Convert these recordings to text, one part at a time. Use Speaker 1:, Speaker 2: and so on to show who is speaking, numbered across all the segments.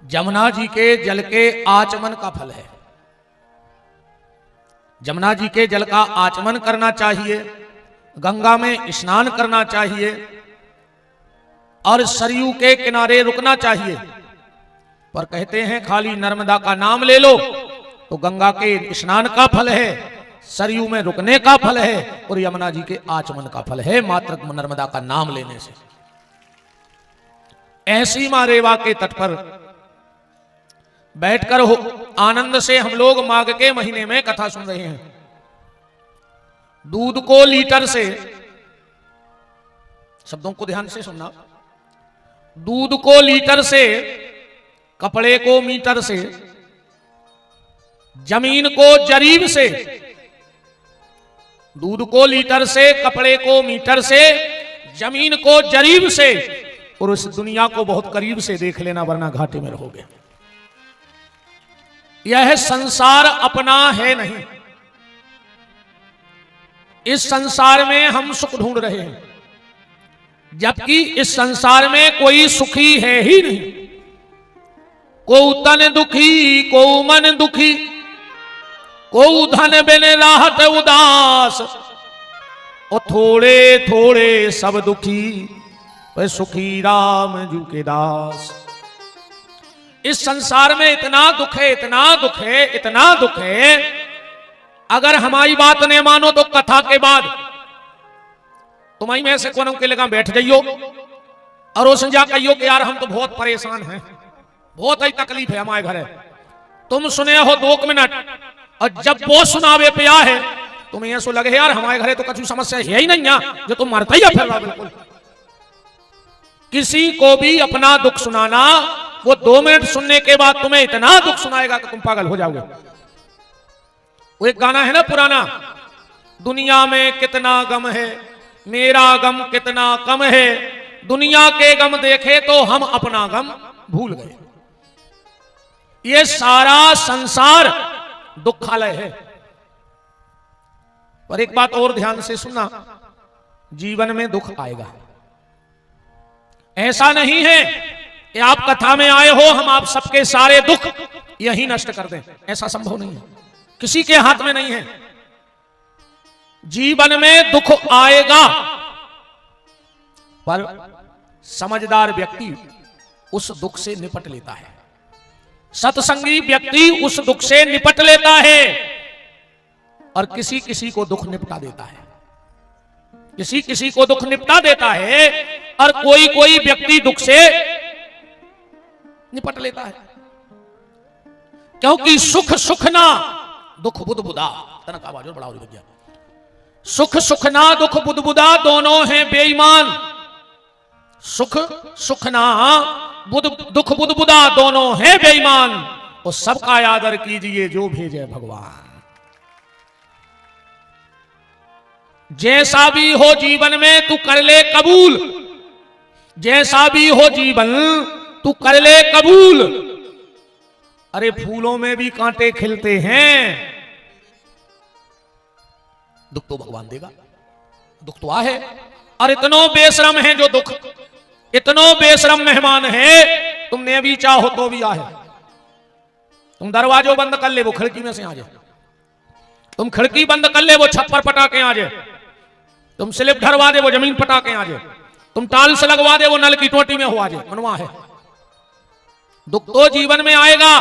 Speaker 1: जमुना जी के जल के आचमन का फल है। जमुना जी के जल का आचमन करना चाहिए, गंगा में स्नान करना चाहिए और सरयू के किनारे रुकना चाहिए। पर कहते हैं खाली नर्मदा का नाम ले लो तो गंगा के स्नान का फल है, सरयू में रुकने का फल है और यमुना जी के आचमन का फल है मात्र नर्मदा का नाम लेने से। ऐसी मां रेवा के तट पर बैठकर हो आनंद से हम लोग माघ के महीने में कथा सुन रहे हैं। दूध को लीटर से, शब्दों को ध्यान से सुनना, दूध को लीटर से, कपड़े को मीटर से, जमीन को जरीब से, दूध को लीटर से, कपड़े को मीटर से, जमीन को जरीब से, और उस दुनिया को बहुत करीब से देख लेना वरना घाटे में रहोगे। यह संसार अपना है नहीं। इस संसार में हम सुख ढूंढ रहे हैं, जबकि इस संसार में कोई सुखी है ही नहीं। को तन दुखी, को मन दुखी, को धन बिन राहत उदास, और थोड़े थोड़े सब दुखी, वह सुखी राम जू के दास। इस संसार में इतना दुख है, इतना दुख है, इतना दुख है। अगर हमारी बात नहीं मानो तो कथा के बाद तुम्हारी में से कोनों के लगा बैठ जाइयो और उस जा कहियो कि यार हम तो बहुत परेशान हैं, बहुत ही तकलीफ है हमारे घर है। तुम सुने हो 2 मिनट और जब वो सुनावे पे आ है तुम्हें ऐसा लगे यार हमारे घर तो कुछ समस्या है ही नहीं, जो तुम मरता ही फिर बिल्कुल। किसी को भी अपना दुख सुनाना, वो 2 मिनट सुनने के बाद तुम्हें इतना दुख सुनाएगा कि तुम पागल हो जाओगे। वो एक गाना है ना पुराना, दुनिया में कितना गम है, मेरा गम कितना कम है, दुनिया के गम देखे तो हम अपना गम भूल गए। ये सारा संसार दुखालय है। पर एक बात और ध्यान से सुनना, जीवन में दुख आएगा। ऐसा नहीं है कि आप कथा में आए हो हम आप सबके सारे दुख यही नष्ट कर दें, ऐसा संभव नहीं है, किसी के हाथ में नहीं है। जीवन में दुख आएगा, पर समझदार व्यक्ति उस दुख से निपट लेता है, सत्संगी व्यक्ति उस दुख से निपट लेता है और किसी किसी को दुख निपटा देता है, किसी किसी को दुख निपटा देता है और कोई कोई व्यक्ति दुख से निपट लेता है। क्योंकि सुख सुख ना दुख बुद बुदा, तनक आवाज और बढ़ाओ गया, सुख सुख ना दुख बुद बुदा दोनों हैं बेईमान। सुख सुख ना दुख बुद बुदा दोनों हैं बेईमान। और सबका आदर कीजिए जो भेजे भगवान। जैसा भी हो जीवन में तू कर ले कबूल, जैसा भी हो जीवन तू कर ले कबूल। अरे फूलों में भी कांटे खिलते हैं, दुख तो भगवान देगा, दुख तो आ है। और इतनो बेशरम है जो दुख, इतनो बेशरम मेहमान है, तुमने भी चाहो तो भी आ है। तुम दरवाजो बंद कर ले वो खिड़की में से आ जाए, तुम खिड़की बंद कर ले वो छप्पर पटाके आ जाए, तुम स्लिप ढरवा दे वो जमीन पटाके आ जाए, तुम टाइल्स लगवा दे वो नल की टोटी में हो आ जाए, मनवा है। दुख तो जीवन में आएगा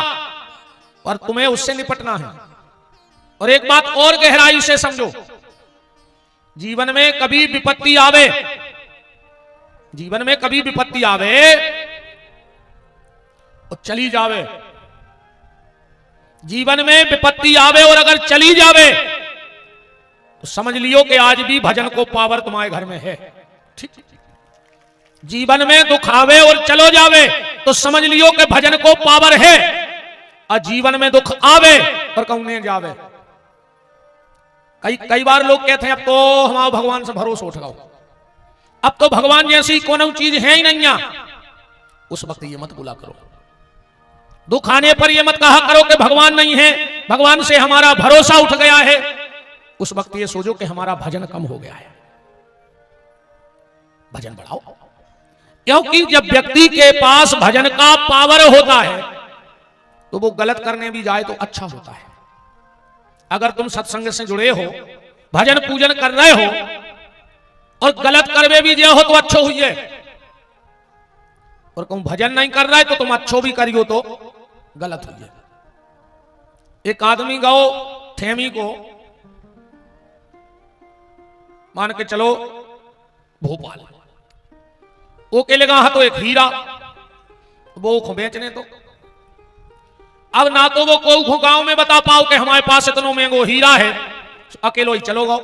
Speaker 1: पर तुम्हें उससे निपटना है। और एक बात और गहराई से समझो, जीवन में कभी विपत्ति आवे, जीवन में कभी विपत्ति आवे और चली जावे, जीवन में विपत्ति आवे और अगर चली जावे तो समझ लियो कि आज भी भजन को पावर तुम्हारे घर में है। ठीक, जीवन में दुख आवे और चलो जावे तो समझ लियो कि भजन को पावर है, और जीवन में दुख आवे और कहूं जावे। कई बार लोग कहते हैं अब तो हमारा भगवान से भरोसा उठ गया, अब तो भगवान जैसी कोनो चीज है ही नहीं। उस वक्त ये मत बोला करो, दुख आने पर ये मत कहा करो कि भगवान नहीं है, भगवान से हमारा भरोसा उठ गया है। उस वक्त ये सोचो कि हमारा भजन कम हो गया है। भजन बढ़ाओ, क्योंकि जब व्यक्ति के पास भजन का पावर होता है तो वो गलत करने भी जाए तो अच्छा होता है। अगर तुम सत्संग से जुड़े हो, भजन पूजन कर रहे हो और गलत करवे भी जे हो तो अच्छो हुई है, और कहूं भजन नहीं कर रहा है तो तुम अच्छो भी करियो तो गलत हुई है। एक आदमी गो ठेमी को मान के चलो भोपाल, वो के लगा तो एक हीरा वो बेचने तो अब ना तो वो कोई गांव में बता पाओ कि हमारे पास इतना महंगो हीरा है, अकेलो ही चलो गो।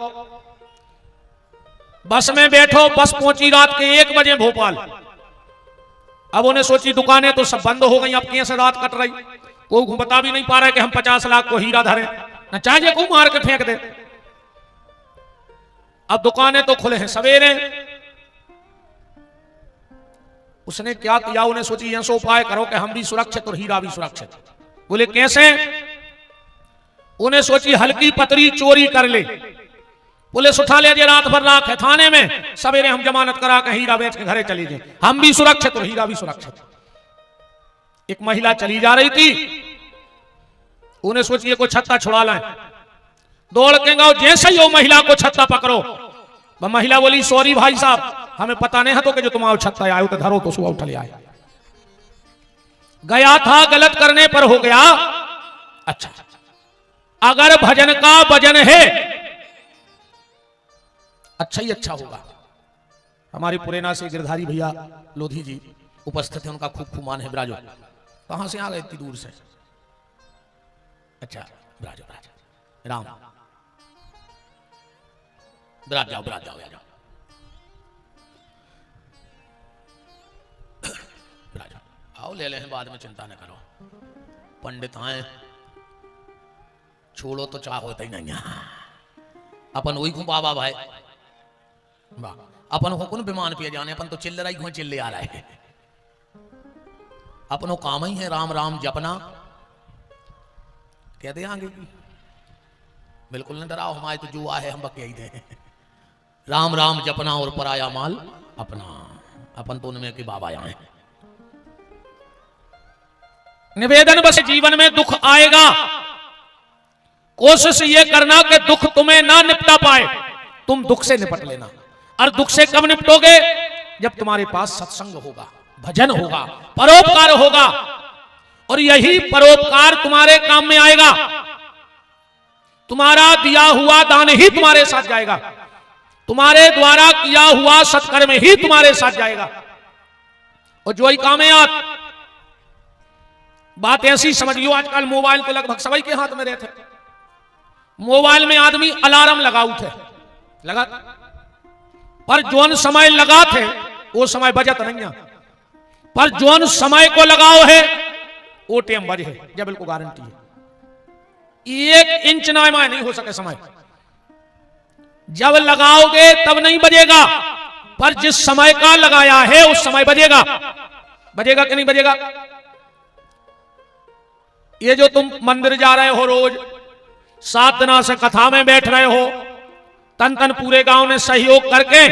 Speaker 1: बस में बैठो, बस पहुंची रात के 1 बजे भोपाल। अब उन्हें सोची दुकानें तो सब बंद हो गई, अब कैसे रात कट रही, कोई बता भी नहीं पा रहा है कि हम 50 लाख को हीरा धरे, न चाहिए को मार के फेंक दे। अब दुकानें तो खुले हैं सवेरे। उसने क्या किया, उन्हें सोची ऐसा उपाय करो कि हम भी सुरक्षित और हीरा भी सुरक्षित। बोले कैसे? उन्हें सोची हल्की पतरी चोरी कर ले, पुलिस उठा ले, रात भर राख है थाने में, सवेरे हम जमानत करा के हीरा बेच के घरे चली जाए, हम भी सुरक्षित और हीरा भी सुरक्षित। एक महिला चली जा रही थी, उन्हें सोचिए को छत्ता छुड़ा लाए, दौड़ के गाओ, जैसे ही वो महिला को छत्ता पकड़ो, वह महिला बोली सॉरी भाई साहब, हमें पता नहीं है तो कि जो तुम छत्ता आयो तो धरो तो सुबह उठ ले आए। गया था गलत करने पर हो गया अच्छा। अगर भजन का वजन है अच्छा ही अच्छा होगा। हमारी पुरेना से गिरधारी भैया लोधी जी उपस्थित है, उनका खूब खूब मान है। ब्राजो कहां से आ गए इतनी दूर से? अच्छा ब्राजो ब्राजो राम ब्राज जाओ ब्राज जाओ जाओ ब्राजो आओ ले लें, बाद में चिंता न करो। पंडित आए छोड़ो तो चाह होता ही नहीं, अपन वही को बाबा भाई अपन को कौन विमान पे जाने, अपन तो चिल्ल रही घुए चिल्ले आ रहे हैं। अपनो काम ही है राम राम जपना, कहते आगे बिल्कुल नहीं डराओ, हमारे तो जुआ है, हम बक यही दे राम राम जपना और पराया माल अपना। अपन तो उनमें के बाबा आए। निवेदन बस जीवन में दुख आएगा, कोशिश ये करना कि दुख तुम्हें ना निपटा पाए, तुम दुख से निपट लेना। और दुख से कब निपटोगे? जब तुम्हारे पास सत्संग होगा, भजन होगा, परोपकार होगा, और यही परोपकार तुम्हारे काम में आएगा। तुम्हारा दिया हुआ दान ही तुम्हारे साथ जाएगा, तुम्हारे द्वारा किया हुआ सत्कर्म ही तुम्हारे साथ जाएगा। और जो ही काम है आप बात ऐसी समझियो, आजकल मोबाइल तो लगभग सभी के हाथ में रहते, मोबाइल में आदमी अलार्म लगाऊ थे लगा, पर जोन समय लगा थे वो समय बजत नहीं है, पर जोन समय को लगाओ है वो टेम बजे है, जब को गारंटी है। 1 इंच नामाय नहीं हो सके समय, जब लगाओगे तब नहीं बजेगा, पर जिस समय का लगाया है उस समय बजेगा। बजेगा कि नहीं बजेगा? ये जो तुम मंदिर जा रहे हो रोज, 7 दिना से कथा में बैठ रहे हो, तन तन पूरे गांव ने सहयोग करके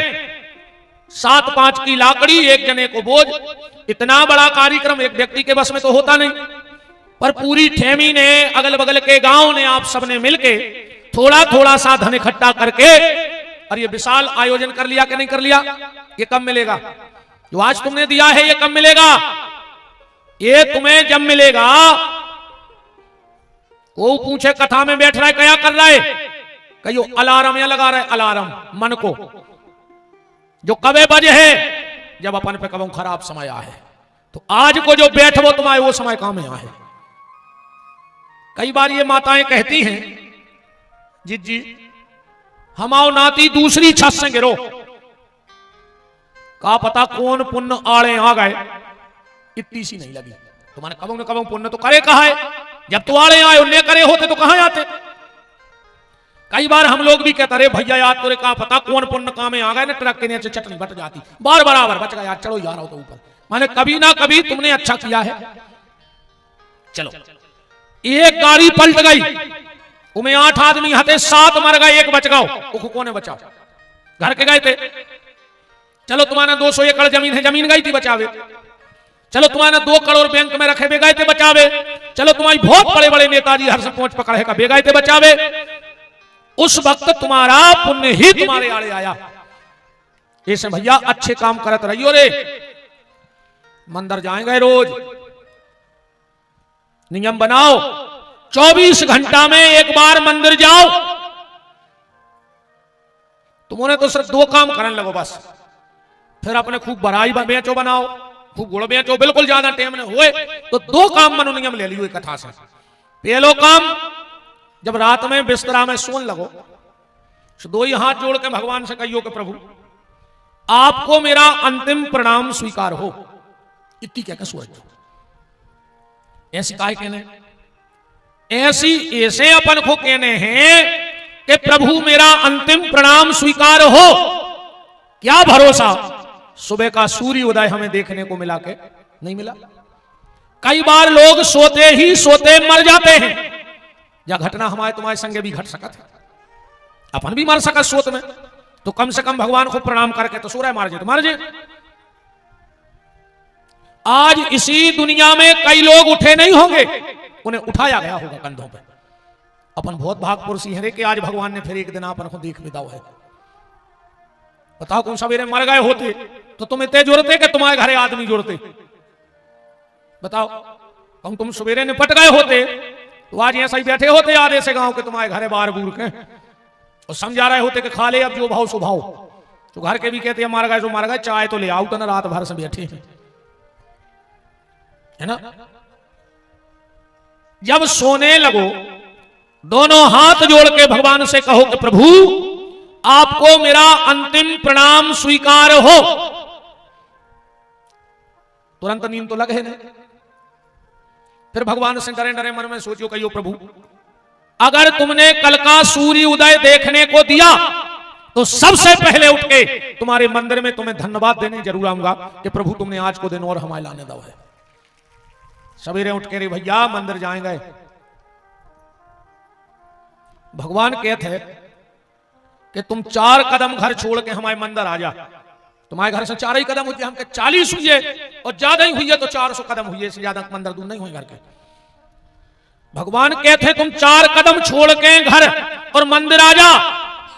Speaker 1: 7-5 की लाकड़ी एक जने को बोझ, इतना बड़ा कार्यक्रम एक व्यक्ति के बस में तो होता नहीं, पर पूरी ठेमी ने, अगल बगल के गांव ने, आप सबने मिलके थोड़ा थोड़ा सा धन इकट्ठा करके और ये विशाल आयोजन कर लिया कि नहीं कर लिया? ये कब मिलेगा? जो आज तुमने दिया है ये कब मिलेगा? ये तुम्हें जब मिलेगा, वो पूछे कथा में बैठ रहा है क्या कर रहा है, कहियो अलार्म या लगा रहा है अलार्म मन को, जो कबे बजे है जब अपन पे कब खराब समय आया है। तो आज को जो बैठो तुम्हारे वो समय काम में आए। कई बार ये माताएं कहती हैं जी हमाओ नाती दूसरी छत से गिरो, का पता कौन पुण्य आड़े आ गए, इतनी सी नहीं लगी। तुम्हारे कबों ने कबों पुण्य तो करे कहा है, जब तो आड़े आए उन्हें करे होते तो कहां आते। कई बार हम लोग भी कहते रहे भैया याद तो का पता कौन पुण्य काम में आ गए ना, ट्रक के नीचे चटनी बट जाती, बार बराबर बच गया, चलो यार तो ऊपर। माने कभी ना कभी तुमने अच्छा किया है। चलो एक गाड़ी पलट गई, उमें 8 आदमी हते, 7 मर गए, 1 बच गओ, कोने बचाओ, घर के गए थे। चलो तुम्हारा 200 एकड़ जमीन है, जमीन गई थी बचावे। चलो तुम्हारा 2 करोड़ बैंक में रखे बे गए थे बचावे। चलो तुम्हारी बहुत बड़े बड़े नेताजी हर से पहुंच पकड़े का बे गए थे बचावे। उस वक्त तुम्हारा पुण्य ही तुम्हारे आड़े आया। ऐसे भैया अच्छे काम करत रहियो रे। मंदिर जाएंगे रोज, नियम बनाओ 24 घंटा में एक बार मंदिर जाओ। तुमने तो सिर्फ 2 काम करने लगो बस। फिर अपने खूब बड़ाई बेचो बनाओ, खूब गुड़ बेचो, बिल्कुल ज्यादा टाइम न हुए तो 2 काम मनो नियम ले लियो कथा से। पहलो काम, जब रात में बिस्तरा में सोन लगो तो 2 ही हाथ जोड़ के भगवान से कहियो कि प्रभु आपको मेरा अंतिम प्रणाम स्वीकार हो। इतनी क्या सो जाओ। ऐसी काहे कहने, ऐसे अपन को कहने हैं कि प्रभु मेरा अंतिम प्रणाम स्वीकार हो। क्या भरोसा सुबह का सूर्य उदय हमें देखने को मिला के नहीं मिला। कई बार लोग सोते ही सोते मर जाते हैं। या घटना हमारे तुम्हारे संगे भी घट सकत है, अपन भी मर सकत सोत में, तो कम से कम भगवान को प्रणाम करके तो सूर्य मार जे तो मार जे। आज इसी दुनिया में कई लोग उठे नहीं होंगे, उन्हें उठाया गया होगा कंधों पे। अपन बहुत भागपुरुषी है रे कि आज भगवान ने फिर एक दिन अपन को देख बिताओ है। बताओ कौन सवेरे मर गए होते तो तुम इतने जोड़ते कि तुम्हारे घरे आदमी जोड़ते। बताओ हम तुम सवेरे निपट गए होते तो आज ऐसा ही बैठे होते आधे से गांव के तुम्हारे घरे बार बूर के और समझा रहे होते कि खा ले अब जो भाव सुभाव। तो घर के भी कहते हैं मार गए जो मार गए, चाय तो ले आओ तो ना, रात भर से बैठे हैं, है ना। जब सोने लगो दोनों हाथ जोड़ के भगवान से कहो कि प्रभु आपको मेरा अंतिम प्रणाम स्वीकार हो। तुरंत नींद तो लगे नहीं। फिर भगवान से डरे डरे मन में सोचियो कहियो प्रभु अगर तुमने कल का सूर्य उदय देखने को दिया तो सबसे पहले उठ के तुम्हारे मंदिर में तुम्हें धन्यवाद देने जरूर आऊंगा कि प्रभु तुमने आज को दिन और हमारे लाने दो है। सवेरे उठ के रे भैया मंदिर जाएंगे। भगवान कहते हैं कि तुम 4 कदम घर छोड़ के हमारे मंदिर आ जा। तुम्हारे घर से 4 ही कदम हुई, हमके 40 हुई है और ज्यादा ही हुई है तो 400 कदम हुई है, इससे ज्यादा मंदिर दूर नहीं हुई घर के। भगवान कहते हैं तुम 4 कदम छोड़ के घर और मंदिर आ जा।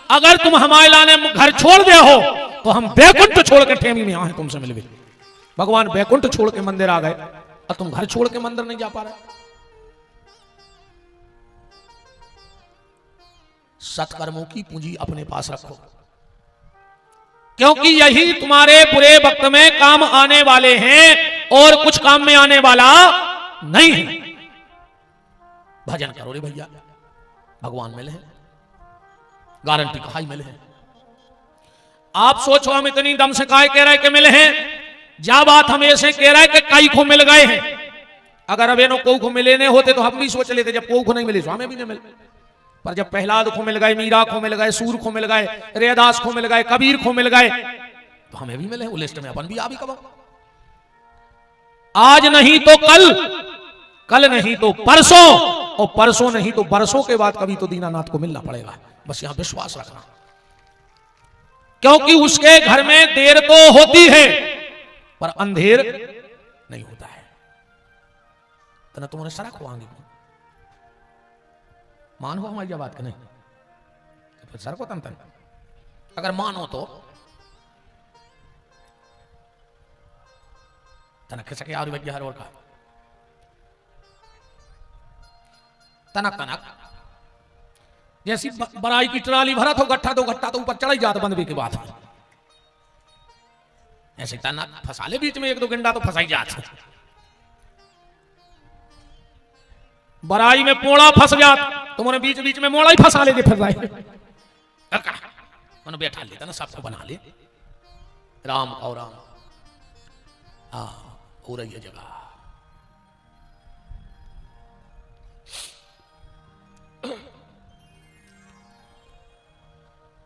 Speaker 1: अगर तुम हमारे लाने घर छोड़ दे हो तो हम बैकुंठ छोड़ के ठेमी में आए तुमसे मिलवे। भगवान बैकुंठ छोड़ के मंदिर आ गए और तुम घर छोड़ के मंदिर नहीं जा पा रहे। सत्कर्मों की पूंजी अपने पास रखो, क्योंकि यही तुम्हारे बुरे वक्त में काम आने वाले हैं और कुछ काम में आने वाला नहीं है। भजन करो रे भैया, भगवान मिले हैं, गारंटी कहा ही मिले हैं। आप सोचो हम इतनी दम से काहे कह रहे कि मिले हैं, जा बात हम ऐसे कह रहे कि कई को मिल गए हैं। अगर अब को को मिले नहीं होते तो हम भी सोच लेते जब को नहीं मिले तो हमें भी नहीं मिले। पर जब प्रहलाद को मिल गए, मीरा को मिल गए, सूर को मिल गए, रेदास को मिल गए, कबीर को मिल गए तो हमें भी मिले। वो लिस्ट में अपन भी आ भी कब, आज नहीं तो कल, कल नहीं तो परसों और परसों नहीं तो बरसों के बाद कभी तो दीनानाथ को मिलना पड़ेगा। बस यहां विश्वास रखना, क्योंकि उसके घर में देर तो होती है पर अंधेर नहीं होता है। तो ना तुम्हारे सड़क होंगे मानो हमारी बात का नहीं, फिर सर को तन तन अगर मानो तो तनक खिसके और बज हर और का तनक तनक जैसी बराई की ट्राली भरा तो गट्ठा तो ऊपर चढ़ जाता बंदवी के बाद। ऐसे तनक फंसा ले बीच में 1-2 गंडा तो फंसाई जाता। बराई में पोड़ा फंस जात तुम्हारे बीच बीच में मोड़ा ही फंसा ले फिर बैठा लेता ना, सबको बना ले राम और राम हो रही है जगह।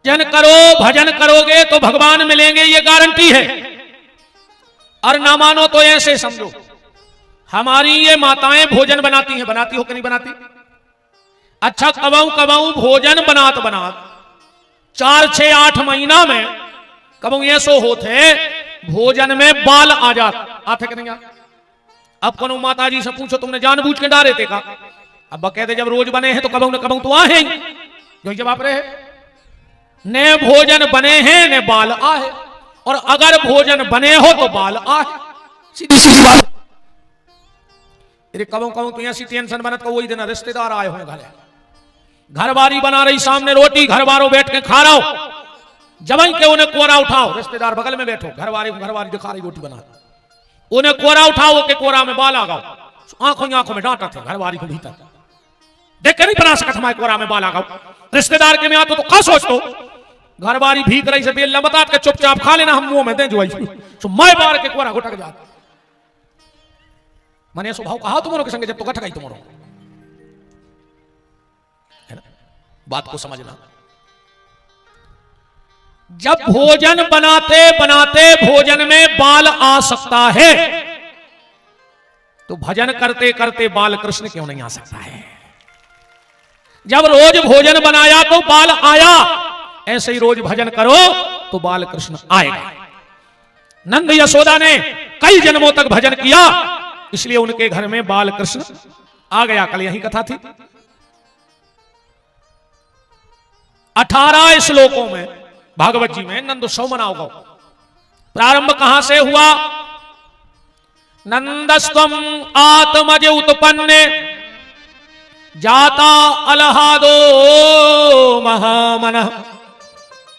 Speaker 1: भजन करो, भजन करोगे तो भगवान मिलेंगे, ये गारंटी है। और ना मानो तो ऐसे समझो हमारी ये माताएं भोजन बनाती हैं, बनाती हो कि नहीं बनाती? अच्छा कबाऊ कबाऊ भोजन बनात 4, 6, 8 महीना में कब ये सो होते भोजन में बाल आ आते कि नहीं आ? अब कोनो माता जी से पूछो तुमने जानबूझ के डारे थे का? अब कहते जब रोज बने हैं तो कब न कब तो आ हैं, जो जवाब रहे ने भोजन बने हैं ने बाल आ है, और अगर भोजन बने हो तो बाल आ है, सीधी सीधी बात। कबों कबों तो ऐसी टेंशन बनत को वही दिन रिश्तेदार आए हुए घरवारी बना रही सामने रोटी, घरवारों बैठ के खा रहा हो, जब के उन्हें कोरा उठाओ, रिश्तेदार बगल में बैठो, घरवारी दिखा रही रोटी बना, उन्हें कोरा उठाओ के कोरा में बाल आगाओ, आंखों में डांटा थे घरवारी को भीतर देख के नहीं बना सकता हमारे कोरा में बाल आगाओ। रिश्तेदार के में आते तो क्या सोचतो, घरवारी भीत रही से बेल बता के चुपचाप खा लेना, हम मुंह में दे जो तो मैं बार के कोरा घुटक जाता। मैंने स्वभाव कहा तुम्हारों के संगे जब तो घट गई तुम्हारों, है ना? बात को समझना। जब भोजन बनाते बनाते भोजन में बाल आ सकता है तो भजन करते करते बाल कृष्ण क्यों नहीं आ सकता है? जब रोज भोजन बनाया तो बाल आया, ऐसे ही रोज भजन करो तो बाल कृष्ण आएगा। नंद यशोदा ने कई जन्मों तक भजन किया, इसलिए उनके घर में बाल कृष्ण आ गया। कल यही कथा थी। 18 श्लोकों में भागवत जी में नंदोत्सव मनाओगे। प्रारंभ कहां से हुआ? नंदस्त्वम आत्मज उत्पन्ने जाता अलहादो महामनः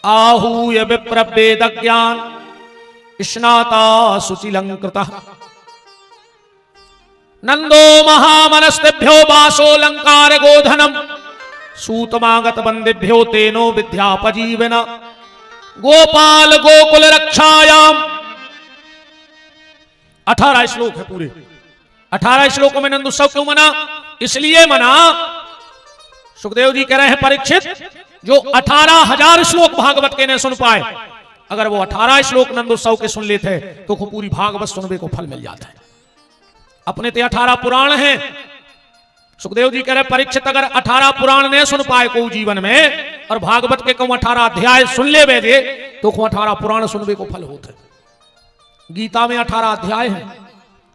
Speaker 1: आहूय विप्रवेद ज्ञान स्नाता सुचिलंकृतः नंदो महामनस्तेभ्यो वासो लंकार गोधनम सूतमागत बंदेभ्यो तेनो विद्यापजीवना गोपाल गोकुल रक्षायाम। 18 श्लोक है पूरे। 18 श्लोकों में नंदोत्सव क्यों मना? इसलिए मना, सुखदेव जी कह रहे हैं परीक्षित, जो 18,000 श्लोक भागवत के ने सुन पाए, अगर वो 18 श्लोक नंदोत्सव के सुन लेते तो पूरी भागवत सुनने को फल मिल जाता है। अपने ते 18 पुराण हैं। सुखदेव जी कह रहे परीक्षित, अगर 18 पुराण ने सुन पाए को जीवन में और भागवत के कहूं 18 अध्याय सुन ले दे तो 18 पुराण सुनने को फल होते। गीता में 18 अध्याय हैं।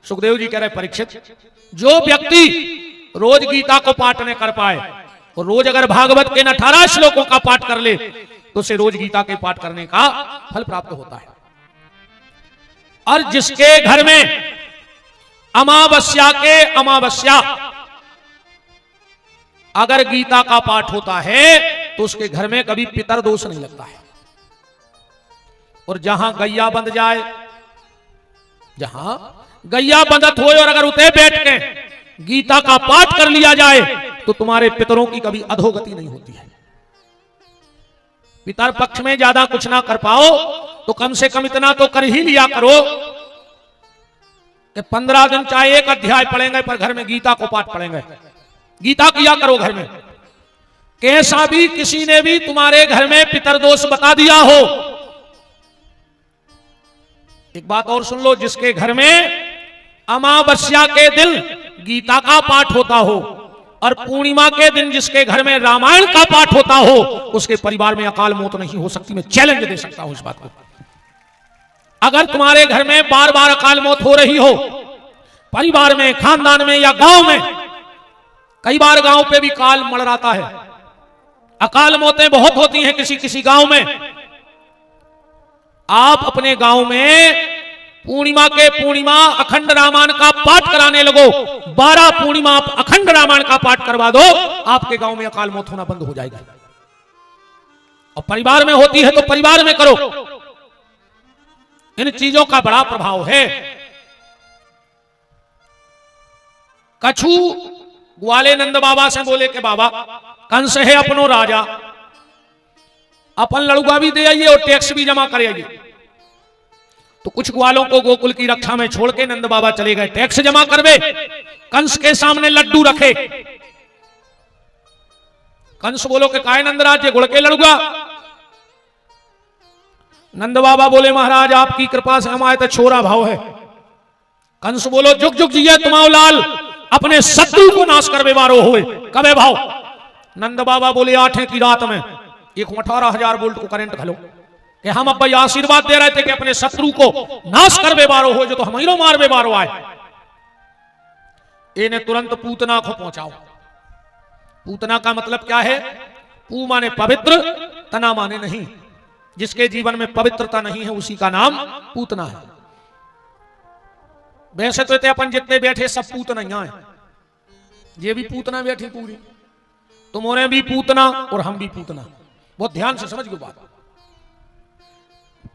Speaker 1: सुखदेव जी कह रहे परीक्षित, जो व्यक्ति रोज गीता को पाठ न कर पाए और रोज अगर भागवत के 18 श्लोकों का पाठ कर ले तो उसे रोज गीता के पाठ करने का फल प्राप्त होता है। और जिसके घर में अमावस्या के अमावस्या अगर गीता का पाठ होता है तो उसके घर में कभी पितर दोष नहीं लगता है। और जहां गैया बंध जाए, जहां गैया बंधत हो और अगर उते बैठ के गीता का पाठ कर लिया जाए तो तुम्हारे पितरों की कभी अधोगति नहीं होती है। पितर पक्ष में ज्यादा कुछ ना कर पाओ तो कम से कम इतना तो कर ही लिया करो कि 15 दिन चाहे एक अध्याय पढ़ेंगे पर घर में गीता को पाठ पढ़ेंगे। गीता किया करो घर में। कैसा भी किसी ने भी तुम्हारे घर में पितर दोष बता दिया हो, एक बात और सुन लो, जिसके घर में अमावस्या के दिन गीता का पाठ होता हो और पूर्णिमा के दिन जिसके घर में रामायण का पाठ होता हो, उसके परिवार में अकाल मौत नहीं हो सकती। मैं चैलेंज दे सकता हूं इस बात को। अगर तुम्हारे घर में बार बार अकाल मौत हो रही हो, परिवार में, खानदान में या गांव में, कई बार गांव पे भी काल मंडराता है, अकाल मौतें बहुत होती हैं किसी किसी गांव में। आप अपने गांव में पूर्णिमा के पूर्णिमा अखंड रामायण का पाठ कराने लगो। 12 पूर्णिमा आप अखंड रामायण का पाठ करवा दो, आपके गांव में अकाल मौत होना बंद हो जाएगा। और परिवार में होती है तो परिवार में करो। इन चीजों का बड़ा प्रभाव है। कछु ग्वाले नंद बाबा से बोले कि बाबा, कंस है अपनो राजा, अपन लड़ुआ भी दे आइए और टैक्स भी जमा कर आइए। तो कुछ ग्वालों को गोकुल की रक्षा में छोड़ के नंद बाबा चले गए टैक्स जमा करवे। कंस के सामने लड्डू रखे। कंस बोलो कि काय नंदराज गुड़ के लड़ुआ। नंद बाबा बोले महाराज आपकी कृपा से हमारे तो छोरा भाव है। कंस बोलो जुग जुग जिये तुम्हाओ लाल, अपने शत्रु को नाश करवे मारो हुए कबे भाव। नंद बाबा बोले 8 की रात में एक 18,000 वोल्ट को करंट घलो कि हम अब भाई आशीर्वाद दे रहे थे कि अपने शत्रु को नाश करवे बारो हो, जो तो हम मारवे बारो आए, इन्हें तुरंत पूतना को पहुंचाओ। पूतना का मतलब क्या है? पू माने पवित्र, तना माने नहीं। जिसके जीवन में पवित्रता नहीं है उसी का नाम पूतना है। वैसे तो अपन जितने बैठे सब पूतना है, ये भी पूतना बैठी पूरी, तुम्हारे भी पूतना और हम भी पूतना। बहुत ध्यान से समझ गए बात।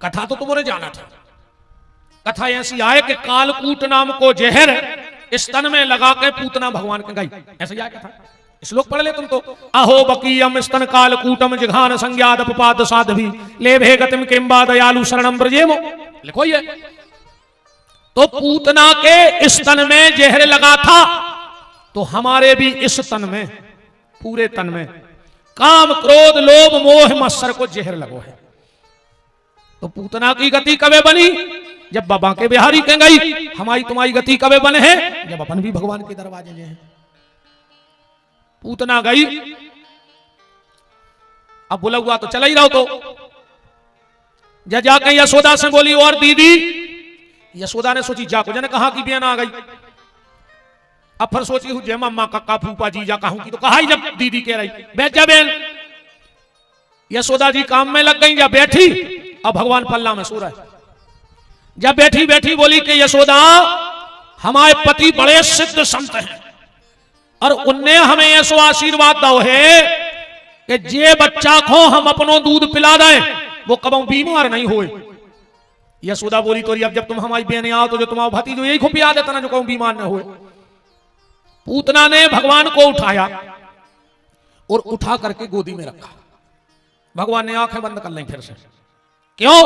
Speaker 1: कथा तो तुम्हारे जाना था। कथा ऐसी आए कि कालकूट नाम को जहर स्तन में लगा के पूतना भगवान के गई, ऐसे आया कथा। श्लोक पढ़ ले तुम तो। अहो बकीयम स्तन कालकूटम जिघान संज्ञात अपपाद साधवी लेभे गतिम किंबा दयालु शरणम ब्रजेमो, लिखो ये। तो पूतना के स्तन में जहर लगा था, तो हमारे भी इस तन में, पूरे तन में काम क्रोध लोभ मोह मत्सर को जहर लगो है। तो पूतना की गति कबे बनी? जब बाबा के बिहारी कह गई। हमारी तुम्हारी गति कबे बने हैं? जब अपन भी भगवान के दरवाजे में हैं। पूतना गई, अब बोला हुआ तो चला ही रहो। तो जा जाके यशोदा से बोली, और दीदी। यशोदा ने सोची जाको जने कहा कि बेन आ गई। अब फिर सोची हूं जय मम्मा कक्का फूफा जीजा कहूं की, तो कहा ही जब दीदी कह रही बैठ जा बेन। यशोदा जी काम में लग गई, जब बैठी, अब भगवान पल्ला में सो रहा है। जब बैठी बैठी बोली कि यशोदा हमारे पति बड़े सिद्ध संत हैं और उनने हमें ऐसा आशीर्वाद दो है कि जे बच्चा को हम अपनो दूध पिला दें वो कबो बीमार नहीं होए। यशोदा बोली तो अब जब तुम हमारी बहन आओ तो जो तुम्हारा भतीजो यही को पिला देता ना, जो कबो बीमार न होए। पूतना ने भगवान को उठाया और उठा करके गोदी में रखा। भगवान ने आंखें बंद कर ली फिर से। क्यों?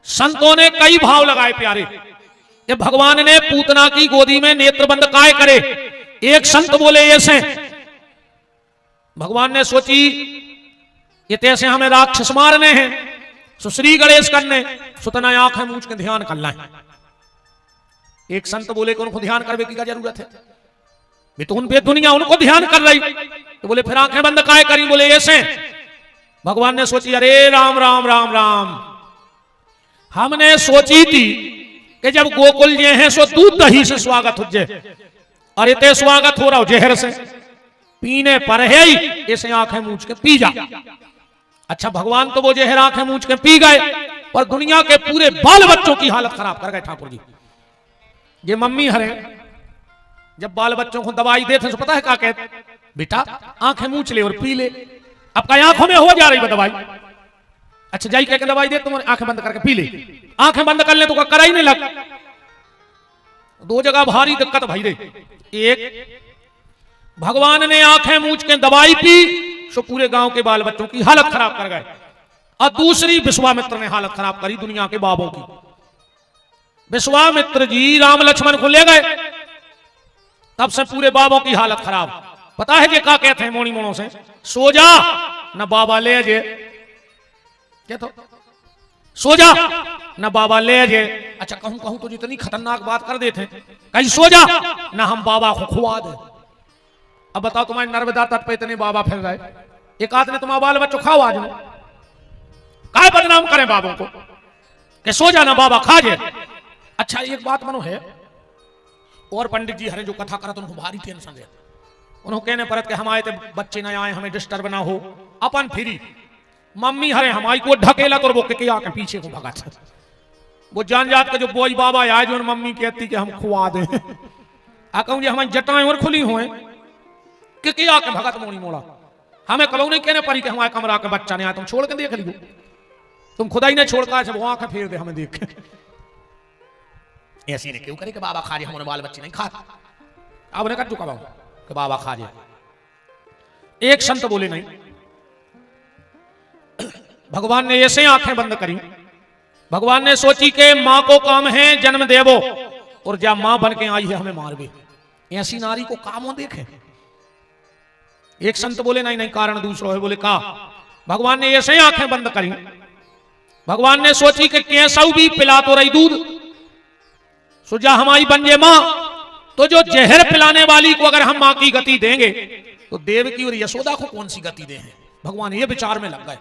Speaker 1: संतों ने कई भाव लगाए प्यारे कि भगवान ने पूतना की गोदी में नेत्र बंद काय करे। एक संत बोले ऐसे, भगवान ने सोची ये तैसे हमें राक्षस मारने हैं, सुश्री गणेश करने, सुतना आंखें मूंछ के ध्यान कर लाए। एक संत बोले कि उनको ध्यान करने की क्या जरूरत है, वे तो उन पे दुनिया उनको ध्यान कर रही। तो बोले फिर आंखें बंद काय करी? बोले ऐसे। भगवान ने सोची अरे राम राम राम राम, हमने सोची थी कि जब गोकुल जे हैं सो दूध दही से स्वागत हो जाए, और इतने स्वागत हो रहा हो जहर से, पीने पर है ही ऐसे आंखें मूंछ के पी जा। अच्छा भगवान तो वो जहर आंखें मूंछ के पी गए, पर दुनिया के पूरे बाल बच्चों की हालत खराब कर गए ठाकुर जी। ये मम्मी हरे जब बाल बच्चों को दवाई देते तो पता है क्या कहते? बेटा आंखें मूंछ ले और पी ले। अब का आंखों में हो जा रही है दवाई। अच्छा जाई कह दवाई दे, तुम आंखें बंद करके पी ले। आंखें बंद कर ले तो करा ही नहीं लग। दो जगह भारी दिक्कत भाई रे। एक भगवान ने आंखें मूंछ के दवाई पी सो पूरे गांव के बाल बच्चों की हालत खराब कर गए, और दूसरी विश्वामित्र ने हालत खराब करी दुनिया के बाबों की। विश्वामित्र जी राम लक्ष्मण को ले गए, तब से पूरे बाबों की हालत खराब। पता है कि क्या कहते हैं मोनी मोनों से? सो जा न बाबा ले जे, क्या तो सो जा न बाबा ले जे। अच्छा कहूं कहूं तो जितनी खतरनाक बात कर देते हैं, कहीं सो जा न हम बाबा को खुआ दे। अब बताओ तुम्हारे नर्मदा तट पे इतने बाबा फिर रहे, एक आदमी तुम्हारा बाल बच्चों खाओ आज में, काय बदनाम करें बाबों को कि सो जा ना बाबा खा जे। अच्छा एक बात मनो है, और पंडित जी हरे जो कथा करा तो उनको भारी टेंशन दे। उन्होंने कहने पर कि हमारे ते बच्चे ना आए, हमें डिस्टर्ब ना हो, अपन फिरी मम्मी हरे हमारी को ढकेला तो वो के आके पीछे को भगा। वो जान जात के जो बोई बाबा आए जो मम्मी कहती कि हम खुआ दे, कहूँ हमारी जटाएं और खुली हुए कि आके भगत मोनी मोड़ा। हमें कलो नहीं कहने पड़ी कि हमारे कमरा के बच्चा नहीं आया, तुम छोड़ के देख लियो, तुम खुदा ही नहीं छोड़ता है, वो आंखें फेर दे हमें देख। ऐसी ने क्यों करे कि बाबा खा जे, हमारे बाल बच्चे नहीं खाता। अब ने कर चुका कि बाबा खा जे। एक संत बोले नहीं, भगवान ने ऐसे आंखें बंद करी। भगवान ने सोची कि मां को काम है जन्म देवो, और जब मां बन के आई है हमें मार गई, ऐसी नारी को कामों देखे। एक संत बोले नहीं नहीं कारण दूसरा है। बोले का? भगवान ने ऐसे आंखें बंद करी। भगवान ने सोची कि कैसा भी पिला तो रही दूध, सुजा हमारी बन जे मां, तो जो जहर पिलाने वाली को अगर हम मां की गति देंगे तो देव की और यशोदा को कौन सी गति दे? भगवान ये विचार में लग गए।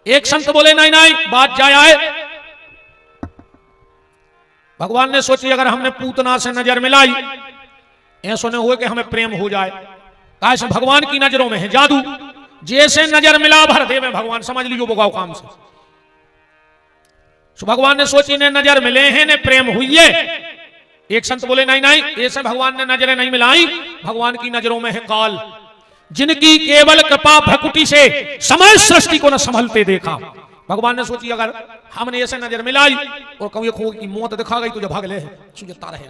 Speaker 1: एक संत बोले नहीं नहीं बात जाए आए। भगवान ने सोची अगर हमने पूतना से नजर मिलाई ऐसा न हुए कि हमें प्रेम हो जाए। कैसे भगवान की नजरों में है जादू, जैसे नजर मिला भर दे में भगवान समझ लीजिए बोगाओ काम से। तो भगवान ने सोची ने नजर मिले हैं ने प्रेम हुई है। एक संत बोले नहीं नहीं ऐसे भगवान ने नजरें नहीं मिलाई, भगवान की नजरों में है काल, जिनकी केवल कृपा भ्रकुटी से समय सृष्टि को न संभलते देखा। भगवान ने सोची अगर हमने ऐसे नजर मिलाई और कभी खो की मौत दिखा गई तुझे भाग ले सुझता रहे।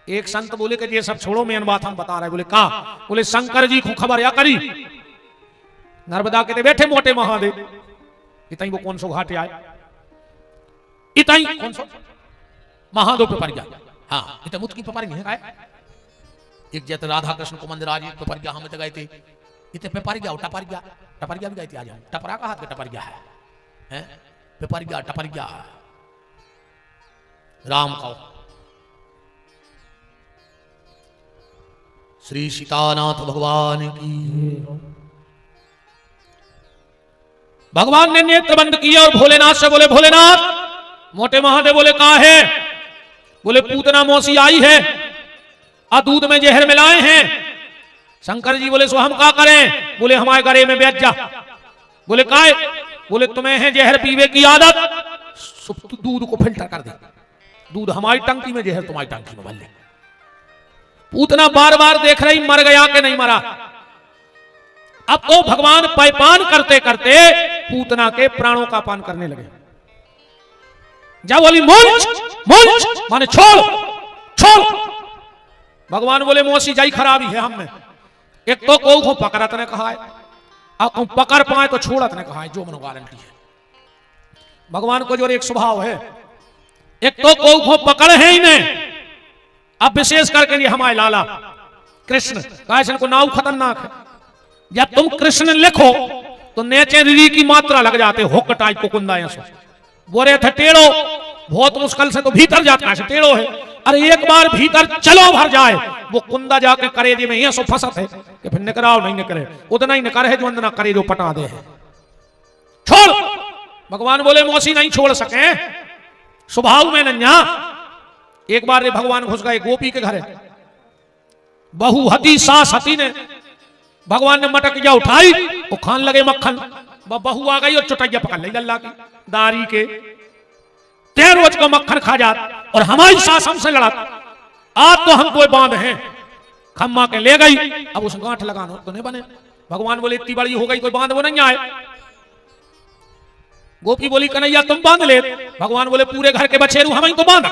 Speaker 1: एक संत बोले कि ये सब छोड़ो मेन बात हम बता रहे। बोले का? बोले शंकर जी को खबर या करी नर्मदा के बैठे मोटे महादेव इतनी वो कौन सो घाटे आए, इतनी कौन सो महादेव पे पड़ गया। हाँ इतने मुत की पेपर नहीं है एक जैसे राधा कृष्ण को मंदिर आज पेपर गया हम गए थे इतने पेपर गया टपर गया, टपर गया भी गए थे आज हम टपरा का हाथ में टपर गया है पेपर गया टपर गया राम का। श्री सीतानाथ भगवान की। भगवान ने नेत्र बंद किया और भोलेनाथ से बोले भोलेनाथ। मोटे महादेव बोले कहा है? बोले पूतना मौसी आई है आ दूध में जहर मिलाए हैं। शंकर जी बोले सो हम क्या करें? बोले हमारे गले में बैठ जा। बोले काय? बोले तुम्हें है जहर पीवे की आदत, दूध को फिल्टर कर दे, दूध हमारी टंकी में जहर तुम्हारी टंकी में भर ले। पूतना बार बार देख रही मर गया कि नहीं मरा। अब तो भगवान पान करते करते पूतना के प्राणों का पान करने लगे। जब बोली मुंच मुंच माने छोड़ छोड़। भगवान बोले मौसी जाई खराबी है हम में। एक तो को पकड़त ने कहा है, अब पकड़ पाए तो छोड़त ने कहा है, जो मनो गारंटी है। भगवान को जो एक स्वभाव है, एक तो को पकड़ है ही नहीं। अब विशेष करके ये हमारे लाला कृष्ण कैसे को नाव खतरनाक है। जब तुम कृष्ण लिखो तो नेचे री की मात्रा लग जाते हुक टाइप को कुंदा ऐसा बोरे थे टेढ़ो बहुत मुश्किल से तो भीतर जाता है टेढ़ो है। अरे एक बार भीतर चलो भर जाए वो कुंदा जाके करेजे में ये सो फंसत है कि फिर निकराओ नहीं निकले उतना ही निकर है जो अंदर करे जो पटा दे है। छोड़। भगवान बोले मौसी नहीं छोड़ सके स्वभाव में नन्या। एक बार भगवान घुस गए गोपी के घर, बहु हती सास हती ने भगवान ने मटक जा उठाई वो खान लगे मक्खन। बहू आ गई और चुटैया पकड़ ली लल्ला की दारी के 13 रोज का मक्खन खा जात और हमारी सास हमसे लड़त। आज तो हम कोई बांध हैं खम्मा के ले गई, अब उस गांठ लगाना तो नहीं बने। भगवान बोले इतनी बड़ी हो गई कोई बांध वो नहीं आए। गोपी बोली कन्हैया तुम बांध ले। भगवान बोले पूरे घर के बछेरू हम तो बांध।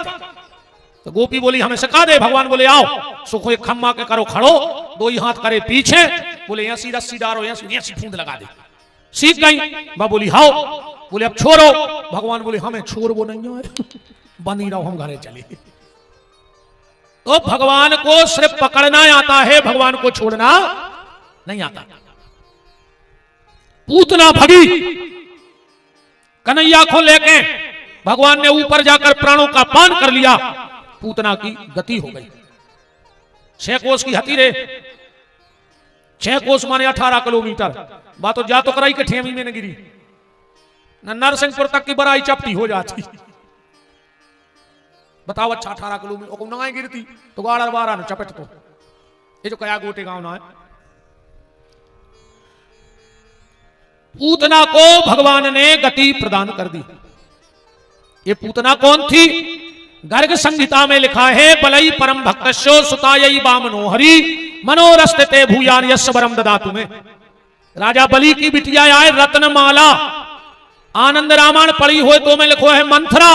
Speaker 1: तो गोपी बोली हमें सिखा दे। भगवान बोले आओ सुखो एक खम्मा के करो खड़ो, दो ही हाथ करे पीछे, बोले ऐसी रस्सी डालो ऐसी फूंद लगा दे। सीख गई। बा बोली हाओ, बोले अब छोड़ो। भगवान बोले हमें छोड़ वो नहीं आए बनी रहो हम घरे चले। तो भगवान को सिर्फ पकड़ना आता है, भगवान को छोड़ना नहीं आता। पूतना भगी कन्हैया को लेके भगवान ने ऊपर जाकर प्राणों का पान कर लिया। पूतना की गति हो गई। 6 कोस की हती रे, 6 कोस माने 18 किलोमीटर। बात तो जा तो कराई के ठेमी में न गिरी न नरसिंहपुर तक की बड़ाई चपटी हो जाती। बताओ अच्छा 18 किलोमीटर ना गिरती तो गाड़ा 12 न चपट। तो ये जो कया गोटे गांव ना है। पूतना को भगवान ने गति प्रदान कर दी। ये पूतना कौन थी? गर्ग संहिता में लिखा है बलई परम भक्तस्यो सुतायई बामनो हरि मनोरस्ते भूयान यस्य वरम ददातु में। राजा बलि की बिटिया आए रत्नमाला आनंद रामायण पढ़ी हो तो में लिखो है मंथरा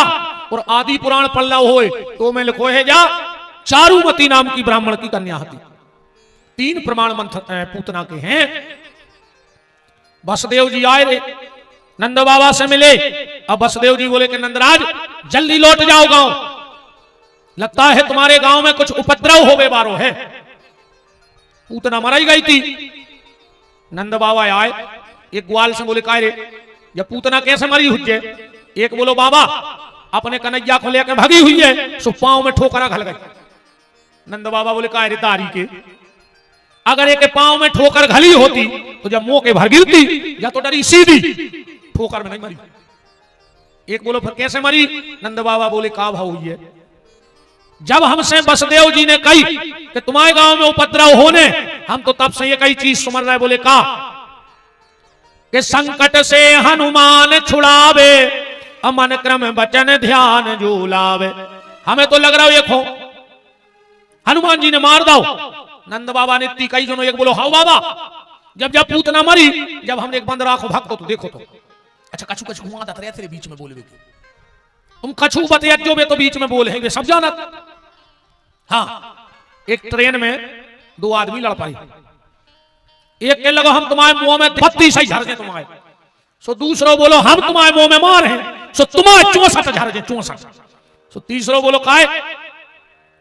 Speaker 1: और आदि पुराण पढ़ लो हो तो में लिखो है जा चारुमती नाम की ब्राह्मण की कन्या थी। 3 प्रमाण मंत्र पूतना के हैं। वसुदेव जी आए रे नंद बाबा से मिले। अब वसुदेव जी बोले कि नंदराज जल्दी लौट जाओ गांव, लगता है तुम्हारे गांव में कुछ उपद्रव होवे बारो है। पूतना मराई गई थी। नंद बाबा आए एक ग्वाल से बोले काय रे जब पूतना कैसे मरी हुई है? एक बोलो बाबा अपने कन्हैया को लेकर भागी हुई है सो पांव में ठोकरा घल गई। नंद बाबा बोले काय रे दारी के अगर एक पांव में ठोकर घली होती तो जब मुंह के भर गिरती, या तो डरी सीधी, ठोकर में नहीं मरी। एक बोलो फिर कैसे मरी? नंद बाबा बोले का भाव हुई है? जब हमसे बसदेव जी ने कही कि तुम्हारे गांव में उपद्रव होने, हम तो तब से ये कई चीज सुमर रहे। बोले का कि संकट से हनुमान छुड़ावे, अमन क्रम बचन ध्यान झूलावे। हमें तो लग रहा है खो हनुमान जी ने मार दो। नंद बाबा ने इतनी कही, एक बोलो हाउ बाबा। जब जब पूतना मरी, जब हमने एक बंद राखो भक्तो तो देखो तो अच्छा कछु कछु हुआ था तेरे बीच में बोले तुम कछु बतिया जो बे तो बीच में बोले हैं सब जाना। हाँ, एक ट्रेन में दो आदमी लड़ पाई। एक के लगो हम तुम्हारे मुंह में बत्ती सही झर दे तुम्हारे, सो दूसरो बोलो हम तुम्हारे मुंह में मार हैं, सो तुम्हारे 64 झर दे 64। सो तीसरो बोलो काय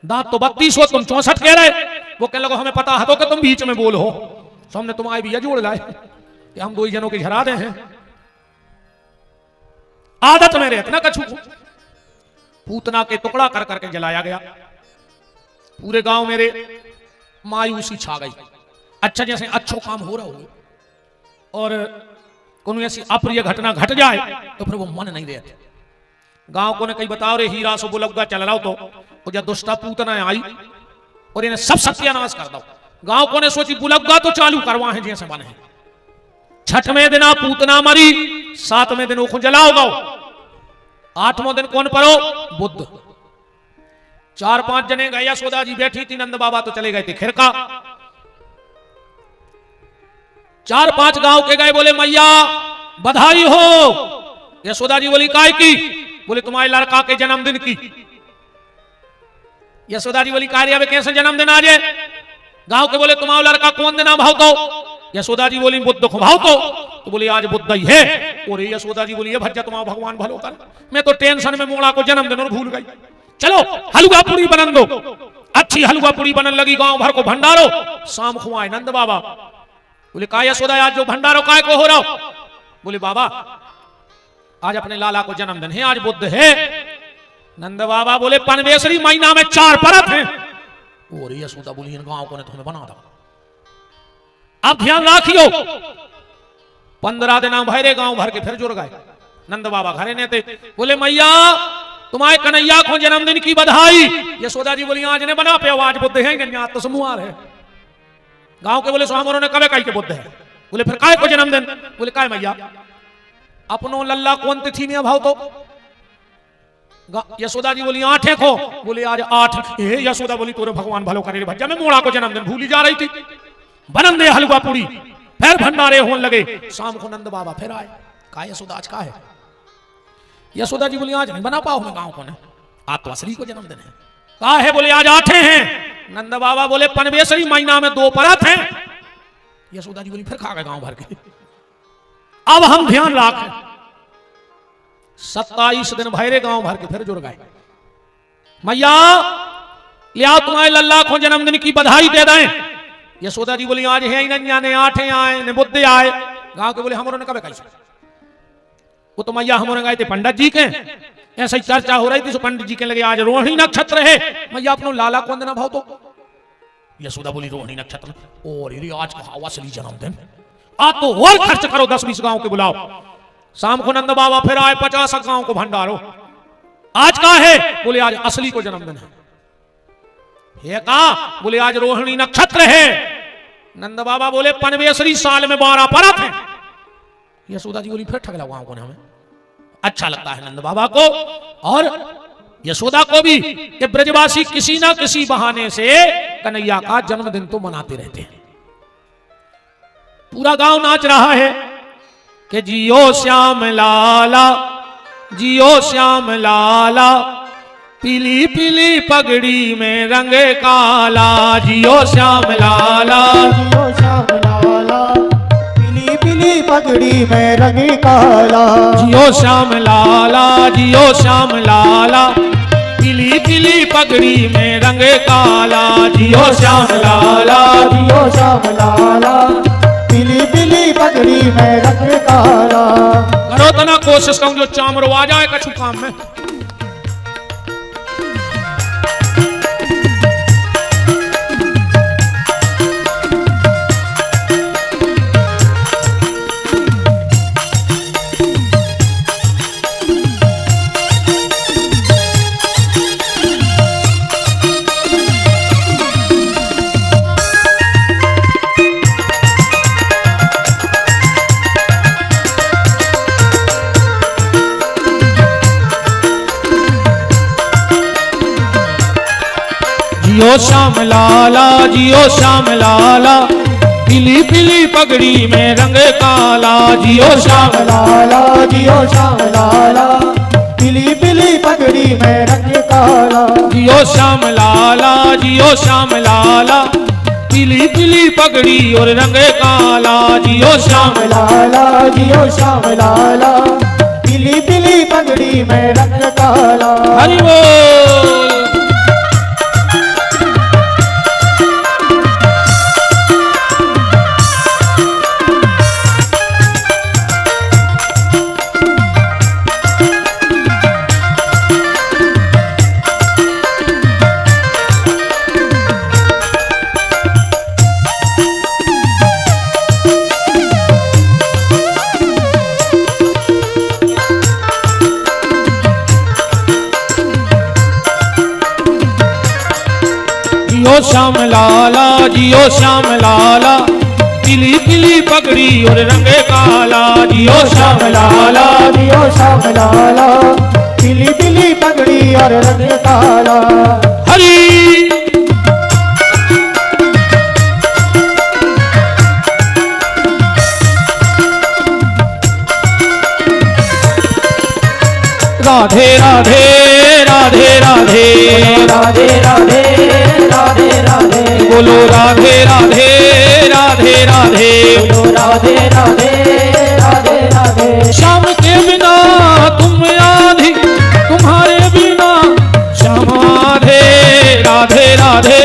Speaker 1: दांत तो 32 हो, तुम 64 कह रहे। वो कहने लगो हमें पता है तो कि तुम बीच में बोलो हो, सो हमने तुम्हारे भी जोड़ लाए कि हम दो ही जनों के झरा दे हैं। आदत में रहते ना कछु को। पूतना के टुकड़ा कर करके जलाया गया। पूरे गांव मेरे मायूसी छा गई। अच्छा जैसे अच्छो काम हो रहा हो और कोई ऐसी अप्रिय घटना घट जाए तो फिर वो मन नहीं रहते। गांव को ने कई बताओ रे हीरा सो बुलगुआ चल रहा तो जब दुष्टा पूतना आई और इन्हें सब सत्यानाश कर दो। गांव को ने सोची बुलगुआ तो चालू करवा है जैसे बने। छठवें दिन पूतना मरी, 7वें दिन वो जलाओ गाओ, 8वां दिन कौन परो? बुद्ध। 4-5 जने गए। यशोदा जी बैठी थी, नंद बाबा तो चले गए थे खिरका। 4-5 गांव के गए, बोले मैया बधाई हो। यशोदा जी बोली काय की? बोले तुम्हारे लड़का के जन्मदिन की। यशोदा जी बोली कार्य कैसे जन्मदिन आज है? गांव के बोले तुम्हारा लड़का कौन दिन भाव तो? यशोदा जी बोली बुद्ध को भाव तो बोली आज बुद्ध ही है। और यशोदा जी बोली ये भज्जा तुम्हारा भगवान भलो कर, मैं तो टेंशन में मोड़ा को जन्मदिन और भूल गई। चलो हलवा पूरी बनन दो। अच्छी हलवा पूरी बनन लगी, गांव भर को भंडारो। शाम खुआए नंद बाबा। बोले का यशोदा आज जो भंडारो काय को हो रहा हो? बोले बाबा आज अपने लाला को जन्मदिन है, आज बुद्ध है। नंद बाबा बोले पनवेसरी महीना में 4 परत हैं। और यशोदा बोली गांव को ने तुम्हें बना दो। अब ध्यान रखियो 15 दिन भरे गांव भर के फिर जुड़ गए। नंद बाबा घरे ने थे। बोले मैया तुम्हारे कन्हैया को जन्मदिन की बधाई। यशोदा जी बोली आज ने बना पे आज बुद्ध है, तो समूहार है। गांव के बोले स्वामी ने कबे कही के बुद्ध है। बोले फिर काय को जन्मदिन? बोले काय मैया अपनो लल्ला कौन तिथि में भाव तो? यशोदा जी बोली 8 को। बोले आज 8। यशोदा बोली तोरे भगवान भलो करे भज्जा में मोड़ा को जन्मदिन भूली जा रही थी। बनन दे हलवा पूरी। फिर भंडारे होने लगे। शाम को नंद बाबा फिर आए। का यशोदा आज का है? यशोदा जी बोली आज नहीं बना पाओ मैं गांव को ने, आज तो असली को जन्मदिन है। का है? बोले आज 8 हैं। नंद बाबा बोले पनवेसरी महीना में 2 परत हैं। यशोदा जी बोली फिर खा गए गांव भर के। अब हम ध्यान रखें 27 दिन भरे गांव भर के फिर जुड़ गए। मैया लिया तुम्हारे लल्ला को जन्मदिन की बधाई दे दें। यशोदा जी बोली आज है ही नहीं, ने 8 आए ने बुद्ध आए। गांव के बोले हमारे ने कब कही? वो तो मैया हमारे गए थे पंडित जी के, ऐसा ही चर्चा हो रही थी। पंडित जी के लगे आज रोहिणी नक्षत्र है, मैया अपनो लाला कौन देना भाव तो? यशोदा बोली रोहिणी नक्षत्र। और आज कहा असली जन्मदिन, आ तो और खर्च करो 10-20 गांव के बुलाओ। शाम को नंद बाबा फिर आए, 50 गांव को भंडारो। आज का है? बोले आज असली को जन्मदिन है। ये कहा? बोले आज रोहिणी नक्षत्र है। नंद बाबा बोले पनवेसरी साल में 12 परत है। यशोदा जी बोली फिर ठगला गांव को ने हमें। अच्छा लगता है नंद बाबा को और यशोदा को भी कि ब्रजवासी किसी ना किसी बहाने से कन्हैया का जन्मदिन तो मनाते रहते हैं। पूरा गांव नाच रहा है कि जियो श्याम लाला, जियो श्याम लाला, पीली पीली पगड़ी में रंग काला। जियो श्याम लाला,
Speaker 2: जियो श्याम लाला, पीली पीली पगड़ी में रंग काला।
Speaker 1: जियो श्याम लाला, जियो श्याम लाला, पीली पीली पगड़ी में रंग काला। जियो श्याम लाला,
Speaker 2: जियो श्याम लाला, पीली पीली पगड़ी में रंग काला।
Speaker 1: करो तो ना कोशिश करूं जो चामरो आ जाए कछु काम में। जियो श्याम लाला जियो श्याम लाला, पीली पीली पगड़ी में रंग काला। जियो श्याम
Speaker 2: लाला जियो श्याम लाला, पीली पीली पगड़ी में रंग काला।
Speaker 1: जियो श्याम लाला जियो श्याम लाला, पीली पीली पगड़ी और रंग काला। जियो श्याम
Speaker 2: लाला जियो श्याम लाला, पीली पीली पगड़ी में रंग काला।
Speaker 1: हरि बोल। जियो श्याम लाला जियो श्याम लाला, पीली पीली पगड़ी और रंग काला। जियो श्याम लाला
Speaker 2: जियो श्याम लाला, पीली पीली पगड़ी और रंग काला।
Speaker 1: हरि राधे राधे राधे राधे
Speaker 2: राधे राधे राधे राधे,
Speaker 1: बोलो राधे राधे राधे राधे,
Speaker 2: बोलो राधे राधे राधे राधे।
Speaker 1: श्याम के बिना तुम आधी, तुम्हारे बिना श्याम आधे। राधे राधे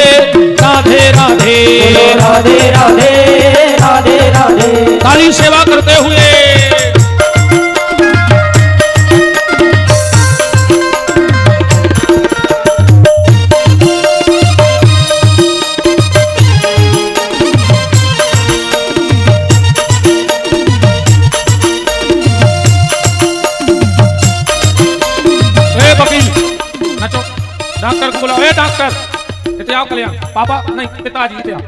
Speaker 1: राधे राधे,
Speaker 2: बोलो राधे राधे राधे राधे।
Speaker 1: काली सेवा करते हुए डॉक्टर को बुलाओ। ए डॉक्टर इते आओ कल्याण। पापा नहीं पिताजी इते आओ।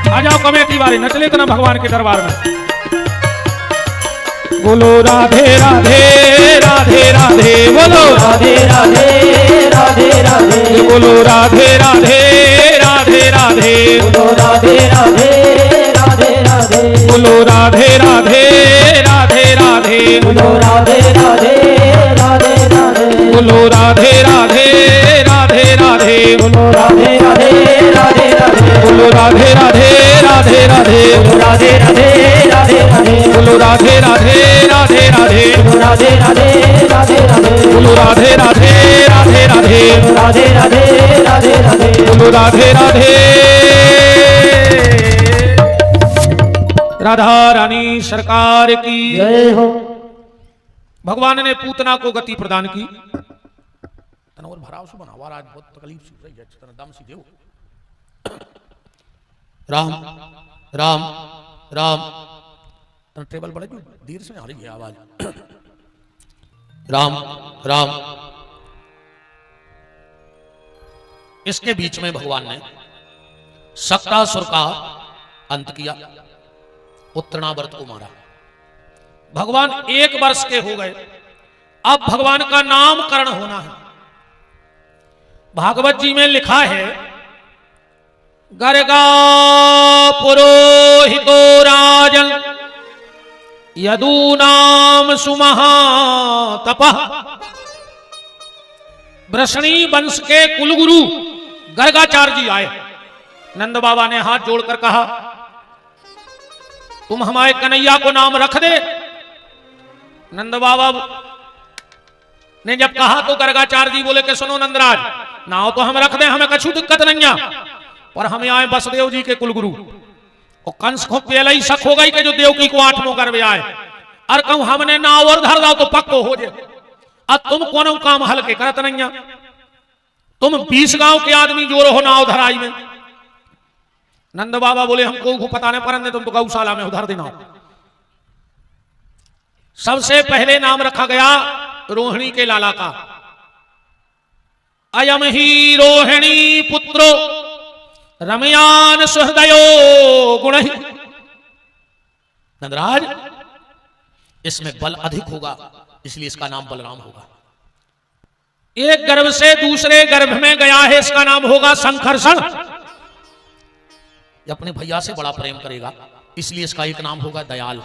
Speaker 1: आ जाओ कमेटी वाले, नचले तो ना भगवान के दरबार में। बोलो राधे राधे राधे राधे, बोलो
Speaker 2: राधे राधे राधे राधे,
Speaker 1: बोलो राधे राधे राधे राधे,
Speaker 2: बोलो राधे राधे राधे राधे,
Speaker 1: बोलो राधे राधे राधे राधे,
Speaker 2: बोलो राधे राधे राधे राधे,
Speaker 1: बोलो राधे राधे राधे राधे,
Speaker 2: बोलो राधे राधे राधे राधे,
Speaker 1: बोलो राधे राधे राधे राधे,
Speaker 2: बोलो राधे राधे राधे राधे,
Speaker 1: बोलो राधे राधे राधे राधे,
Speaker 2: बोलो राधे राधे राधे राधे,
Speaker 1: बोलो राधे राधे राधे राधे,
Speaker 2: बोलो राधे राधे राधे राधे,
Speaker 1: बोलो राधे राधे। राधा रानी सरकार की
Speaker 2: जय हो।
Speaker 1: भगवान ने पूतना को गति प्रदान की। तनवर भराव से बना आज बहुत तकलीफ सी रही है, तना दम सी देव। राम राम राम, तना टेबल बड़े देर से आ रही है आवाज। राम राम। इसके बीच में भगवान ने सक्तासुर का अंत किया, उत्तराव्रत को मारा। भगवान 1 वर्ष के हो गए। अब भगवान का नामकरण होना है। भागवत जी में लिखा है, गर्गा पुरोहितो राजन यदूनाम सुमहातपः। वृषणी वंश के कुलगुरु गर्गाचार्य जी आए। नंद बाबा ने हाथ जोड़कर कहा, तुम हमारे कन्हैया को नाम रख दे। नंद बाबा ने जब कहा तो गर्गाचार्य जी बोले कि सुनो नंदराज, नाव तो हम रख दें, हमें कछु दिक्कत नहीं है, पर हम आए वसुदेव जी के कुलगुरु। और कंस को पहले ही शक हो गई कि जो देवकी को 8वां गर्भ आए, और कहूं हमने नाव और धर दाओ तो पक्को हो जाए। अब तुम कौन काम हल्के करत नहीं, तुम 20 गांव के आदमी जोड़ो हो नाव धराई में। नंद बाबा बोले हमको पता नहीं, परंतु तुम तो गौशाला में उधर देना। सबसे पहले नाम रखा गया रोहिणी के लाला का। अयम ही रोहिणी पुत्रो रमयान सुहृदयो गुण। नंदराज, इसमें बल अधिक होगा, इसलिए इसका नाम बलराम होगा। एक गर्भ से दूसरे गर्भ में गया है, इसका नाम होगा संकर्षण। ये अपने भैया से बड़ा प्रेम करेगा, इसलिए इसका एक नाम होगा दयाल।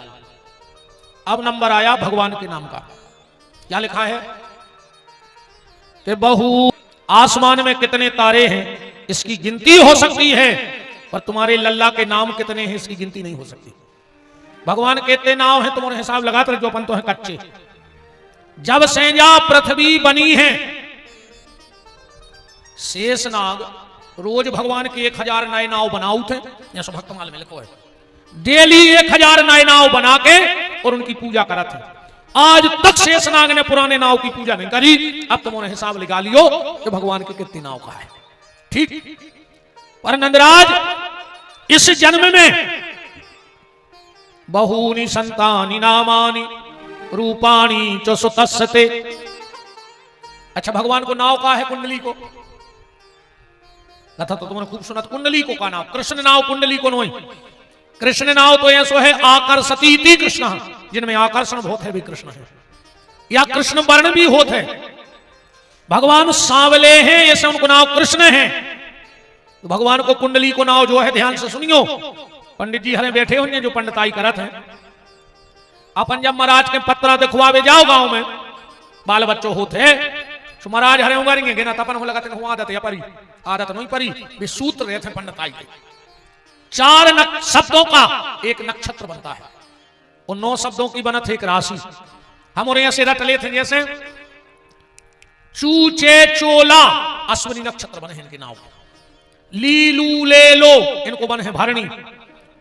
Speaker 1: अब नंबर आया भगवान के नाम का। क्या लिखा है कि बहु आसमान में कितने तारे हैं इसकी गिनती हो सकती है, पर तुम्हारे लल्ला के नाम कितने हैं इसकी गिनती नहीं हो सकती। भगवान के इतने नाम हैं, तुम्हारे हिसाब लगाते जो अपन तो है कच्चे। जब सैया पृथ्वी बनी है, शेषनाग रोज भगवान के 1000 नए नाव बनाऊ थे, जैसे भक्तमाल में लिखो है, डेली 1000 नए नाव बना के और उनकी पूजा करा थे। आज तक शेषनाग ने पुराने नाव की पूजा नहीं करी। अब तुमने हिसाब लगा लियो कि भगवान के कितने नाव का है। ठीक, पर नंदराज इस जन्म में बहूनि संतानि नामानि रूपाणी च सुतस्सते। अच्छा, भगवान को नाव का है कुंडली को, कथा तो तुमने खूब सुना। कुंडली को का नाव कृष्ण नाव, कुंडली को नहीं। कृष्ण नाव तो ऐसो है आकर्षती कृष्ण, जिनमें आकर्षण बहुत है भी कृष्ण है, या कृष्ण वर्ण भी होते हैं। भगवान सांवले हैं, ऐसे उनको नाव कृष्ण है। तो भगवान को कुंडली को नाव जो है, ध्यान से सुनियो, पंडित जी हरे बैठे होंगे जो पंडिताई करत हैं। अपन जब महाराज के पत्रा दिखवावे जाओ गांव में, बाल बच्चों होते तो महाराज हरे उंगरेंगे ना, तपन हो लगाते हैं आदत या परी, आदत नहीं परी भी सूत्र रहते पंडिताई के। 4 शब्दों का एक नक्षत्र बनता है, और 9 शब्दों की बनत है एक राशि। हम और ऐसे रट लेते जैसे चूचे चोला अश्विनी नक्षत्र बने हैं इनके नाव। लीलू ले लो इनको बने हैं भरणी।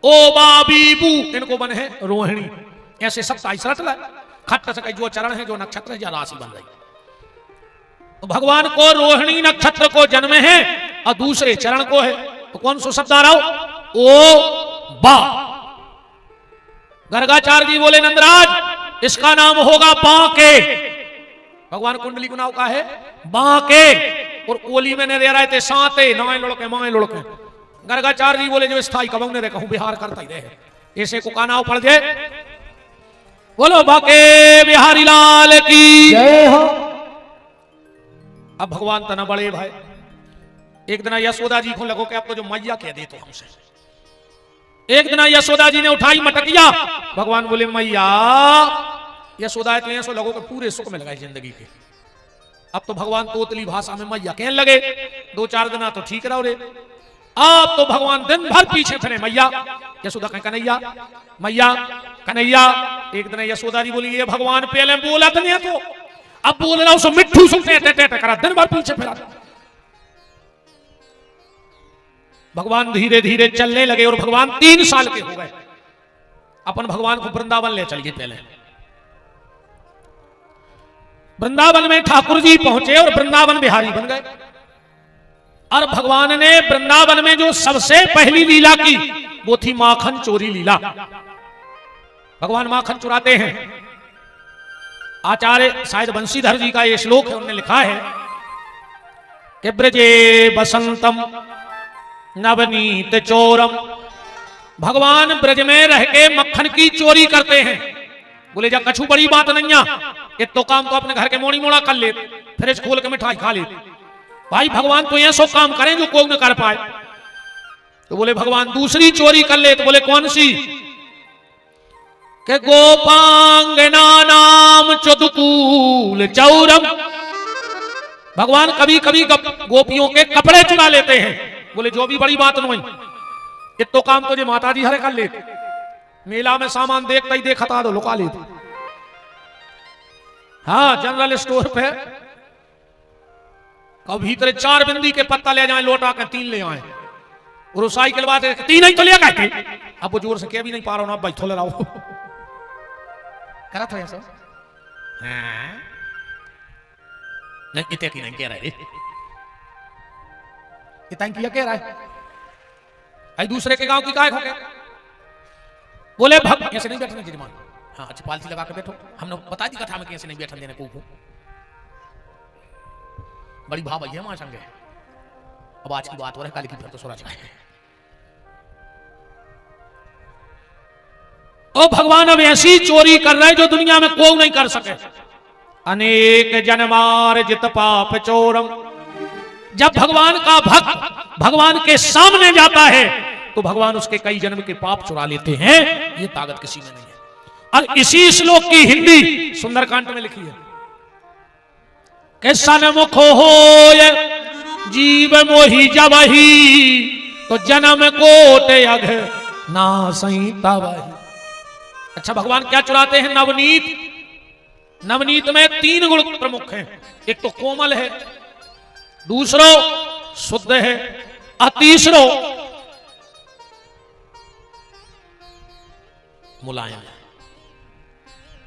Speaker 1: ओ बाबीबू इनको बने हैं रोहिणी। ऐसे 27 रट लाए, खट्ट से जो चरण है, जो नक्षत्र है, जो राशि बन रही। तो भगवान को रोहिणी नक्षत्र को जन्म है और दूसरे चरण को है, तो कौन सा शब्द आ रहा हो? ओ बा। गर्गाचार्य जी बोले नंदराज इसका नाम होगा बांके। भगवान कुंडली को नाव का है बांके, और ओली में ने दे रहे थे साते नाए लुड़के माए लुड़के। गर्गाचार्य जी बोले जो स्थाई कब ने कहूं बिहार करता ही रहे, ऐसे को का नाव पड़ जाए। बोलो बाके बिहारी लाल की
Speaker 2: जय हो।
Speaker 1: अब भगवान तना बड़े भाई, एक दिन यशोदा जी को लगो कि आपको जो मैया कह दे तो हमसे। एक दिन यशोदा जी ने उठाई मटकिया, भगवान बोले मैया। यशोदा तो ऐसा लगो कि पूरे सुख में लगाई जिंदगी के। अब तो भगवान तोतली भाषा में मैया कहने लगे। 2-4 दिन तो ठीक रहो रे, अब तो भगवान दिन भर पीछे फिरे मैया। यशोदा कहें कन्हैया मैया कन्हैया। एक दिन यशोदा जी बोली ये भगवान पहले बोला तो नहीं, तो अब बोल रहा हूं मिट्ठू सुनते करा, दिन भर पीछे फिरा। भगवान धीरे धीरे चलने लगे और भगवान 3 साल के हो गए। अपन भगवान को वृंदावन ले चलिए। पहले वृंदावन में ठाकुर जी पहुंचे और वृंदावन बिहारी बन गए। और भगवान ने वृंदावन में जो सबसे पहली लीला की वो थी माखन चोरी लीला। भगवान माखन चुराते हैं। आचार्य शायद बंशीधर जी का ये श्लोक है, उन्होंने लिखा है कि ब्रजे बसंतम नवनीत चोरम। भगवान ब्रज में रह के मक्खन की चोरी करते हैं। बोले जा कछु बड़ी बात नहीं है, एक तो काम तो अपने घर के मोड़ी मोड़ा कर ले, फ्रिज खोल के मिठाई खा ले। भाई भगवान तो ऐसा काम करें जो कोई न कर पाए। तो बोले भगवान दूसरी चोरी कर ले। तो बोले कौन सी? के गोपांगना नाम चुदकूल चौरम। भगवान कभी कभी गोपियों के कपड़े चुरा लेते हैं। बोले जो भी बड़ी बात नहीं, एक तो काम तो जो माता जी हरे कर लेते। मेला में सामान देखता ही देखता तो लुका लेते। हाँ, जनरल स्टोर पे कभी भीतर 4 बिंदी के पत्ता ले जाए, लौटा के 3 ले आए। और साइकिल बात 3 ही तो ले गए। अब वो जोर से कह भी नहीं पा रहा हूं, भाई थोड़ा रहो करा था ऐसा। हाँ नहीं, इतने की नहीं कह रहे, इतना किया कह रहा है। आई दूसरे के गांव की काय खोके। बोले भक्त ऐसे नहीं बैठने जजमान। हाँ अच्छा, पालती लगा के बैठो। हमने बता दी कथा में कैसे नहीं बैठने देने को। बड़ी भाव है वहां संगे। अब आज की बात हो रहा है, काली की फिर तो सोरा जाए। ओ भगवान अब ऐसी चोरी कर रहे जो दुनिया में कोई नहीं कर सके। अनेक जन्मार जित पाप चोरम। जब भगवान का भक्त भगवान के सामने जाता है तो भगवान उसके कई जन्म के पाप चुरा लेते हैं। ये ताकत किसी में नहीं है। और इसी श्लोक की हिंदी सुंदरकांड में लिखी है कि सन्मुख होय जीव मोहि जबहि तो जन्म कोट अघ नासई तबहि। अच्छा, भगवान क्या चुराते हैं? नवनीत। नवनीत में 3 गुण प्रमुख हैं। एक तो कोमल है, दूसरो शुद्ध है और तीसरो मुलायम है।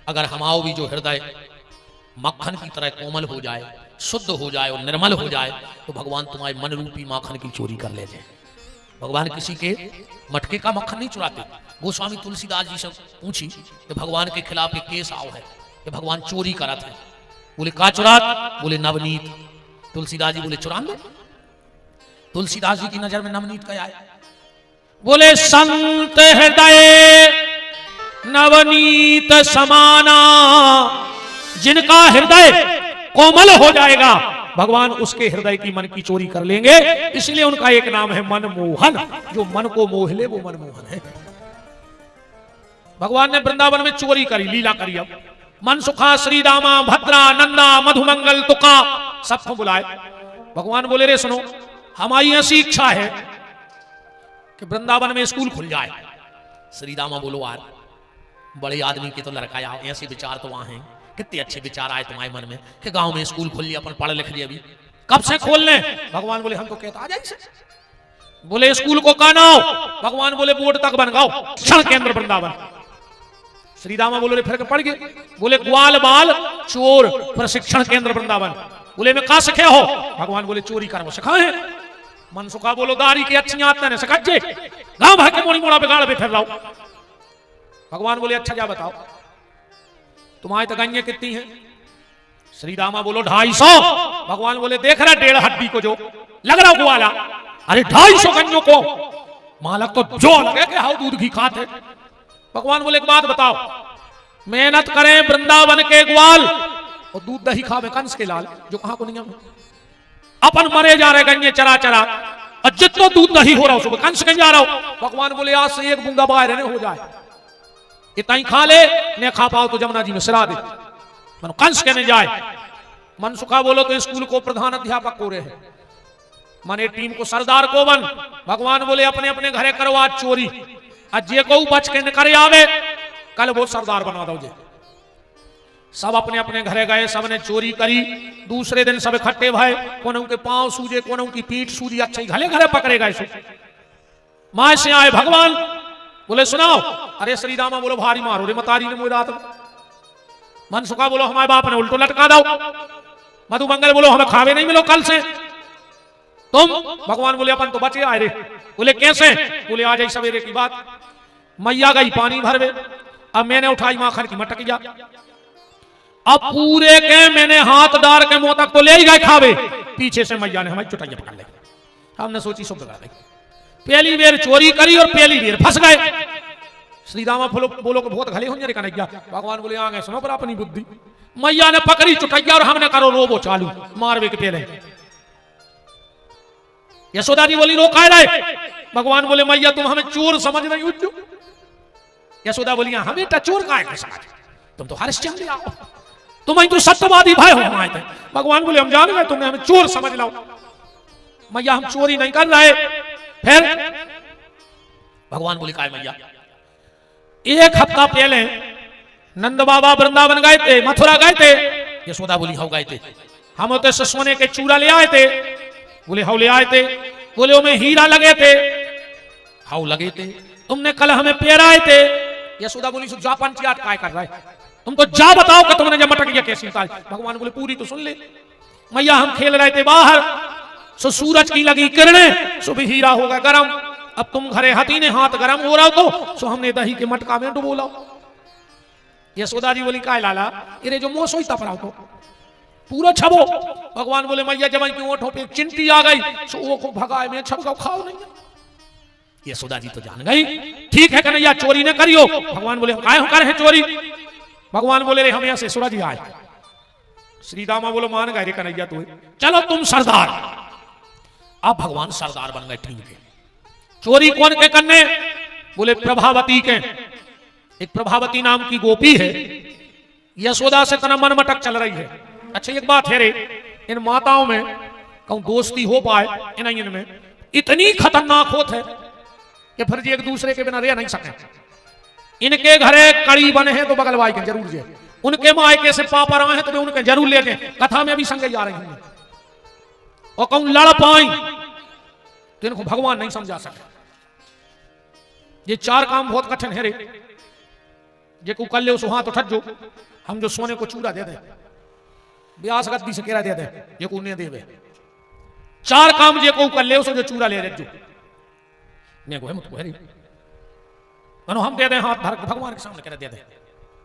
Speaker 1: अगर हमाओ भी जो हृदय मक्खन की तरह कोमल हो जाए, शुद्ध हो जाए और निर्मल हो जाए तो भगवान तुम्हारे मन रूपी माखन की चोरी कर ले जाए। भगवान किसी के मटके का मक्खन नहीं चुराते। गोस्वामी तुलसीदास जी से पूछी कि भगवान के खिलाफ एक केस आओ है कि भगवान चोरी करत है। बोले का चुरात? बोले नवनीत। तुलसीदास जी बोले चुरान दे। तुलसीदास जी की नजर में नवनीत क्या है? बोले संत हृदय नवनीत समाना। जिनका हृदय कोमल हो जाएगा भगवान उसके हृदय की मन की चोरी कर लेंगे। इसलिए उनका एक नाम है मनमोहन। जो मन को मोह ले वो मनमोहन है। भगवान ने वृंदावन में चोरी करी, लीला करी। अब मन सुखा श्री रामा भद्रा नंदा मधुमंगल तुका सबको बुलाए। भगवान बोले रे सुनो, हमारी ऐसी इच्छा है कि वृंदावन में स्कूल खुल जाए। श्री रामा बोलो यार, बड़े आदमी के तो लड़का आओ, ऐसे विचार तो वहां हैं। कितने अच्छे विचार आए तुम्हारे मन में कि गांव में स्कूल खोल लिया, अपन पढ़ लिख लिया। अभी कब से खोल लें? भगवान बोले हम तो कहता आ जाए। बोले स्कूल को कहना हो? भगवान बोले बोर्ड तक बनगाओ, शिक्षण केंद्र वृंदावन। श्री रामा बोले फिर पढ़ गए। बोले ग्वाल बाल चोर प्रशिक्षण केंद्र वृंदावन। बोले मैं कहा सीखे हो? भगवान बोले चोरी कर सिखाए। मन सुखा बोलो दारी की अच्छी आदतें सिखाजे, गांव भर के मोड़ी मोड़ा बिगाड़ पे फिर रहा। भगवान बोले अच्छा क्या बताओ तुम्हारी तगैया कितनी है? श्री रामा बोलो 250। भगवान बोले देख रहा 1.5 हड्डी को जो लग रहा ग्वाला, अरे 250 गंजों को मालक तो जो लगे कि हाउ दूध घी खाते। भगवान बोले एक बात बताओ, मेहनत करें वृंदावन के ग्वाल और दूध दही खावे कंस के लाल, जो कहां को नियम है। अपन मरे जा रहे गंजे चरा चरा और जितना दूध दही हो रहा हो सुबह कंस के जा रहा हो। भगवान बोले आज से एक बूंदा बाहर रहने हो जाए, इतना ही खा ले, न खा पाओ तो जमुना जी में सिरा दे, मन कंस कहने जाए। मन सुखा बोलो तो स्कूल को प्रधान अध्यापक को रहे हैं, मने टीम को सरदार को बन। भगवान बोले अपने अपने घरे करो आज चोरी, आज जे को बच के न करे आवे कल वो सरदार बना दो जे। सब अपने अपने घरे गए, सबने चोरी करी। दूसरे दिन सब इकट्ठे भय, कोनों के पांव सूजे, कोनों की पीठ सूजी, अच्छे घरे घरे पकड़े गए। माँ से आए भगवान बोले सुनाओ। अरे श्री रामा बोलो भारी मारो रे मतारी ने मुझे रात में। मन सुखा बोलो हमारे बाप ने उल्टो लटका दो। मधुमंगल बोलो हमें खावे नहीं मिलो कल से तुम। भगवान बोले अपन तो बचे आए रे। बोले कैसे? बोले आज ही सवेरे की बात, मैया गई पानी भरवे, अब मैंने उठाई माखन की मटकिया, अब पूरे के मैंने हाथ डाल के मुंह तक तो ले ही गए खावे, पीछे से मैया ने हमारी चुटाइया पकड़ ली। हमने सोची सब लगा दी, पहली बेर चोरी करी और पहली बेर फंस गए। श्री रामा बोलो को बहुत घले होंगे कन्हैया। भगवान बोले आ गए सुनो पर अपनी बुद्धि। मैया ने पकड़ी चुटाइया और हमने करो रोबो चालू मारवे के पहले। यशोदा जी बोली रोका रहे। भगवान बोले मैया तुम हमें चोर समझ रही हो? यशोदा बोली हमें चोर का है समझ, तुम तो हरिश्चंद्र आओ, तुम तो सत्यवादी भाई हो हमारे थे। भगवान बोले हम जान गए तुमने हमें चोर समझ लो। मैया हम चोरी नहीं कर रहे। फिर भगवान बोले काय मैया, एक हफ्ता पहले नंद बाबा वृंदावन गए थे, मथुरा गए थे। यशोदा बोली हाउ गए थे? हम तो सोने के चूड़ा ले आए थे। बोले हाउ ले आए थे? बोले उनमें हीरा लगे थे। हाउ लगे थे? तुमने कल हमें पेराए थे। यशोदा बोली जा पंचायत काय कर रहा है, तुम तो जा बताओ कि तुमने जब मटक गया कैसी उतारी। भगवान बोले पूरी तो सुन ले। मैया हम खेल रहे थे बाहर, सो सूरज की लगी किरणें, सुबह हीरा होगा गरम, अब तुम घरे हती ने हाथ गरम हो रहा तो सो हमने दही के मटका में डुबोला। यशोदा जी बोली काय लाला इरे जो मोह सोई तपरा तो पूरा छबो। भगवान बोले मैया जब की ओठों पे चिंटी आ गई सो वो को भगाए में छबका खाओ नहीं। यशोदा जी तो जान गई ठीक है कन्हैया चोरी न करियो। भगवान बोले काय कर है चोरी? भगवान बोले रे हम यहाँ से सूरज आए, श्री दामा बोलो मान गए रे कन्हैया तो चलो तुम सरदार। अब भगवान सरदार बन गए। ठीक है, चोरी कौन के करने? बोले प्रभावती के। एक प्रभावती नाम की गोपी है, यशोदा से तना मन मटक चल रही है। अच्छा एक बात है रे, इन माताओं में कहूं दोस्ती हो पाए इनमें इतनी खतरनाक होत है कि फिर जी एक दूसरे के बिना रह नहीं सके। इनके घरे कड़ी बने हैं तो बगल वाई के जरूर जे, उनके मायके से पापा रहे हैं तो मैं उनके जरूर ले जाए। कथा में भी संगे जा रही हूं और कहूं लड़ पाई तो इनको भगवान नहीं समझा सके। ये चार काम बहुत कठिन है रे। जे को कर ले उस हाथ उठत जो हम जो सोने को चूड़ा दे दे, ब्यास गद्दी से केरा दे दे, ये को उन्हें देवे। चार काम जे को कर ले उसे जो चूड़ा ले रे जो ने को है मुझको है रे मनो हम दे दे हाथ धर भगवान के सामने केरा दे दे।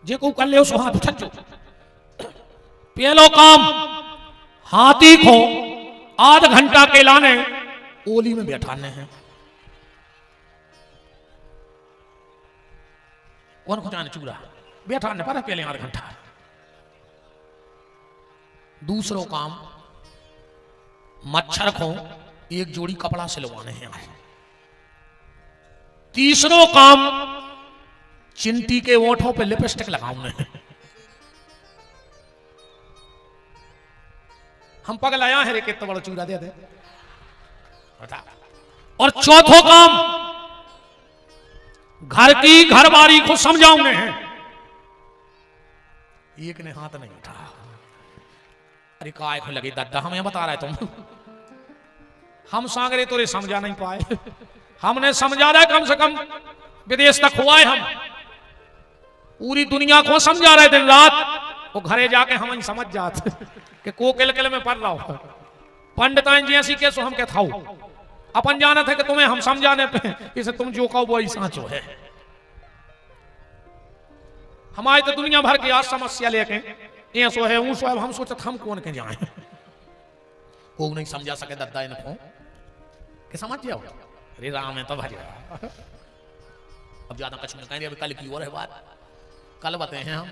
Speaker 1: जे को कर ले उस हाथ उठत जो पहलो काम हाथी को आध घंटा के लाने ओली में बैठाने हैं। कौन को जाने चूड़ा बैठाने पर पहले आध घंटा। दूसरो काम मच्छर को एक जोड़ी कपड़ा सिलवाने हैं। तीसरो काम चिंटी के ओंठों पे लिपस्टिक लगाने हैं। हम पगल आया है रे कितना बड़ा चूड़ा दे दे। और चौथो काम घर की घरवारी को समझाने हैं। एक ने हाथ नहीं उठा। अरे काय को लगे दादा हमें बता रहे तुम हम सागरे तोरे समझा नहीं पाए। हमने समझा रहा है कम से कम विदेश तक हुआ है। हम पूरी दुनिया को समझा रहे दिन रात। वो घरे जाके हम समझ जाते कि को किल में पढ़ रहा हो। पंडिताइन जी ऐसी कैसो हम क्या था अपन जाना था कि तुम्हें हम समझाने पे इसे तुम जो कहो वो ही सांचो है। हमारे तो दुनिया भर की आज समस्या लेके ये सो है वो सो है। हम सोचते हम कौन के जाए को नहीं समझा सके दद्दा इनको कि समझ जाओ। अरे राम है तो भज अब ज्यादा कुछ नहीं कहेंगे। कल की और है बात कल बताए हैं हम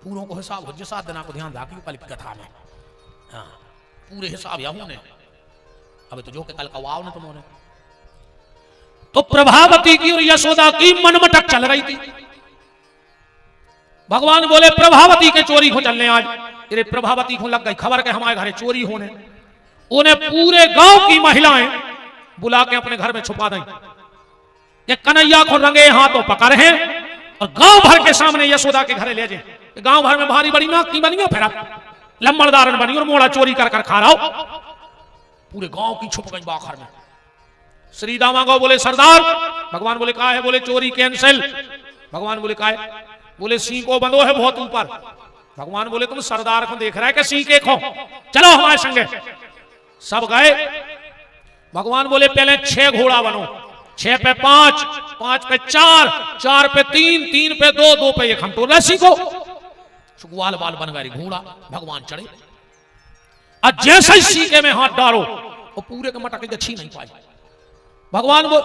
Speaker 1: पूरों को हिसाब हो 7 दिना को ध्यान रखिए कल की कथा में। हाँ पूरे हिसाब या होने अबे तो जो के कल का वाव ना तुमने तो प्रभावती की और यशोदा की मनमटक चल रही थी। भगवान बोले प्रभावती के चोरी हो चलने आज। अरे प्रभावती को लग गई खबर के हमारे घरे चोरी होने। उन्हें पूरे गांव की महिलाएं बुला के अपने घर में छुपा दें कि कन्हैया को रंगे हाथों पकड़ हैं और गांव भर के सामने यशोदा के घरे ले जाए। गांव भर में भारी बड़ी नाक की बनी हो फिर लंबरदारन बनी और मोड़ा चोरी कर कर खा रहा हो। पूरे गांव की छुप गई बाखर में। श्री दामा गौ बोले सरदार। भगवान बोले कहा है? बोले चोरी कैंसिल। भगवान बोले कहा है? बोले सिंह को बंधो है बहुत ऊपर। भगवान बोले तुम सरदार को देख रहा है कि सिंह के खो चलो हमारे संगे। सब गए। भगवान बोले पहले 6 घोड़ा बनो, 6 पे 5, 5 पे 4, 4 पे 3, 3 पे 2, 2 पे 1। हम तो रसी को सुगवाल बाल बन गए घोड़ा। भगवान चढ़े और जैसे ही सीके में हाथ डालो वो पूरे के मटक के छीन नहीं पाई। भगवान वो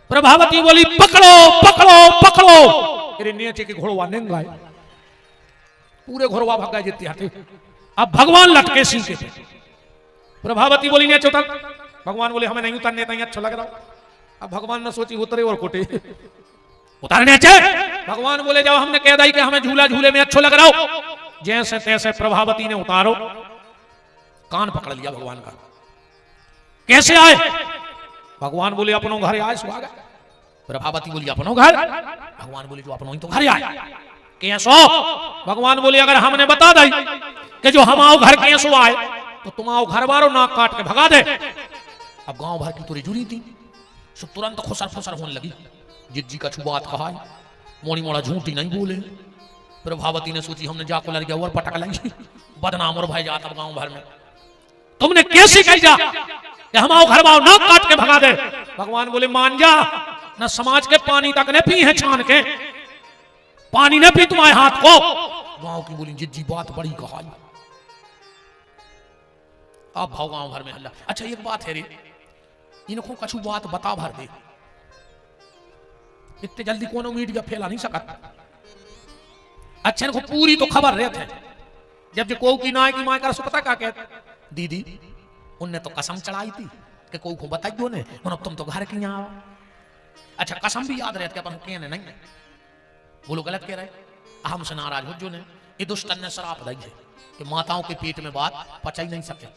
Speaker 1: प्रभावती बोली पकड़ो पकड़ो पकड़ो। तेरे नीचे के घोड़वा नहीं गए पूरे घोड़वा भाग गए जितने हाथे। अब भगवान लटके सीके पे। प्रभावती बोली नीचे उतर। भगवान बोले हमें नहीं उतरने तो अच्छा लग रहा। अब भगवान ने सोची उतरे और कोटे उतारने चाहिए। भगवान बोले जब हमने कह दी कि हमें झूला झूले में अच्छा लग रहा हो जैसे तैसे प्रभावती ने उतारो। कान पकड़ लिया भगवान का। कैसे आए? भगवान बोले अपनों घर आए स्वागत। प्रभावती बोली अपनों घर। भगवान बोले जो अपनों ही तो घर आए कैसो। भगवान बोले अगर हमने बता दी कि जो हम आओ घर कैसो आए तो तुम आओ घर बारो नाक काट के भगा दे। अब गांव भर की तुरी जुड़ी थी सो तुरंत खुसर फुसर होने लगी। जिज्जी का छुबात कहा मोड़ी मोड़ा झूठी नहीं बोले। प्रभावती ने सोची हमने जाको लड़ गया और पटक लगी बदनाम और भाई जाता गांव भर में। तुमने कैसे कही जा कि हम आओ घर बाओ नाक काट के भगा दे। भगवान बोले मान जा न समाज के पानी तक ने पी है छान के पानी ने पी तुम्हारे हाथ को। गांव की बोली जिज्जी बात बड़ी कहा। अब भाव गांव भर में हल्ला। अच्छा एक बात है रे इनको कछु बात बता भर दे इतने जल्दी कोनो मीडिया फैला नहीं सकता। अच्छा इनको पूरी तो खबर रहे थे जब जो को की नाय की माय कर सो पता क्या कहते दीदी उनने तो कसम चढ़ाई थी कि को बताइयो ने मन तुम तो घर की आओ। अच्छा कसम भी याद रहती अपन कहने नहीं बोलो गलत कह रहे हमसे नाराज हो जो ने ये दुष्टन ने शराप दी है कि माताओं के पेट में बात पचा ही नहीं सके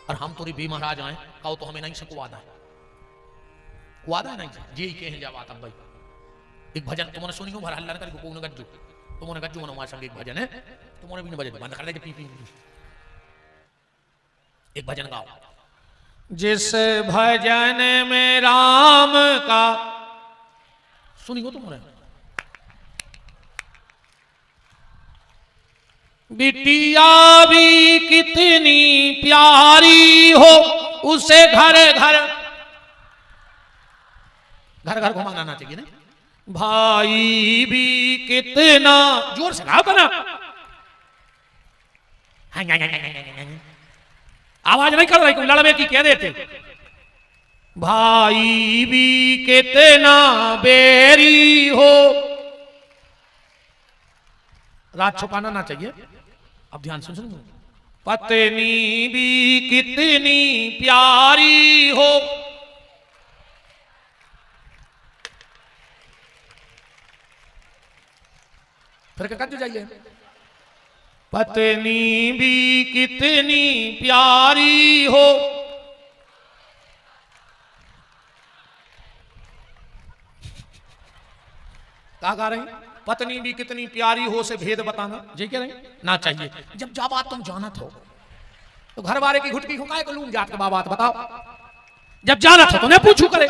Speaker 1: और हम तोरी भी महाराज आए कहो तो हमें नहीं सको वादा नहीं जी कह जा बात अब भाई एक भजन तुमने सुनी हो भर हल्ला कर को गज्जू तुमने गज्जू हमारे संग एक भजन है तुमने भी नहीं भजन बंद कर दे पी एक भजन गाओ। जिस भजन में राम का सुनी हो तुमने बिटिया भी कितनी प्यारी हो उसे घर घर घर घर घुमाना ना चाहिए ना भाई भी कितना जोर से गाओ ना आवाज नहीं कर रही कोई लड़वे की कह देते भाई भी कितना बेरी हो रात छुपाना ना चाहिए अब ध्यान सुन पत्नी भी कितनी प्यारी हो फिर क्या कर जाइए पत्नी भी कितनी प्यारी हो क्या गा रही पत्नी भी कितनी प्यारी हो से भेद बताना जी कह रही ना चाहिए जब जा बात तुम जानत हो तो घर वाले की घुटकी खुकाए को लूम जात के बात बताओ जब जानत हो तो नहीं पूछू करे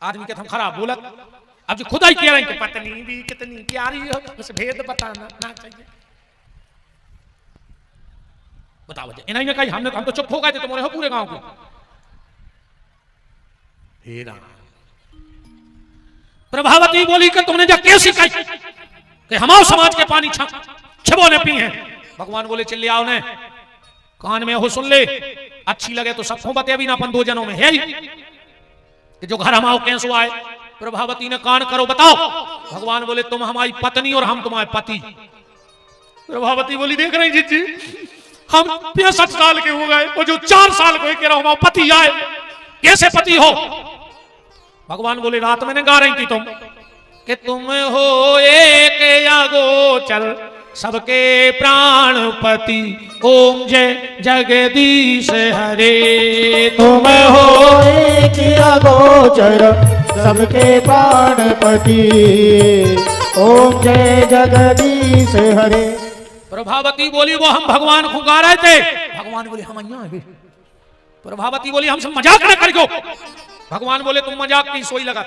Speaker 1: आदमी के हम खराब बोलत अब जो खुदा ही कह रहे हैं कि पत्नी भी कितनी प्यारी हो उसे भेद बताना ना चाहिए बताओ इन्हीं ने कही हम तो चुप हो गए थे तुम्हारे हो पूरे गांव को प्रभावती बोली कि तुमने जा कैसी कही कि हमारे समाज के पानी छबो ने पी हैं भगवान बोले चिल्ले आओ ने कान में हो सुन ले अच्छी लगे तो सबको बते भी ना अपन दो जनों में है कि जो घर हमाओ कैसे आए प्रभावती ने कान करो बताओ भगवान बोले तुम हमारी पत्नी और हम तुम्हारे पति प्रभावती बोली देख रही जी हम 65 साल के हो गए और जो 4 साल को कह रहा हूं पति आए कैसे पति हो भगवान बोले रात मैंने गा रही थी तुम कि तुम हो एक अगोचर सबके प्राणपति ओम जय जगदीश हरे
Speaker 2: तुम हो एक अगोचर सबके प्राणपति ओम जय जगदीश हरे।
Speaker 1: प्रभावती बोली वो हम भगवान को गा रहे थे भगवान बोले हम यहाँ हैं प्रभावती बोली हमसे मजाक न करियो भगवान बोले तुम मजाक की सोई लगा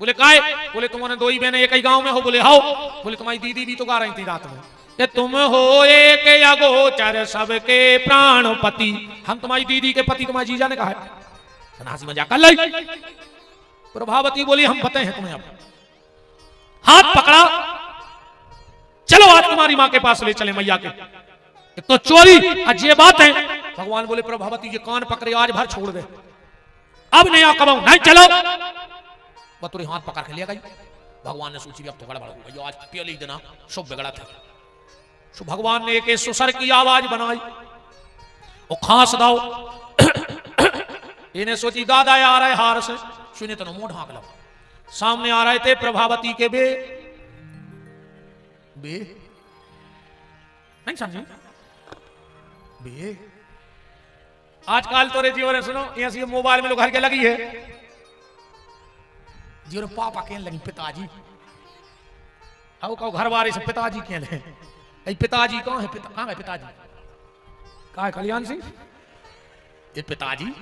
Speaker 1: बोले काय बोले तुम्हारे दो ही बहने एक ही गांव में हो बोले हाओ बोले तुम्हारी दीदी भी तो गा रही थी रात में कि तुम हो एक अगोचर सबके प्राणपति हम तुम्हारी दीदी के पति तुम्हारी जीजा ने कहा है हंसी मजाक कर ली प्रभावती बोली हम पते हैं तुम्हें अब हाथ पकड़ा चलो आज तुम्हारी मां के पास ले चले मैया के तो चोरी आज ये बात है भगवान बोले प्रभावती ये कान पकड़े आज भर छोड़ दे अब नहीं कमाऊ नहीं चलो बतुरी हाथ पकड़ के ले गई भगवान ने सोची अब तो गड़बड़ हो गई आज पहले दिन शुभ बिगड़ा था सो भगवान ने एक सुसर की आवाज बनाई वो खांस दाओ इन्हें सोची दादा आ रहे हार से सुने तो मुंह ढांक लो सामने आ रहे थे प्रभावती के बे नहीं समझे बे आजकल तो रे जीवन सुनो ये मोबाइल में लोग घर के लगी है जीवन पापा कहने लगी पिताजी आओ कहो घर वाले से पिताजी कहने लगे पिताजी कौन है कहाँ है पिताजी कहाँ है कल्याण सिंह ये पिताजी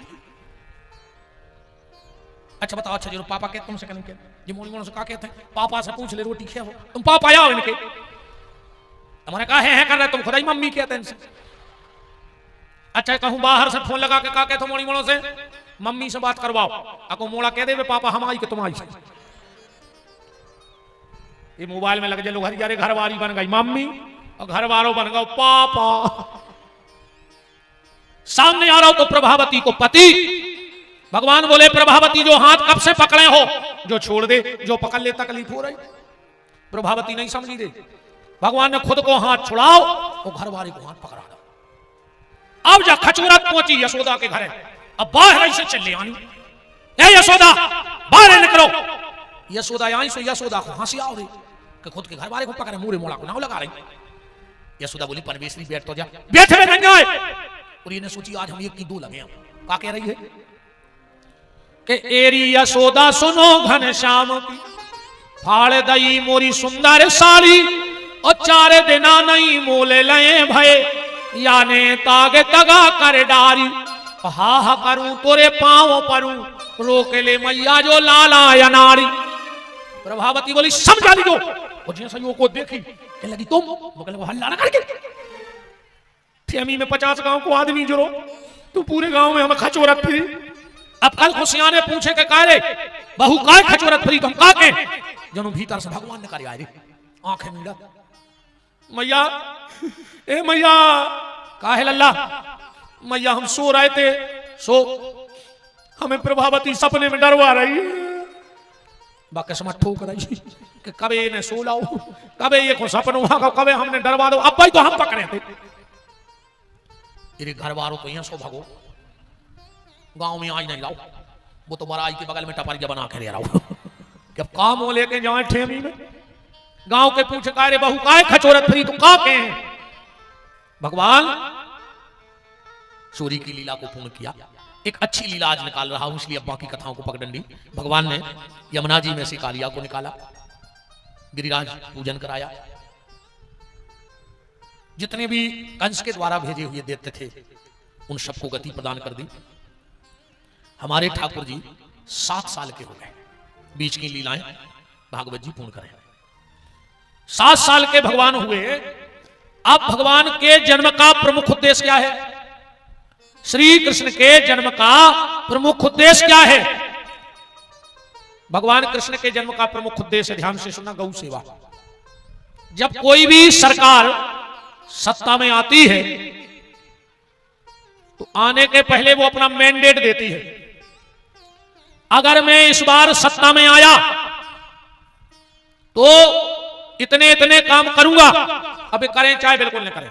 Speaker 1: अच्छा बताओ अच्छा जीवन पापा कहते तुमसे कहने ये मोनी मोनों से कहा कहते हैं पापा से पूछ ले रोटी क्या हो तुम पापा आओ इनके तुम्हारे कहा है कर रहे तुम खुदा ही मम्मी कहते हैं इनसे अच्छा कहूं बाहर से फोन लगा के कहा कहते मोड़ी मोड़ों से मम्मी से बात करवाओ अको मोड़ा कह दे पापा हम आई के तुम आई ये मोबाइल में लग जाए लोग हरियारे घर वाली बन गई मम्मी और घर वालों बन गए पापा सामने आ रहा हो तो प्रभावती को पति भगवान बोले प्रभावती जो हाथ कब से पकड़े हो जो छोड़ दे जो पकड़ ले तकलीफ हो रही प्रभावती नहीं समझी दे भगवान ने खुद को हाथ छुड़ाओ तो घर वाले को हाथ पकड़ा दो। अब जा खचूरत पहुंची यशोदा के घर, अब बाहर ऐसे चले आनी, ए यशोदा बाहर निकलो। यशोदा आई सो यशोदा को हंसी आओ रही कि खुद के घर वाले को पकड़े, मुरे मोड़ा को नाव लगा रही। यशोदा बोली परमेश्वरी बैठ तो जा, बैठे में नहीं आए। और ये सोची आज हम एक की दो लगे हैं। क्या कह रही है कि एरी यशोदा सुनो घन श्याम की, फाड़ दई मोरी सुंदर साड़ी, और 4 दिना नहीं मोले लए भय, याने तागे तगा कर डारी, हा हा करूं तोरे पांव परूं, रोक ले मैया जो लाला अनारी। प्रभावती बोली समझा लीजो। और जैसे यो को देखी कहने लगी तुम, मगर वो हल्ला ना करके थेमी में 50 गांव को आदमी जुड़ो, तू पूरे गांव में हमें खचोरत फिरी। अब कल खुशियां ने पूछे के कारे बहू काय खचोरत फिरी, तुम का के जनो भीतर से भगवान ने करे आए आंखें मीड़ा, मैया ए मैया काहे लल्ला, मैया हम सो रहे थे, सो हमें प्रभावती सपने में डरवा रही है। बाकी समझ ठोक रही कि कबे ने सो लाओ, कबे ये को सपन हुआ, कबे हमने डरवा दो, अब भाई तो हम पकड़े थे। तेरे घर वालों तो यहाँ सो भागो, गांव में आज नहीं लाओ, वो तो बराई के बगल में टपरिया बना के ले रहा जब काम वो लेके जाए ठेमी में, गांव के पूछे कारे बहू काय खचोरत फिरी, तो का के भगवान सूर्य की लीला को पूर्ण किया। एक अच्छी लीला आज निकाल रहा हूं, इसलिए अब बाकी कथाओं को पकड़ ली। भगवान ने यमुना जी में से कालिया को निकाला, गिरिराज पूजन कराया, जितने भी कंस के द्वारा भेजे हुए दैत्य थे उन सबको गति प्रदान कर दी। हमारे ठाकुर जी 7 साल के हो गए, बीच की लीलाएं भागवत जी पूर्ण करें। 7 साल के भगवान हुए। अब भगवान के जन्म का प्रमुख उद्देश्य क्या है? श्री कृष्ण के जन्म का प्रमुख उद्देश्य क्या है? भगवान कृष्ण के जन्म का प्रमुख उद्देश्य, ध्यान से सुनना, गौ सेवा। जब कोई भी सरकार सत्ता में आती है तो आने के पहले वो अपना मैंडेट देती है, अगर मैं इस बार सत्ता में आया तो इतने इतने काम करूंगा, अभी करें चाहे बिल्कुल नहीं करें,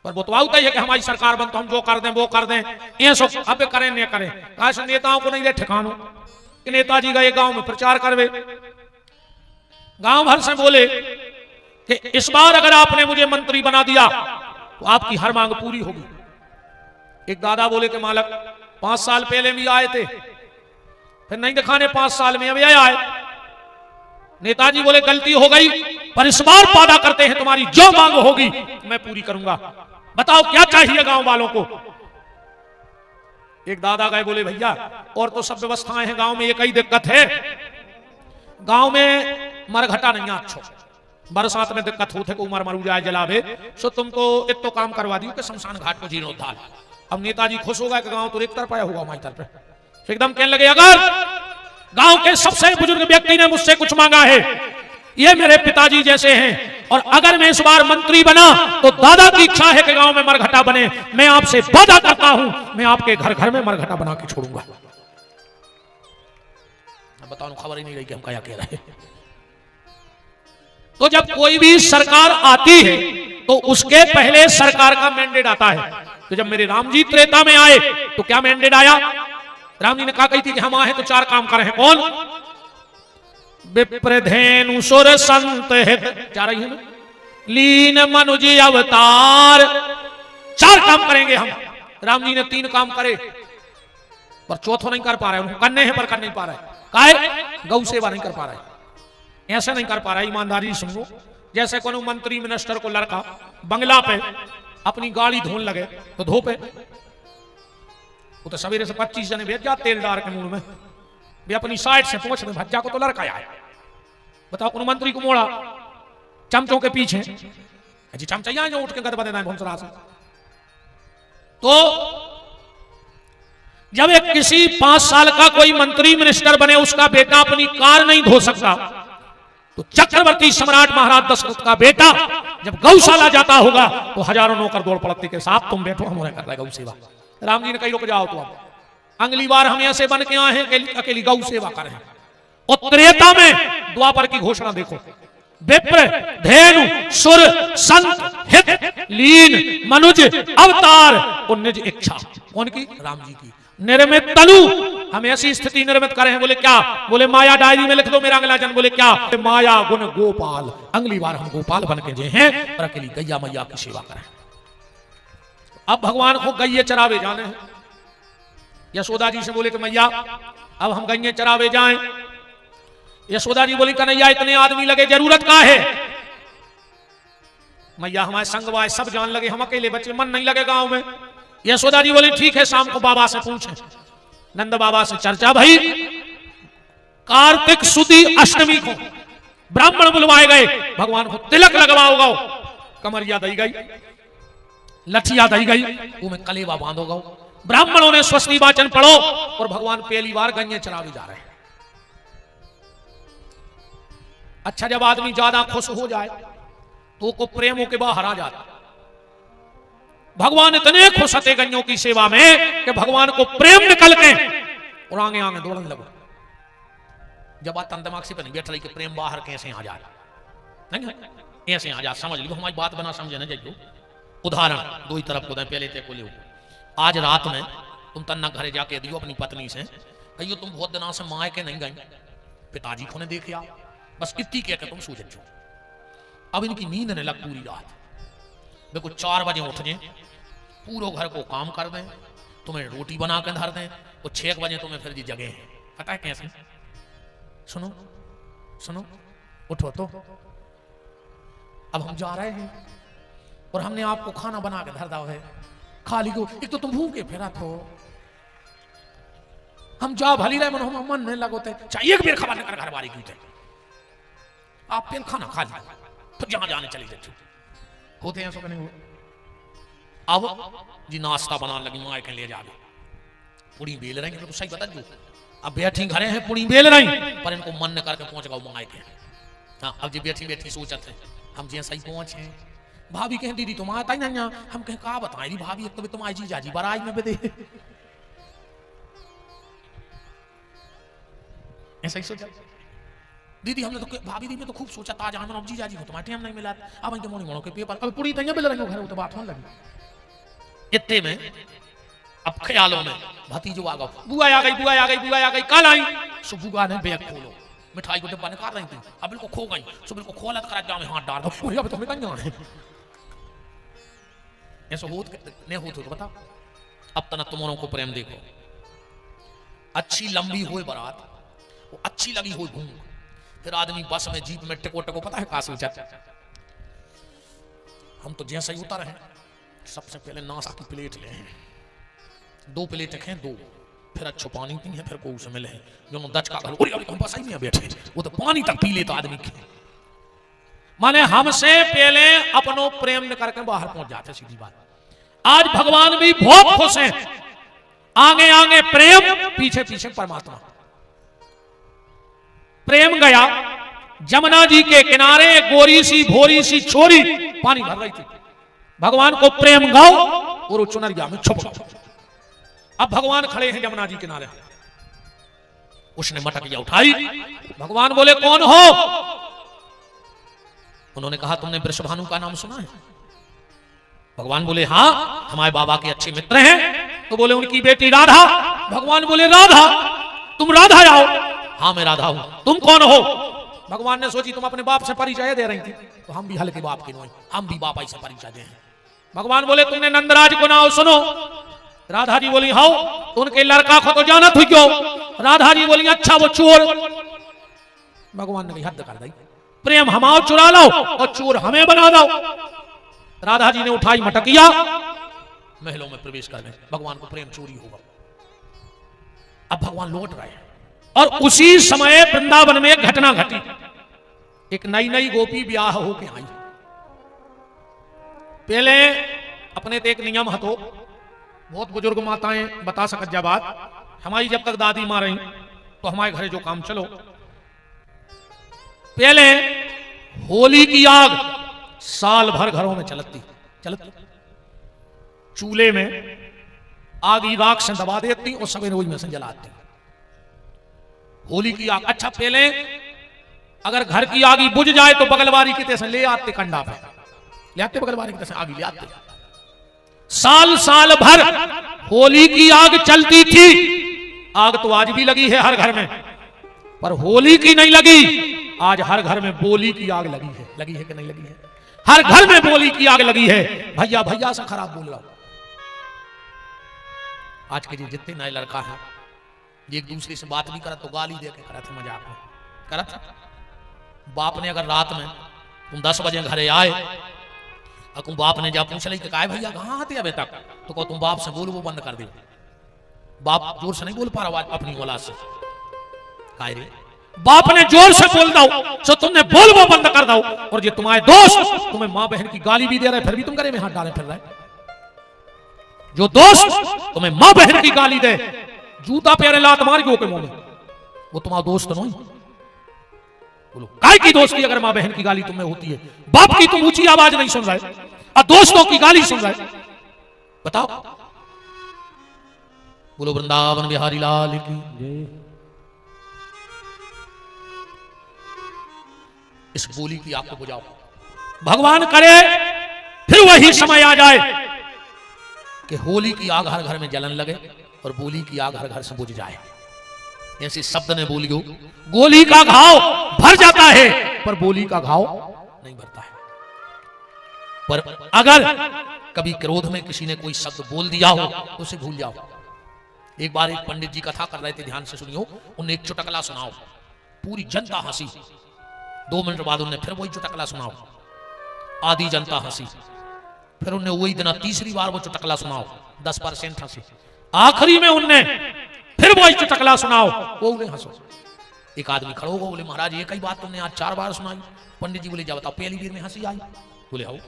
Speaker 1: पर वो तो आता ही है कि हमारी सरकार बन तो हम जो कर दें वो कर दें, ये सो अब करें नहीं करें। काश नेताओं को नहीं दे ठिकानो कि नेताजी गए गांव में प्रचार करवे, गांव भर से बोले कि इस बार अगर आपने मुझे मंत्री बना दिया तो आपकी हर मांग पूरी होगी। एक दादा बोले कि मालक 5 साल पहले भी आए थे, फिर नहीं दिखाने 5 साल में अभी आए। नेताजी बोले गलती हो गई, पर इस बार वादा करते हैं तुम्हारी जो मांग होगी मैं पूरी करूंगा, बताओ क्या चाहिए गांव वालों को। एक दादा गए, बोले भैया और तो सब व्यवस्थाएं हैं गांव में, एक ही दिक्कत है, गांव में मरघटा नहीं है, अच्छो बरसात में दिक्कत होते को उमर मरू जाए जलावे, सो तुम तो एक तो काम करवा दियो कि शमशान घाट को जीर्णोद्धार। अब नेताजी खुश होगा कि गांव तो एक तरफ आया होगा हमारी तरफ, एकदम कहने लगे अगर गांव के सबसे बुजुर्ग व्यक्ति ने मुझसे कुछ मांगा है, ये मेरे पिताजी जैसे हैं, और अगर मैं इस बार मंत्री बना तो दादा की इच्छा है कि गांव में मरघटा बने, मैं आपसे वादा करता हूं मैं आपके घर घर में मरघटा बना के छोड़ूंगा। बताओ, खबर ही नहीं रही कि हम क्या कह रहे हैं। तो जब कोई भी सरकार आती है तो उसके पहले सरकार का मैंडेट आता है। तो जब मेरे राम जी त्रेता में आए तो क्या मैंडेट आया? राम जी ने कहा, कही थी कि हम आए तो 4 काम करे हैं। कौन? विप्रधेनु सुर संत हित, 4 ही है ना, लीन मनुज अवतार, 4 काम करेंगे हम। राम जी ने 3 काम करे, पर चौथा नहीं कर पा रहे, उनको करने हैं पर कर नहीं पा रहे। काहे? गौ सेवा नहीं कर पा रहे, ऐसा नहीं कर पा रहा। ईमानदारी सुनो, जैसे कोनो मंत्री मिनिस्टर को लड़का बंगला पे अपनी गाड़ी धोने लगे तो धो पे, वो तो सवेरे से 25 जने भेज जा तेल डाल के मुंह में, भी अपनी साइड से पहुंच में भज्जा को तो लड़का आए। बताओ, कोनो मंत्री को मोड़ा चमचों के पीछे, जी चमचैया जो उठ के गदबा देना है भोंसरा से। तो जब एक किसी 5 साल का कोई मंत्री मिनिस्टर बने, उसका बेटा अपनी कार नहीं धो सकता, तो चक्रवर्ती सम्राट महाराज दशरथ का बेटा जब गौशाला जाता होगा तो हजारों नौकर दौड़ पड़ते के साथ तुम बैठो, हम कर रहे गौ सेवा। राम जी ने कही रुक जाओ, तो अब अगली बार हम ऐसे बन के आए हैं कि अकेली गौ सेवा करें। और त्रेता में द्वापर की घोषणा देखो, विप्र, धेनु, सुर, संत, हित, लीन, मनुज, अवतार और निज इच्छा। कौन की? राम जी की। निर्मित तनु, हम ऐसी स्थिति निर्मित करे हैं। बोले क्या? बोले माया डायरी में लिख दो मेरा अगला जन्म। बोले क्या? माया गुण गोपाल, अगली बार हम गोपाल बन के जे हैं और अकेली गैया मैया की सेवा करें। अब भगवान को गैये चरावे जाने हैं। यशोदा जी से बोले कि मैया अब हम गैये चरावे जाएं। यशोदा जी बोली कन्हैया इतने आदमी लगे, जरूरत का है? मैया हमारे संगवाए सब जान लगे, हम अकेले बच्चे, मन नहीं लगे गांव में। यशोदा जी बोली ठीक है, शाम को बाबा से पूछें। नंद बाबा से चर्चा भई। कार्तिक सुदी अष्टमी को ब्राह्मण बुलवाए गए। भगवान को तिलक लगवाओ गो, कमरिया दई गई, लठिया दई गई, उनमें कलेवा बांधो गो। ब्राह्मणों ने स्वस्ति वाचन पढ़ो और भगवान पहली बार गैये चरावे जा रहे हैं। अच्छा, जब आदमी ज्यादा खुश हो जाए तो को प्रेमों के बाहर आ जाता। भगवान इतने खुश थे गैयों की सेवा में कि भगवान को प्रेम निकल के और आगे आगे दौड़ने लगो। जब बात दिमाग से नहीं बैठ रही कि प्रेम बाहर कैसे आ जाए, नहीं ऐसे आ जा, समझ लो हमारी बात बना समझे ना जाइए। उदाहरण दो ही तरफ को दें, पहले ते को ले। आज रात में तुम तन्ना घरे जाके दियो अपनी पत्नी से, कहियो तुम बहुत दिनों से माए के नहीं गई, पिताजी को ने देखे आओ, बस इतनी कह के तुम सो जाओ। अब इनकी नींद न लग पूरी रात। देखो 4 बजे उठ जाए, पूरे घर को काम कर दें, तुम्हें रोटी बना के धर दें, और 6 बजे तुम्हें फिर जी जगह है। पता है कैसे? सुनो सुनो, उठो तो। अब हम जा रहे हैं और हमने आपको खाना बना के धर दाओ है, खा ली को। एक तो तुम भूखे फिरा थो, हम जा भली रहे, मन नहीं लगोते, चाहिए एक बेर खबर कर घर बारी की आप फिर खाना खा ली, फिर जहां जाने चले जाते होते हैं। सो नहीं अब जी नाश्ता बनाने लगी, माँ के ले जावे पूरी बेल रही, तो सही बता दो। अब बैठी घरे हैं, पूरी बेल रही, पर इनको मन न करके पहुंच गए माँ के। हाँ, अब जी बैठी बैठी सोचते हैं हम जी सही पहुंचे। भाभी कहें दीदी तुम आता ही नहीं, हम कहें कहा बताए भाभी, एक तो तुम आई जी जाजी बराई में दे। ऐसा ही सोचा दीदी हमने तो, भाभी दी में तो खूब सोचा था, आज हम जी जाजी को तुम्हारे टाइम नहीं मिला। अब इनके मोनी मोड़ों के पेपर अब पूरी तैयार मिल रही हो घर, वो तो बात होने लगी। इतने में अब ख्यालों में भतीजो आ गई, बुआ आ गई, बुआ आ गई, बुआ आ गई। कल आई सो बुआ ने बैग खोलो, मिठाई को डिब्बा निकाल रही थी, अब इनको खो गई। सो बिल्कुल खोलत करा जाओ में हाथ डाल दो, अब तो हमें कहीं जाना है। ऐसा होत नहीं होत तो बता। अब तना तुमों को प्रेम देखो, अच्छी लंबी हो बारात, वो अच्छी लगी हो घूम, फिर आदमी बस में जीप में टिको टिको, पता है कहा सोचा हम तो जैसा ही उतर हैं, सबसे पहले नाश्ता की प्लेट ले, 2 प्लेट रखें, 2, फिर अच्छो पानी पी है, फिर को उसे मिले जो दच का घर हम बस ही नहीं बैठे, वो तो पानी तक पी ले तो आदमी के। माने हमसे पहले अपनो प्रेम न करके बाहर पहुंच जाते, सीधी बात। आज भगवान भी बहुत खुश हैं, आगे आगे प्रेम, पीछे पीछे परमात्मा। प्रेम गया जमुना जी के किनारे, गोरी सी भोरी सी छोरी पानी भर रही थी, भगवान को प्रेम गाओ और वो चुनरिया में छुप गया। अब भगवान खड़े हैं जमुना जी किनारे, उसने मटकिया उठाई, भगवान बोले कौन हो? उन्होंने कहा तुमने वृषभानु का नाम सुना है? भगवान बोले हाँ, हमारे बाबा के अच्छे मित्र हैं। तो बोले उनकी बेटी राधा। भगवान बोले राधा, तुम राधा आओ? हाँ मैं राधा हूं, तुम कौन हो? भगवान ने सोची तुम अपने बाप से परिचय दे रही थी, तो हम भी हल्के बाप के नहीं, हम भी बाप से परिचय दे। भगवान बोले तुमने नंदराज को नाम सुनो? राधा जी बोली हाँ। तो उनके लड़का को तो जाना थी क्यों? राधा जी बोली अच्छा वो चोर। भगवान ने हद कर दी, प्रेम हमाओ चुरा लो और चोर हमें बना दो। राधा जी ने उठाई मटकिया, महलों में प्रवेश कर गए। भगवान को प्रेम चोरी होगा। अब भगवान लौट रहे हैं और उसी समय वृंदावन में एक घटना घटी। एक नई नई गोपी ब्याह होके आई। पहले अपने तो एक नियम हतो, बहुत बुजुर्ग माताएं बता सकत जा बात, हमारी जब तक दादी मां रही तो हमारे घरे जो काम चलो, पहले होली की आग साल भर घरों में चलती चूल्हे में आग राख से दबा देती और सवेरे वही में से जलाती होली की आग। अच्छा पहले अगर घर की आगी बुझ जाए तो बगलवारी की तरह ले आते कंडा पे, ले आते बगलवारी की तरह आगी ले आते। साल साल भर होली की आग चलती थी। आग तो आज भी लगी है हर घर में, पर होली की नहीं लगी। आज हर घर में बोली की आग लगी है कि नहीं लगी है? हर घर में बोली की आग लगी है। भैया भैया से खराब बोल रहा हूं। आज के जितने नए लड़का है एक दूसरे से बात नहीं करा तो गाली दे के करा था, मजाक में करा था। बाप ने अगर रात में तुम 10 बजे घरे आए और तुम बाप ने जब पूछ ली कि काय भैया कहाँ आते अभी तक, तो कहो तुम बाप से बोल वो बंद कर दे। बाप जोर से नहीं बोल पा रहा अपनी औलाद से, काय रे बाप ने जोर से बोल दो तो तुमने बोल वो बंद कर दो। और ये तुम्हारे दोस्त तुम्हें माँ बहन की गाली भी दे रहे, फिर भी तुम करे में हाथ डाले फिर रहे। जो दोस्त तुम्हें माँ बहन की गाली दे, जूता पैरे लात मार के मुंह में, वो तुम्हारा दोस्त नहीं। बोलो काय की दोस्ती अगर माँ बहन की गाली तुम्हें होती है? बाप की तुम ऊंची आवाज नहीं सुन रहे और दोस्तों की गाली सुन रहे, बताओ। बोलो वृंदावन बिहारी लाल की जय। इस बोली की आग को बुझाओ। भगवान करे फिर वही समय आ जाए कि होली की आग हर घर में जलन लगे और बोली की आग हर घर से बुझ जाए। ऐसे शब्द ने बोलियो, गोली का घाव भर जाता है पर बोली का घाव नहीं भरता है। पर अगर कभी क्रोध में किसी ने कोई शब्द बोल दिया हो तो उसे भूल जाओ। एक बार एक पंडित जी कथा कर रहे थे, ध्यान से सुनियो। उन्हें एक चुटकला सुनाओ, पूरी जनता हंसी। 2 मिनट बाद उन्हें फिर वही चुटकला सुनाओ, आधी जनता हंसी। फिर उन्हें वही दिन तीसरी बार वो चुटकला सुनाओ, 10% हंसी। आखिरी में उन्हें फिर वही चुटकला सुनाओ, वो उन्हें हंसो। एक आदमी खड़ो हो बोले महाराज ये कई बात तुमने आज 4 बार सुनाई। पंडित जी बोले जा बताओ, पहली बार में हंसी आई? बोले आओ।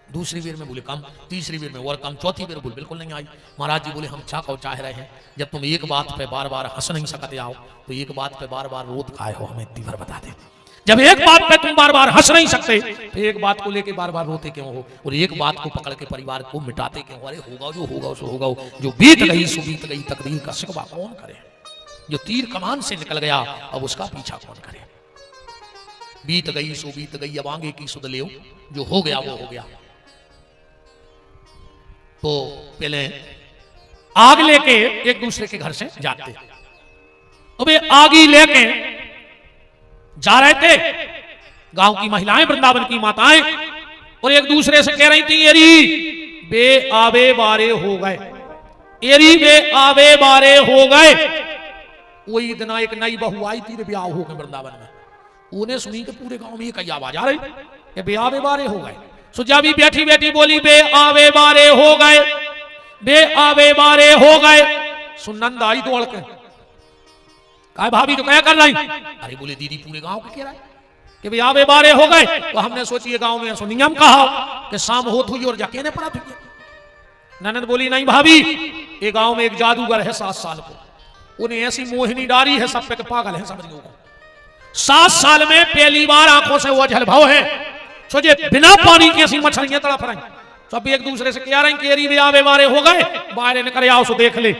Speaker 1: दूसरी बार में बोले कम, तीसरी बार में और कम, चौथी बार बोले बिल्कुल नहीं आई। महाराज जी बोले हम चाह रहे हैं जब तुम एक बात पे बार बार हंस नहीं सकते आओ तो एक बात पे बार बार रोत खाए हो, हमें इतनी बार बता दे। जब एक बात पे तुम बार बार हंस नहीं सकते तो एक बात को लेके बार बार रोते क्यों हो? और एक बात को पकड़ के परिवार को मिटाते क्यों? अरे होगा जो होगा सो होगा, जो बीत गई सो बीत गई, तकदीर का शिकवा कौन करे? जो तीर कमान से निकल गया अब उसका पीछा कौन करे? बीत गई सो बीत गई, अब आगे की सुध ले, जो हो गया वो हो गया। तो पहले आग लेके एक दूसरे के घर से जाते, तो वे आगी लेके जा रहे थे। गांव की महिलाएं, वृंदावन की माताएं, और एक दूसरे से कह रही थी एरी बे आवे बारे हो गए, एरी बे आवे बारे हो गए। वही दिन एक नई बहू आई थी, ब्याह हो गए वृंदावन में। उन्हें सुनी कि पूरे गांव में कई आवाज आ रही कि बे आवे बारे हो गए। सुजा भी बैठी बैठी बोली बे आवे बारे हो गए, बे आवे बारे हो गए। सुनंद आई दौड़ के, कहा भाभी तो क्या कर रही? अरे बोले दीदी पूरे गांव के कह रहा है कि भाई आवे बारे हो गए। तो हमने सोची गांव में ऐसा नियम कहा कि शाम होत हुई और जाके पड़ा तुझे। ननद बोली नहीं भाभी, ये गांव में एक जादूगर है 7 साल को, उन्हें ऐसी मोहिनी डारी है सब पे पागल है समझ लो। 7 साल में पहली बार आंखों से वो झलभाव है, सोचे बिना पानी की ऐसी मछलियां तड़प रही। सब एक दूसरे से कह रहे हैं केरी वे आवे बारे हो गए, बाहर निकल आओ सो देख ले।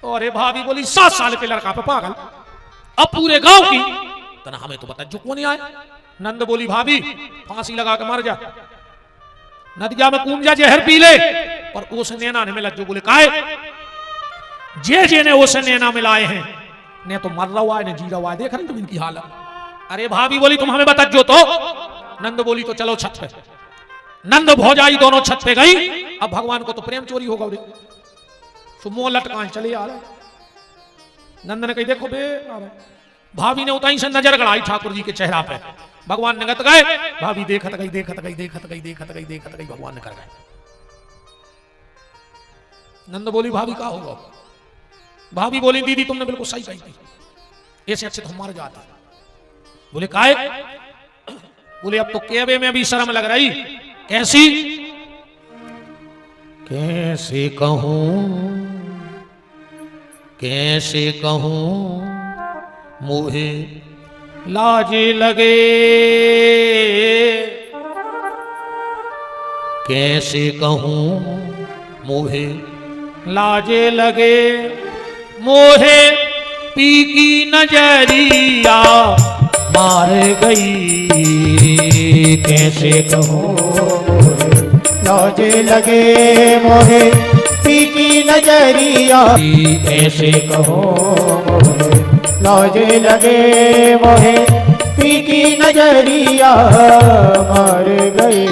Speaker 1: अरे भाभी बोली 7 साल के लड़का पे पागल, अब पूरे गांव की तना हमें तो बता जो कौन आए। नंद बोली भाभी फांसी लगा के मर जा, नदिया में कूद जा, जहर पी ले। पर उस नैना ने मिला जो बोले काहे जे ने उस नैना मिलाए हैं ने तो मर रहा हुआ है ने जी रहा हुआ है, देख रहे तुम इनकी हालत। अरे भाभी बोली तुम हमें बता जो तो। नंद बोली तो चलो छत पे। नंद भौजाई दोनों छत पे गई। अब भगवान को तो प्रेम चोरी होगा, तो मुंह लटकाए चले आ रहे। नंद ने कही देखो बे आ रहे। भाभी ने उताई से नजर गड़ाई ठाकुर जी के चेहरा पे। भगवान निगत गए, भाभी देखत गई देखत गई देखत गई देखत गई देखत गई, भगवान ने कर गए। नंद बोली भाभी का होगा? भाभी बोली दीदी तुमने बिल्कुल सही कही थी, ऐसे अच्छे तो मर जाते। बोले काहे? बोले अब तो केवे में भी शर्म लग रही। कैसी? कैसे कहूं कैसे कहूं मुझे लाज लगे, कैसे कहूं मुझे लाज लगे, मोहे पी की नजरिया मार गई, कैसे कहूँ
Speaker 2: लौजे लगे मोहे फीकी नजरिया,
Speaker 1: कैसे कहूँ
Speaker 2: लौजे लगे मोहे फीकी नजरिया, मर गए।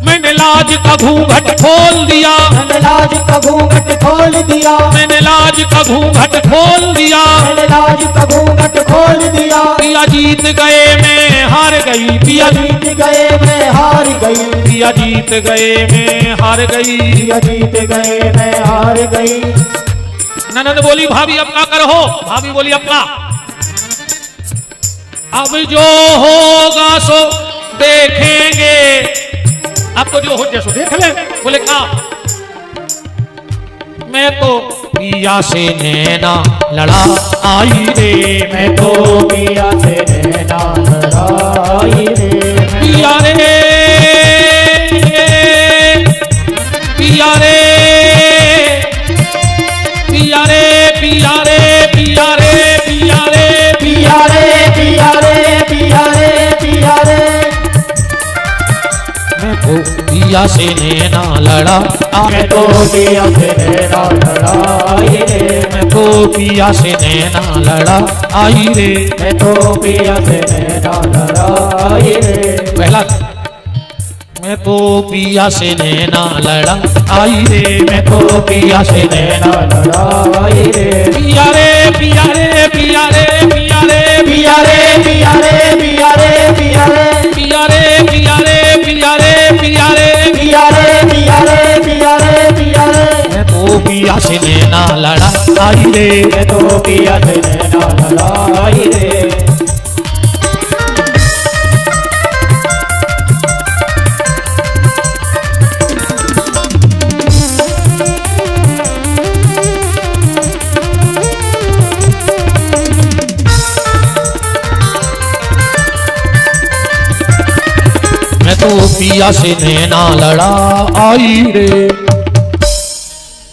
Speaker 1: मैंने लाज का घूंघट खोल दिया,
Speaker 2: मैंने लाज का घूंघट खोल दिया,
Speaker 1: मैंने लाज का घूंघट खोल दिया,
Speaker 2: मैंने लाज का घूंघट खोल दिया।
Speaker 1: पिया जीत गए मैं हार गई, पिया
Speaker 2: जीत गए मैं हार गई,
Speaker 1: पिया जीत गए मैं हार गई,
Speaker 2: पिया जीत गए मैं हार गई।
Speaker 1: ननद बोली भाभी अब क्या करो, भाभी बोली अब क्या, अब जो होगा सो देखेंगे, अब तो जो हो जैसो देख ले। बोले क्या, मैं तो पिया से नैना लड़ा आई रे, मैं तो
Speaker 2: पिया से नैना लड़ाई रे,
Speaker 1: पिया रे पिया रे पिया रे पिया रे पिया रे पिया रे
Speaker 2: पिया रे पिया रे पिया रे पिया रे।
Speaker 1: मैं तो पिया से नैना लड़ा,
Speaker 2: मैं तो पिया से नैना लड़ाई रे,
Speaker 1: मैं तो पिया से नैना लड़ा आई रे,
Speaker 2: मैं तो पिया से नैना लड़ाई रे।
Speaker 1: पहला मैं तो पिया से नैना लड़ा आई रे, मैं तो पिया से नैना
Speaker 2: लड़ाई रे,
Speaker 1: पिया रे पिया रे पिया रे पिया रे
Speaker 2: पिया रे पिया रे पिया रे पिया रे
Speaker 1: पिया रे पिया रे पिया रे पिया रे
Speaker 2: पिया रे पिया रे पिया रे पिया रे।
Speaker 1: मैं तो पिया से नैना लड़ा आई रे,
Speaker 2: मैं तो पिया से नैना लड़ाई रे।
Speaker 1: मैं तो पिया से नैना लड़ा आई रे।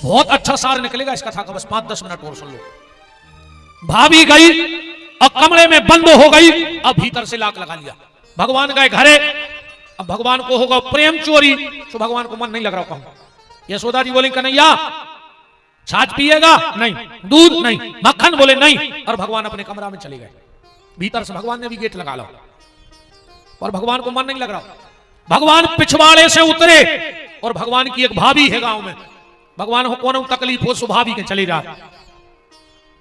Speaker 1: बहुत अच्छा सार निकलेगा इस कथा का, बस 5-10 मिनट और सुन लो। भाभी गई और कमरे में बंद हो गई, अब भीतर से लाक लगा लिया। भगवान गए घरे, अब भगवान को होगा प्रेम चोरी, तो भगवान को मन नहीं लग रहा कहूं। यशोदा जी बोली कन्हैया छाछ पिएगा, नहीं, दूध नहीं, मक्खन बोले नहीं, और भगवान अपने कमरा में चले गए। भीतर से भगवान ने भी गेट लगा लो, और भगवान को मन नहीं लग रहा। भगवान पिछवाड़े से उतरे, और भगवान की एक भाभी है गांव में, भगवान को कौन तकलीफ हो सो भाभी के चले जा।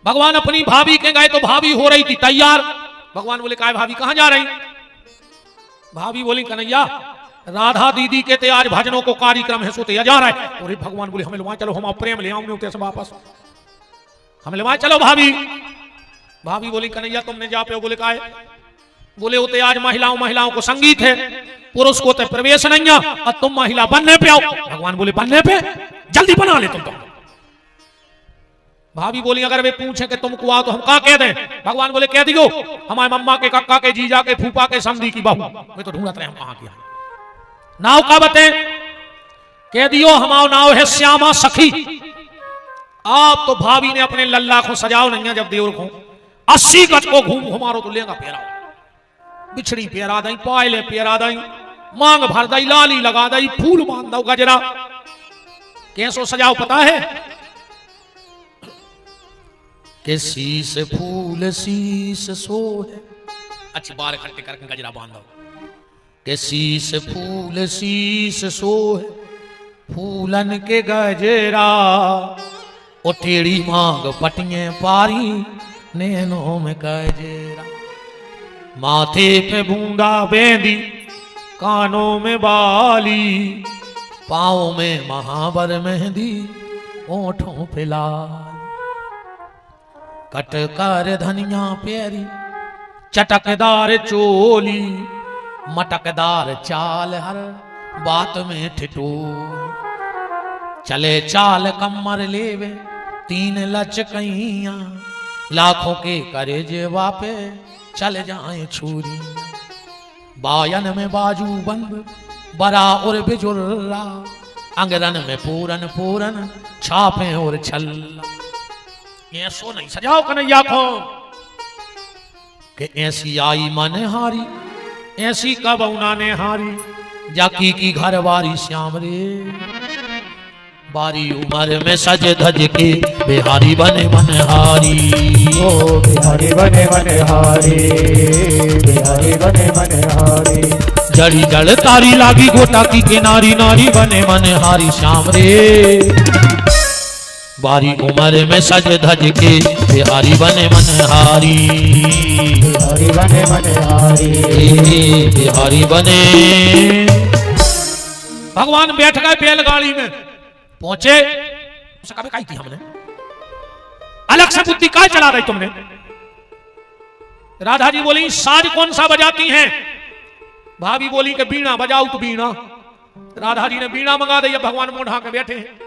Speaker 1: भगवान अपनी भाभी के गए तो भाभी हो रही थी तैयार। भगवान बोले काय भाभी कहां जा रही? भाभी बोली कन्हैया राधा दीदी के ते आज भजनों को कार्यक्रम है, सोते जा रहा है। और भगवान बोले हमें लुआ चलो, हम प्रेम ले आऊंगे उते से वापस, हमें लुआ चलो भाभी। भाभी बोली कन्हैया तुमने जा पे? बोले काय? बोले होते आज महिलाओं को संगीत है, पुरुष को तो प्रवेश नहीं है, और तुम महिला बनने पे आओ। भगवान बोले बनने पे? जल्दी बना ले तुम तो। भाभी बोली अगर वे पूछे कि तुमको आओ तो हम क्या कह दें? भगवान बोले कह दियो हमारे मम्मा के कक्का के जीजा के फूफा के समधी की बहू। मैं तो ढूंढते हम कहां किया नाव का बते, कह दियो हमारा नाव है श्यामा सखी। आप तो भाभी ने अपने लल्ला को सजाओ नहीं, जब देवर को 80 गज को घूम घुमारो तो लेगा पेरा, बिछड़ी पेरा दई, पायले पेरा दई, मांग भर दई, लाली लगा दई, फूल बांध दो गजरा। कैसो सजाओ पता है? के शीस फूल शीस सोहे, अच्छी बार इकट्ठे करके गजरा बांध दो। के शीस फूल शीस सोहे, फूलन के गजरा, ओ टेढ़ी मांग पटिए पारी, नैनों में गजरा। माथे पे बूंदा बेंदी, कानों में बाली, पाँव में महावर मेहंदी, ओठों पे लाल। कटकर धनिया प्यारी, चटकदार चोली, मटकदार चाल, हर बात में ठिठोल। चले चाल कमर लेवे, 3 लचकैया, लाखों के करे जेवा पे चल जाए छुरी। बायन में बाजू बंद, बरा और बिजुर्रा, अंगरन में पूरन पूरन, छापे और छल्ला। ये सो नहीं सजाओ कन्हैया को, कि ऐसी आई मन हारी, ऐसी कब उन्होंने हारी, जाकी की घर वारी श्याम रे। बारी उम्र में सज धज के बिहारी बने मनहारी,
Speaker 2: ओ बिहारी बने मनहारी, बिहारी बने मनहारी।
Speaker 1: जड़ी जड़ तारी लागी गोटा की किनारी, नारी बने मनहारी श्याम रे। बारी उम्र में सज धज के बिहारी बने मनहारी,
Speaker 2: बिहारी बने मनहारी,
Speaker 1: बिहारी बने। भगवान बैठ गए बैलगाड़ी में, पहुंचे। उसने कहा काय की हमने, अलग से बुद्धि काय चला रही तुमने। राधा जी बोली साज कौन सा बजाती हैं। भाभी बोली कि बीणा बजाओ तो बीणा। राधा जी ने बीणा मंगा दी, भगवान मुंह ढाके बैठे हैं।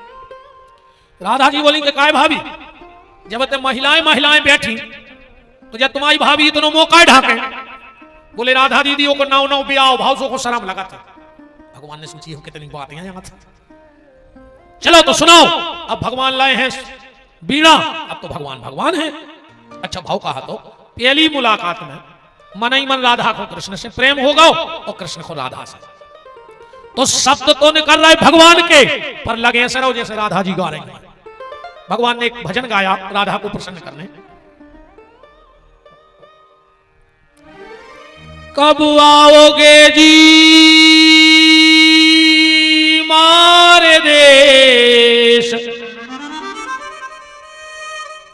Speaker 1: राधा जी बोली कि काय भाभी, जब ते महिलाएं बैठी तो जब तुम्हारी भाभी दोनों मुंह काय ढाके। बोले राधा दीदियों को नाव नाव ब्याह भावसों को शर्म लगा था। भगवान ने सोची हो कितनी बातें हैं यहां। चलो तो सुनाओ। अब भगवान लाए हैं बीणा, अब तो भगवान भगवान है। अच्छा भाव कहा तो पहली मुलाकात में मन ही मन राधा को कृष्ण से प्रेम होगा और कृष्ण को राधा से। तो शब्द तो निकल रहा है भगवान के, पर लगे ऐसे रहो जैसे राधा जी गा रहे हैं। भगवान ने एक भजन गाया राधा को प्रसन्न करने। कब आओगे जी मारे देश,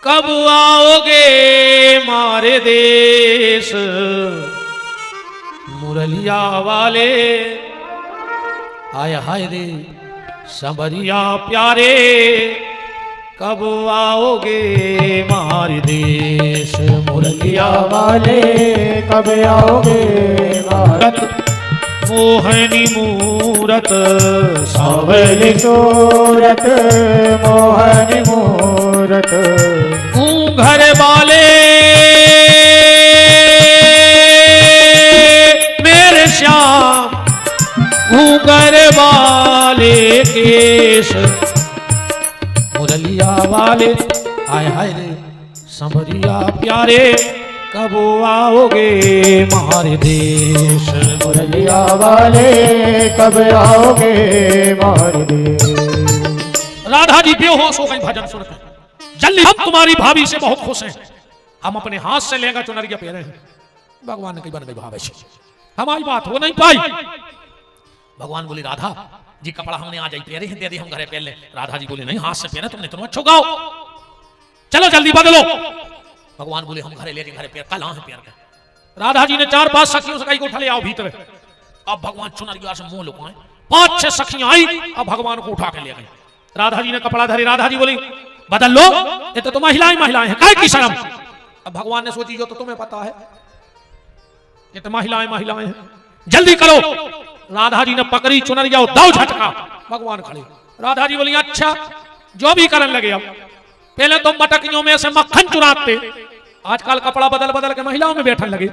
Speaker 1: कब आओगे मारे देश, मुरलिया वाले आय हाय रे संबरिया प्यारे, कब आओगे मारे देश, मुरलिया
Speaker 2: वाले कब आओगे भारत।
Speaker 1: मोहनी मूरत
Speaker 2: सांवली सूरत, मोहनी मूरत।
Speaker 1: घर वाले मेरे श्याम, घर वाले केश, मुरलिया वाले आय हाय रे संवरिया प्यारे, कब आओगे मारे देश,
Speaker 2: मुरलिया वाले कब आओगे मारे देश।
Speaker 1: राधा जी बेहोश हो गई भजन सुनकर। जल्दी, हम तुम्हारी भाभी से बहुत खुश हैं, हम अपने हाथ से लेगा चुनरिया पहने हैं। भगवान ने कही बन गई भावे से, हमारी बात हो नहीं पाई। भगवान बोली राधा जी कपड़ा हमने आ जाई पहने हैं, दे दी हम घरे पहन ले। राधा जी बोली नहीं, हाथ से पहने तुमने, तुम अच्छो गाओ, चलो जल्दी बदलो। भगवान बोले हम घरे ले जाए, घरे पैर कल है पैर के। राधा जी ने 4-5 सखियों से कही को उठा ले आओ भीतर। अब भगवान चुनरिया से मुंह लुकाए, 5-6 सखियां आई, अब भगवान को उठा के ले गई। राधा जी ने कपड़ा धरे, राधा जी बोली बदल लो, ये तो महिलाएं हैं, काय की शर्म। अब भगवान ने सोची जो तो तुम्हें पता है, ये तो महिलाएं हैं, जल्दी करो। राधा जी ने पकड़ी चुनरिया, दाव झटका, भगवान खड़े। राधा जी बोली अच्छा जो भी करने लगे, अब पहले तो मटकियों में से मक्खन चुराते, आजकल कपड़ा बदल बदल के महिलाओं में बैठने लगे।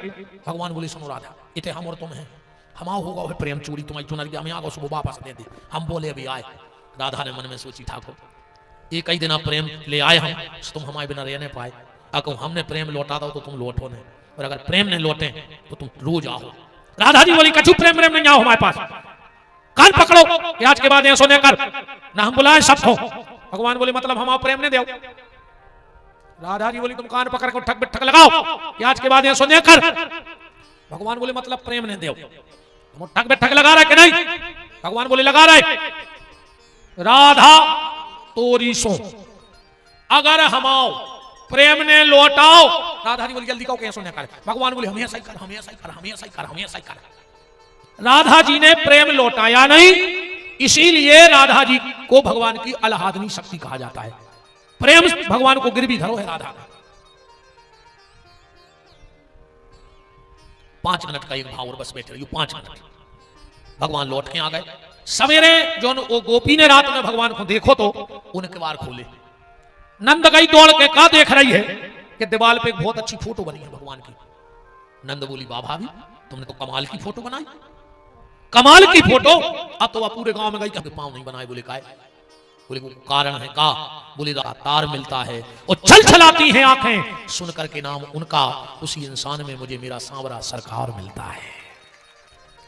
Speaker 1: भगवान बोले सुनो राधा, इतने हम और तुम हैं, हमारा होगा प्रेम चूड़ी तुम्हारी चुनरिया में आगो सुबह वापस दे दे, हम बोले अभी आए। राधा ने मन में सोची ठाकुर एक ही दिन आप प्रेम ले आए हम, तुम हमारे बिना रहने पाए, अगर हमने प्रेम लौटा दो तो तुम लौटो नहीं, और अगर प्रेम नहीं लौटे तो तुम रोज आओ। राधा जी बोली कछु प्रेम नहीं आओ हमारे पास, कान पकड़ो, आज के बाद सोने कर ना हम बुलाए सबको। भगवान बोले मतलब हम प्रेम नहीं दो। राधा जी बोली तुम कान पकड़ कर ठक ठक लगाओ, आज के बाद सोने कर। भगवान बोले मतलब प्रेम नहीं दो, तुम ठक ठक लगा रहे कि नहीं। भगवान बोले लगा रहे। राधा तोरी सो अगर हमाओ प्रेम ने लौटाओ। राधा जी बोली जल्दी कहो कैसे कर। भगवान बोले हम ऐसा ही कर, हम ऐसा ही कर, हम ऐसा ही कर, हम ऐसा ही कर। राधा जी ने प्रेम लौटाया नहीं, इसीलिए राधा जी को भगवान की अलहादनी शक्ति कहा जाता है। प्रेम भगवान को गिरवी धरो है राधा। 5 मिनट का एक भाव और बस बैठे रहिए, 5 मिनट। भगवान लौट के आ गए। सवेरे जो वो गोपी ने रात में भगवान को देखो तो उनके बार खोले। नंद गई दौड़ के कहा देख रही है कि दीवार पे एक बहुत अच्छी फोटो बनी है भगवान की। नंद बोली वाह भाभी तुमने तो कमाल की फोटो बनाई, कमाल की फोटो। अब तो वह पूरे गांव में गई कि पांव नहीं बनाए। बोले काय बोले वो कारण है का? बोले तार मिलता है और चल चलाती हैं आंखें सुन करके नाम उनका, उसी इंसान में मुझे मेरा सांवरा सरकार मिलता है।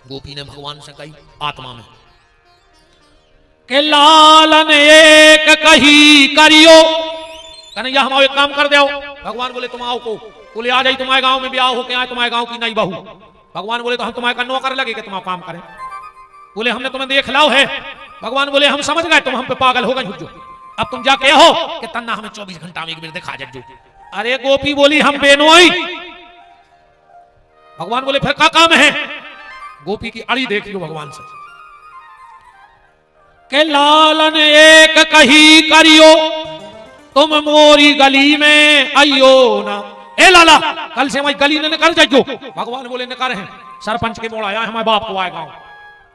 Speaker 1: गोपी ने भगवान से कही आत्मा में के लालन एक कही करियो, कन्हैया हम एक काम कर दो। भगवान बोले तुम आओ को, बोले आ जाई तुम्हारे गांव में ब्याह होके आए, तुम्हारे गांव की नई बहू। भगवान बोले तो हम तुम्हारे का नौकर लगे कि तुम काम करें? बोले हमने तुम्हें देख लाओ है। भगवान बोले हम समझ गए तुम हम पे पागल हो गए हुज्जो, अब तुम जाके हो कि तन्ना हमें 24 घंटा में एक बार दिखा जज्जो। अरे गोपी बोली हम बेनोई। भगवान बोले फिर क्या काम है? गोपी की अड़ी देख लो भगवान से के लालन एक कही करियो, तुम मोरी गली में आइयो ना। ए लाला कल से हमारी गली ने निकल जाइयो। भगवान बोले निकर हैं, सरपंच के मोड़ आया हमारे बाप को आएगा,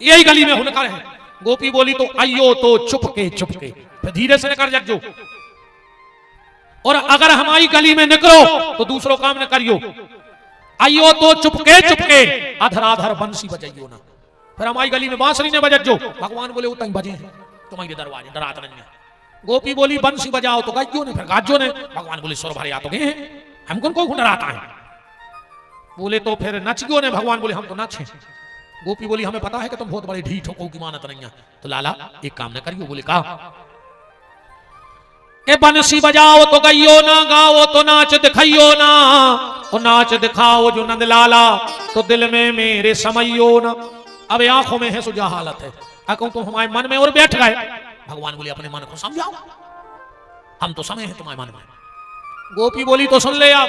Speaker 1: यही गली में निकर हैं। गोपी बोली तो आइयो तो चुपके चुपके, फिर धीरे से निकर जाइयो, और अगर हमारी गली में निकलो तो दूसरों काम न करियो। आइयो तो चुपके चुपके, अधर अधर बंसी बजाइयो ना। फिर हमारी गली में बांसुरी ने बजो। भगवान बोले उतनी बजे हैं तुम्हारे दरवाजे डरात नहीं है। गोपी बोली बंसी बजाओ तो गाइयो ने, फिर गाजो ने। भगवान बोले सुर भरे आ तो गए हैं, हमको कौन डराता है? बोले तो फिर नचियो ने। भगवान बोले हम तो नाचे। गोपी बोली हमें पता है कि तुम बहुत बड़ी ढीठ हो, की मानत नहीं है, तो लाला एक काम न करियो। बोले कहा के बंसी बजाओ तो गइयो ना, गाओ तो नाच दिखाइयो ना, और नाच दिखाओ जो नंद लाला तो दिल में मेरे समइयो ना। अब आंखों में है सुजा हालत है, अकूं तुम हमारे मन में और बैठ गए। भगवान बोले अपने मन को समझाओ, हम तो समय है तुम्हारे मन में। गोपी बोली तो सुन ले अब,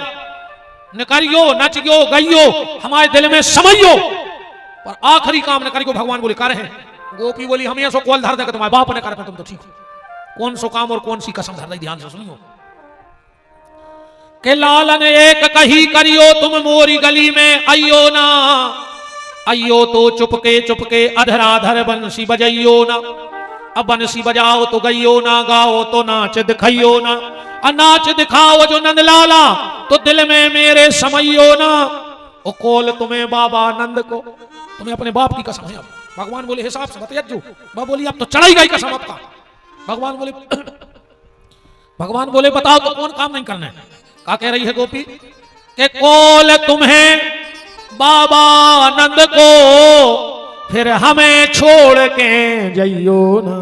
Speaker 1: न करियो नचियो गइयो हमारे दिल में समइयो, पर आखिरी काम न करियो। भगवान बोले कर है। गोपी बोली हम ऐसो कॉल धर दे तुम्हारे बाप ने कर, तुम तो ठीक हो। कौन सो काम और कौन सी कसम धर दे, ध्यान से सुनियो के लालन एक कही करियो, तुम मोरी गली में आइयो ना। आइयो तो चुपके चुपके अधराधर बंसी बजाइयो ना। अब बंसी बजाओ तो गइयो ना, गाओ तो नाच दिखाइयो ना। नाच दिखाओ जो नंद लाला तो दिल में मेरे समइयो ना। ओ कौल तुम्हें बाबा नंद को, तुम्हें अपने बाप की कसम है। अब भगवान बोले हिसाब से बताइए। बाबा बोली अब तो चढ़ाई गई कसम आपका। भगवान बोले बताओ तो कौन काम नहीं करना है? क्या कह रही है गोपी के कौल तुम्हें बाबा नंद को, फिर हमें छोड़ के जाइयो ना।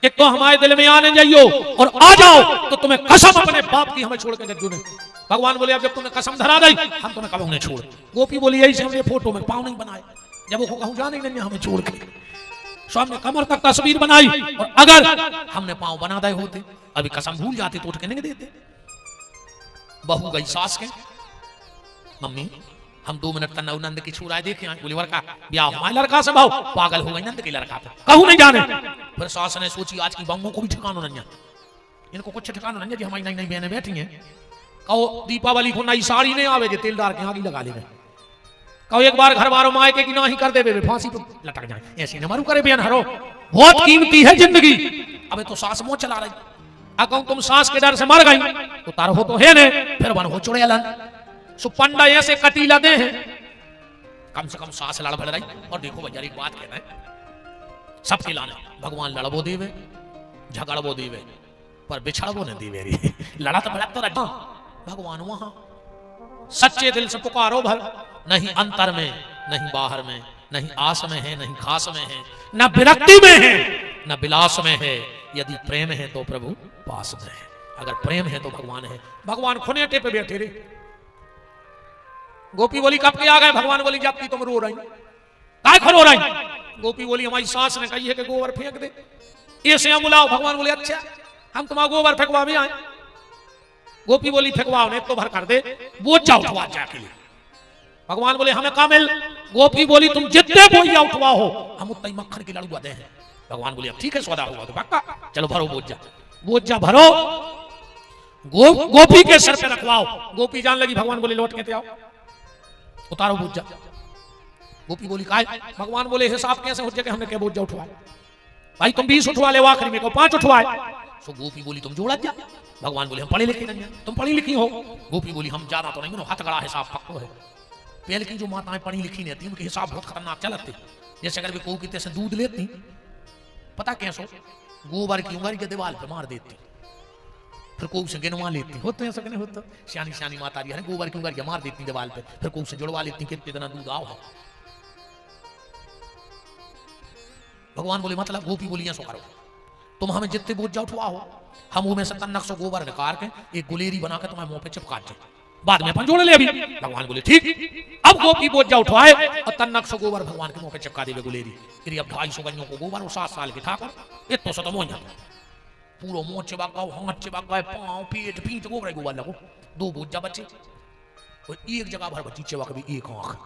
Speaker 1: एक तो हमारे दिल में आने जाइयो, और आ जाओ तो तुम्हें कसम अपने बाप की हमें छोड़ के जाइयो ने। भगवान बोले अब जब तुमने कसम धरा दी हम तुम्हें कब उन्हें छोड़। गोपी बोली यही से हमने फोटो में पाँव नहीं बनाए, जब वो कहूं जाने नहीं हमें छोड़ के। स्वामी ने कमर तक तस्वीर बनाई, और अगर हमने पाँव बना दे होते अभी कसम भूल जाते तो उठ के नहीं देते। बहू गई सास के, मम्मी हम 2 मिनट तक नंद की छुड़ाए देखे आए। बोले लड़का ब्याह हमारे लड़का से भाव पागल हो गई नंद के लड़का पे, कहूं नहीं जाने। फिर सास ने सोची आज की बहू को भी ठिकाना नहीं है, इनको कुछ ठिकाना नहीं है जी हमारी नई नई बहनें बैठी हैं। कहो दीपावली को नई साड़ी नहीं आवे जो तेल डाल के आगे लगा ले रहे। कहो एक बार घर बारो मायके की ना ही कर दे फांसी पे लटक जाए, ऐसी न मरू करे बेन हरो। बहुत कीमती है जिंदगी। अबे तो सास मुंह चला रही, अकौ तुम सास के डर से मर गई तो तार हो तो है ने, फिर बन हो चुड़ैलन। सो पंडा ऐसे कटीला दे हैं, कम से कम सास लड़ भड़ रही। और देखो भैया एक बात कहना है सबके लाने, भगवान लड़बो देवे झगड़बो देवे पर बिछड़बो न देवे। लड़ा तो भड़क तो रहा भगवान वहां सच्चे दिल से पुकारो भर, नहीं अंतर में नहीं बाहर में, नहीं आस में है नहीं खास में है, न विरक्ति में है न विलास में है। यदि प्रेम है तो प्रभु पास में है, अगर प्रेम है तो भगवान है। भगवान खुनेटे पे बैठे रे। गोपी बोली कब के आ गए? भगवान बोली जब की तुम रो रही, काय खो रो रही? गोपी बोली हमारी सास ने कही है कि गोबर फेंक दे, ऐसे हम बुलाओ। भगवान बोले अच्छा हम तुम्हारा गोबर फेंकवा भी आए। गोपी बोली फेंकवाओ ने तो भर कर दे, बोझ जाओ उठवा जाके लिए। भगवान बोले हमें कामिल। गोपी बोली तुम जितने बोझ उठवा हो हम उतना ही मक्खन के लड़ुआ दे हैं। भगवान बोले अब ठीक है सौदा हुआ तो पक्का, चलो भरो बोझ जा भरो। गोपी के सर पे रखवाओ। गोपी जान लगी। भगवान बोले लौट के आओ, उतारो बोझ जा। गोपी बोली काय? भगवान बोले हिसाब कैसे हो जाए हमने क्या बोझ उठवाए? भाई तुम 20 उठवा ले, आखिरी में को 5 उठवाए। सो गोपी बोली तुम जोड़ा जा। भगवान बोले हम पढ़े लिखे नहीं, तुम पढ़ी लिखी हो। गोपी बोली हम ज्यादा तो नहीं, हाथ गड़ा हिसाब पक्को है। पहले की जो माताएं पढ़ी लिखी नहीं थी उनके हिसाब बहुत खतरनाक चलते। जैसे अगर कोई कितने से दूध लेती, पता कैसो गोबर की उंगली के दीवार पे मार देती, फिर कोई से गिनवा लेती। होते हैं सकने होते श्यानी श्यानी माता जी है गोबर की उंगली मार देती दीवार पे, फिर कोई से जुड़वा लेती कितने दिन दूध आओ। भगवान बोले मतलब गोपी बोलियां सो करो, तुम हमें जितने बोझ जाओ उठवा हो, हम मुंह में 97 गोबर निकाल के एक गुलेरी बना के तुम्हारे मुंह पे चिपका दे, बाद में अपन जोड़ ले अभी। भगवान बोले ठीक। अब गोपी बोझ जा उठवाए और 93 गोबर भगवान के मुंह पे चिपका देवे गुलेरी। फिर अब 250 गनियों को गोबर और 7 साल के ठाकर इतो सो तो मोह जाता पूरा मुंह चिपकाओ, हाथ चिपकाओ, पांव पीठ पीठ गोबर गोबर लगो, 2 बोझ जा बच्चे और एक जगह भर बची चिपका भी एक आंख।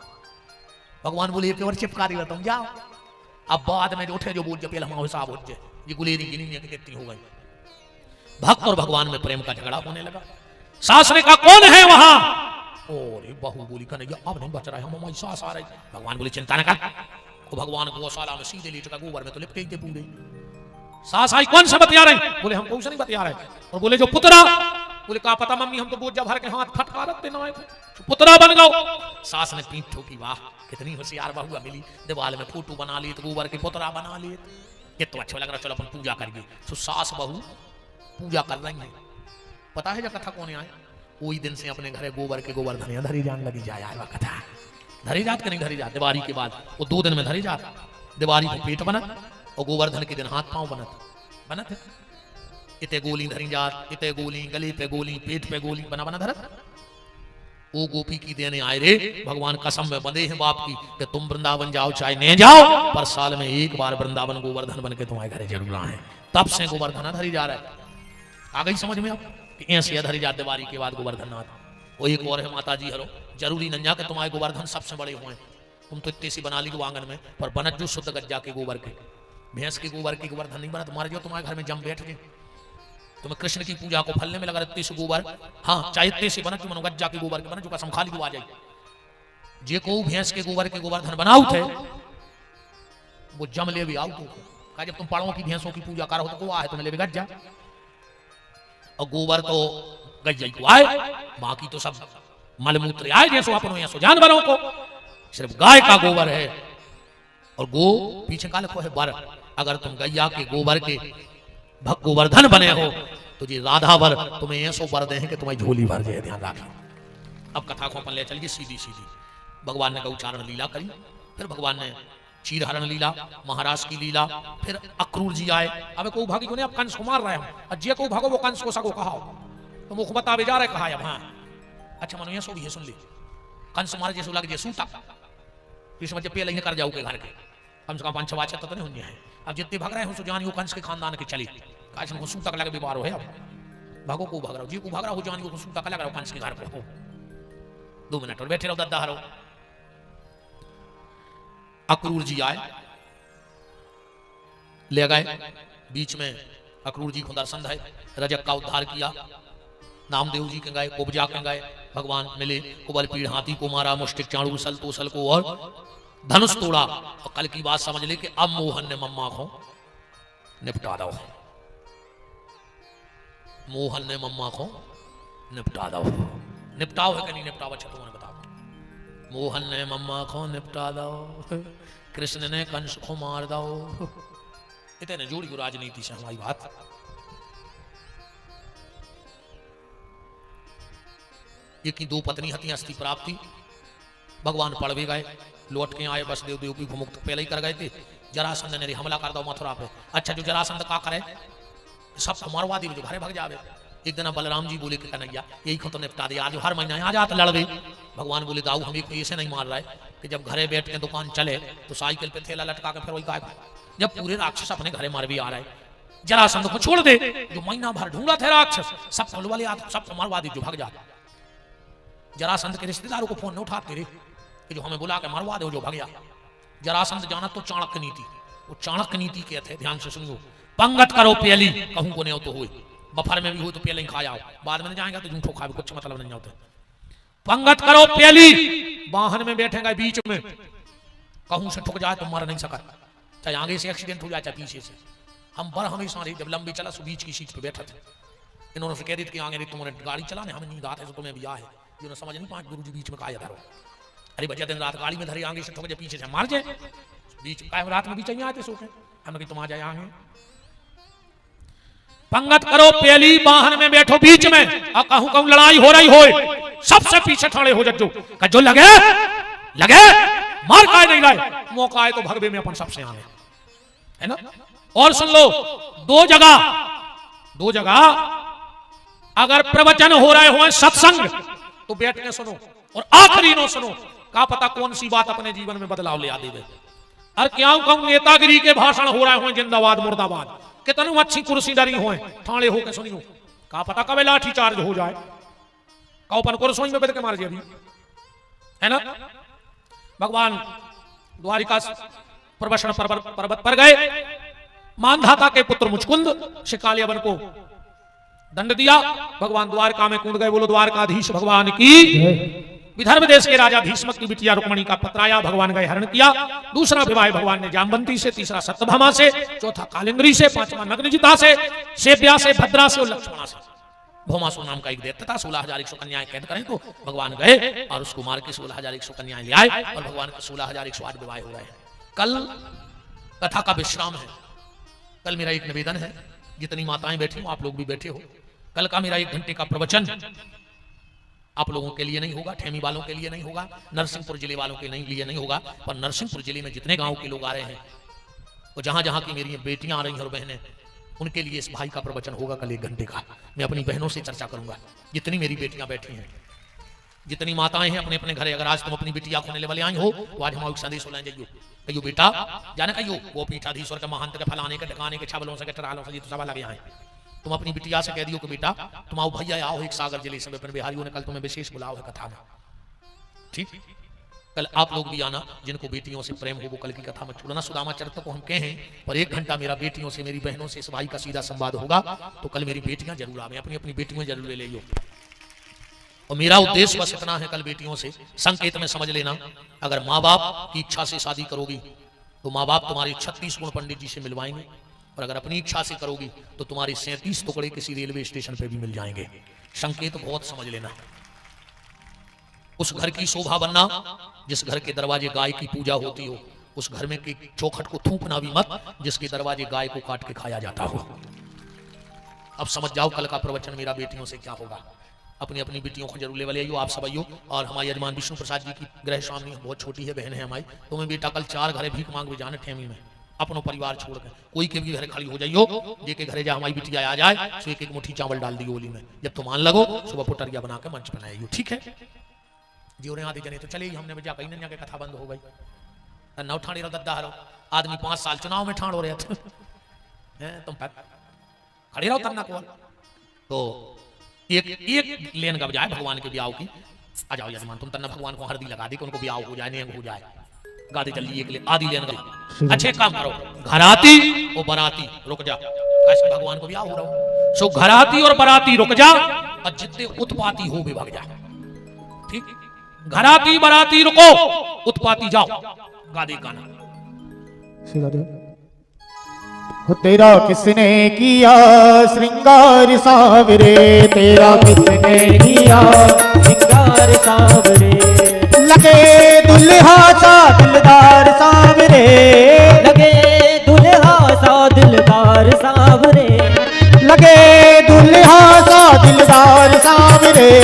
Speaker 1: भगवान बोले एक और चिपका देगा तुम जाओ। अब बाद में जो उठे जो बोझ पहले हमारा हिसाब हो जाए, ये गुलेरी गिनी कितनी हो गई। भक्त और भगवान में प्रेम का झगड़ा होने लगा। सास ने कहा कौन है वहां? और बहू बोली कन्हैया अब नहीं बच रहा है, हम हमारी सास आ रही। भगवान बोले चिंता न कर, तो भगवान को गौशाला में सीधे लेट का गोबर में तो लिपटे थे पूरे। सास आई कौन सा बतिया रहे? बोले हम कौन सा नहीं बतिया रहे। और बोले जो पुतरा, बोले कहा पता मम्मी हम तो बोझा भर के हाथ फटका रखते ना पुतरा बन गओ। सास ने पीठ ठोकी, वाह कितनी होशियार बहुआ मिली, दीवार में फोटो बना ली तो गोबर के पुतरा बना लिए, ये तो अच्छा लग रहा, चलो अपन पूजा करेंगे। तो सास बहू पूजा कर रही है। पता है जब कथा कौन आए? वही दिन से अपने घरे गोबर के गोबर धनिया धरी जान लगी जाए आए कथा धरी जात के नहीं धरी जात दिवाली के बाद वो 2 दिन में धरी जात। दिवाली को पेट बनत और गोवर्धन के दिन हाथ पांव बनत इते गोली धरी जात, इते गोली गले पे गोली पेट पे गोली बना बना धरत। वो गोपी की देने आए रे, भगवान कसम में बंधे हैं बाप की कि तुम वृंदावन जाओ चाहे नहीं जाओ, पर साल में एक बार वृंदावन गोवर्धन बन के तुम्हारे घरे जरूर आए। तब से गोवर्धन धरी जा रहा है। आ गई समझ में अब कि ऐसे धरी जात दिवाली के बाद गोवर्धन नाथ। वो एक और है माता जी हरो, जरूरी नंजा के तुम्हारे गोवर्धन सबसे बड़े हुए, तुम तो इतने सी बना ली आंगन में, पर बनत जो शुद्ध गज्जा के गोबर के, भैंस के गोबर के गोवर्धन नहीं बना। तुम्हारे जो तुम्हारे घर में जम बैठ गए, तुम्हें कृष्ण की पूजा को फलने में लगा इतने से गोबर, हाँ चाहे इतने से बनत जो गज्जा के गोबर के बना जो कसम खाली आ जाए। जे को भैंस के गोबर के गोवर्धन बनाऊ थे वो जम ले भी आओ तो कहा जब तुम पड़ों की भैंसों की पूजा करो तो आ है तुम्हें ले भी गज्जा, और गोबर तो गज्जा को आए, बाकी तो सब मलमूत्र आए जैसो अपनों या सो जानवरों को, सिर्फ गाय का गोबर है। और गो पीछे का लिखो है बर, अगर तुम गैया के गोबर के गोवर्धन बने हो तो जी राधा वर तुम्हें ऐसो वर दे कि तुम्हारी झोली भर जाए। ध्यान रखो। अब कथा को अपन ले चलिए सीधी सीधी। भगवान ने गौचारण लीला करी, फिर भगवान ने चीरहरण लीला, महाराज की लीला, फिर अक्रूर जी आए। अब को भागी को ने अब कंस को मार रहे हैं, अजय को भागो वो कंस को सको कहा तो मुख बतावे जा रहे कहा अब। हाँ अच्छा मनो ये सो भी है सुन ली, कंस मारे जैसो लग जैसू तक इस वजह पे लेने कर जाओ के घर के कम से कम 5-6 तो नहीं होनी है। अब जितने भाग रहे हो सो जानियो कंस के खानदान के चली काश को सूता लगे बीमार हो है। अब भागो को भाग रहा हो जी को भाग रहा हो जानियो को सूता लग रहा हो कंस के घर पे हो। 2 मिनट और बैठे रहो दद्दा हरो। अक्रूर जी आए, ले गए बीच में अक्रूर जी को दर्शन है, रजक का उद्धार किया, नामदेव जी के गए, कुब्जा के गए, भगवान मिले, कुबल पीड़ हाथी को मारा, मुष्टिक चाणू सल तोसल को और धनुष तोड़ा। और कल की बात समझ ले कि अब मोहन ने मम्मा को निपटा दो, मोहन ने मम्मा को निपटा दो। निपटाओ है कि नहीं निपटाओ? अच्छा तुम्हें बताओ। मोहन ने मम्मा को निपटा दो, कृष्ण ने कंस को मार दो। इतने जोड़ी को राजनीति से हमारी बात। ये की 2 पत्नी हती अस्थि प्राप्ति, भगवान पड़ भी गए, लौट के आए, बस देव की मुक्त पहले ही कर गए थे। जरासंध ने हमला कर दो मथुरा पे। अच्छा जो जरासंध का करे सब मरवा दी, जो घरे भाग जावे। एक दिन बलराम जी बोले कि कन्हैया यही को तो निपटा दे, आज हर महीना आ जाता लड़वे। भगवान बोले दाऊ हमें कोई ऐसे नहीं मार रहा है कि जब घरे बैठ के दुकान चले तो साइकिल पे थैला लटका के फिर वही गायब। जब पूरे राक्षस अपने घरे मार भी आ रहे, जरासंध को छोड़ दे, जो महीना भर ढूंढा थे राक्षस, सब फल वाले सब मरवा दी, जो भाग जाते। जरासंध के रिश्तेदारों को फोन नहीं उठाते रे कि जो हमें बुला के मरवा दो, जो भाग गया। जरासंध जाना तो चाणक्य नीति, वो चाणक्य नीति के थे, ध्यान से सुनियो। पंगत करो प्याली, कहूं को नहीं हो तो हुए, बफर में भी हो तो प्याली खाया, बाद में जाएंगे तो झूठो खाए, कुछ मतलब नहीं होता। पंगत करो प्याली, वाहन में बैठेगा बीच में, कहूं से ठुक जाए तो मर नहीं सका, चाहे आगे से एक्सीडेंट हो जाए चाहे पीछे से। हम बर हमेशा जब लंबी चला सो बीच की सीट पे बैठे थे। इन्होंने से कह दी कि आगे तुम्हारे गाड़ी चलाने हमें नींद आते तुम्हें भी आए, जो समझ नहीं 5 गुरु जी बीच में काया धरो। अरे बच्चा दिन रात गाड़ी में धरी, आगे से ठुक जाए पीछे से मार जाए, बीच रात में बीच आते सोते हमें कि तुम आ जाए आगे। पंगत करो, पहली वाहन में बैठो बीच में, और कहूं कहूं लड़ाई हो रही हो, सबसे पीछे खड़े हो जज्जो, जो लगे लगे, मार का नहीं लाए, मौका है तो भगवे में अपन सबसे आने, है ना। और सुन लो, दो जगह अगर प्रवचन हो रहे हो सत्संग, तो बैठ के सुनो, और आखिरी नो सुनो, का पता कौन सी बात अपने जीवन में बदलाव ले आ देवे। और क्या कहूं, नेतागिरी के भाषण हो रहे हो, जिंदाबाद मुर्दाबाद, कितनी अच्छी कुर्सी डरी हो, ठाणे होके सुनियो, का पता कब लाठी चार्ज हो जाए, कौपन को रसोई में बैठ के मार दिया अभी, है ना। भगवान द्वारिका प्रवचन पर्वत पर गए, मानधाता के पुत्र मुचकुंद शिकालियावन को दंड दिया, भगवान द्वारका में कूद गए। बोलो द्वारकाधीश भगवान की। विदर्भ देश के राजा भीष्मक की बिटिया रुक्मणी का पत्राया भगवान गए हरण किया। दूसरा विवाह भगवान ने जामवंती से, तीसरा सत्यभामा से, चौथा कालिंद्री से, पांचवा नग्नजिता से, सेव्या से, भद्रा से और लक्ष्मणा से। भौमासुर नाम का एक दैत्य था, 16,100 कन्याएं कैद करें, तो भगवान गए और उसको मार के 16,100 कन्याएं ले आए, और भगवान के 16,108 विवाह हो रहे हैं। कल कथा का विश्राम है। कल मेरा एक निवेदन है, जितनी माताएं बैठी हो, आप लोग भी बैठे हो, कल का मेरा 1 घंटे का प्रवचन आप लोगों के लिए नहीं होगा, ठेमी वालों के लिए नहीं होगा, नरसिंहपुर जिले वालों के लिए नहीं होगा, पर नरसिंहपुर जिले में जितने गांव के लोग आ रहे हैं, और जहां जहां की मेरी बेटियां आ रही हैं और बहनें, उनके लिए इस भाई का प्रवचन होगा कल 1 घंटे का। मैं अपनी बहनों से चर्चा करूंगा, जितनी मेरी बेटियां बैठी हैं, जितनी माताएं हैं अपने अपने घरे। अगर आज तुम अपनी बेटियां खोने वाले आई हो, तो आज हम संदेश हो जाइयो, कहियो बेटा जाने कहियो वो पीठाधीश्वर के महंत के फलाने के ढकाने के छबलों से के टरालों से, तो सब लगे आए। तुम अपनी बिटिया से कह दियो कि बेटा तुम आओ भैया, आओ एक सागर जिले से, अपने बिहारियों ने कल तुम्हें विशेष बुलाओ है कथा में, ठीक। कल आप लोग भी आना, जिनको बेटियों से प्रेम हो वो कल की कथा में छोड़ना। सुदामा चरित्र को हम कहें, पर 1 घंटा मेरा बेटियों से, मेरी बहनों से इस भाई का सीधा संवाद होगा। तो कल मेरी बेटियां जरूर आवे, अपनी अपनी बेटियों जरूर ले लियो। और मेरा उद्देश्य बस इतना है, कल बेटियों से संकेत में समझ लेना, अगर माँ बाप की इच्छा से शादी करोगी तो माँ बाप तुम्हारे 36 गुण पंडित जी से मिलवाएंगे, और अगर अपनी इच्छा से करोगी तो तुम्हारे 37 टुकड़े किसी रेलवे स्टेशन पे भी मिल जाएंगे। संकेत बहुत समझ लेना। उस घर की शोभा बनना जिस घर के दरवाजे गाय की पूजा होती हो, उस घर में के चौखट को थूकना भी मत जिसके दरवाजे गाय को काट के खाया जाता हो। अब समझ जाओ कल का प्रवचन मेरा बेटियों से क्या होगा। अपनी अपनी बेटियों को जरूर ले वाले आइयो, आप सब आइयो। और हमारे यजमान विष्णु प्रसाद जी की गृह स्वामी बहुत छोटी है, बहन है हमारी, तुम्हें बेटा कल 4 घरे भीख मांग भी जाने ठेमी में, अपनो परिवार छोड़ के कोई के भी घर खाली हो जाइयो, जे के घरे जा हमारी बिटिया आ जाए, सो एक मुट्ठी चावल डाल दियो ओली में, जब तुम मान लगो सुबह पुटरिया बना के मंच बनाइयो, ठीक है। जियोने आदि जने तो चले ही, हमने बजा कहीं ना के कथा बंद हो गई। नौ ठाणी दद्दा हरो आदमी 5 साल चुनाव में ठाण हो रहे थे, तुम खड़े रहो तन्ना को। तो एक लेन का बजाय भगवान के ब्याह की, आ जाओ यजमान तुम तन्ना भगवान को हरदी लगा दी कि उनको ब्याह हो जाए, नेंग हो जाए, गादी जल्दी एक ले आदि लेन का। अच्छे काम करो, घराती और बराती रुक जा, कैसे भगवान को ब्याह हो रहा हो, सो घराती और बराती रुक जा, और जितने उत्पाती हो भी भाग जा, ठीक। घराती बराती रुको, उत्पाती जाओ, गादी गाना।
Speaker 2: तेरा किसने किया श्रृंगार सांवरे, तेरा किसने किया श्रृंगार सांवरे, लगे दुल्हा सा दिलदार सांवरे,
Speaker 3: लगे दुल्हा सा दिलदार सांवरे,
Speaker 2: लगे दुल्हा सा दिलदार सांवरे,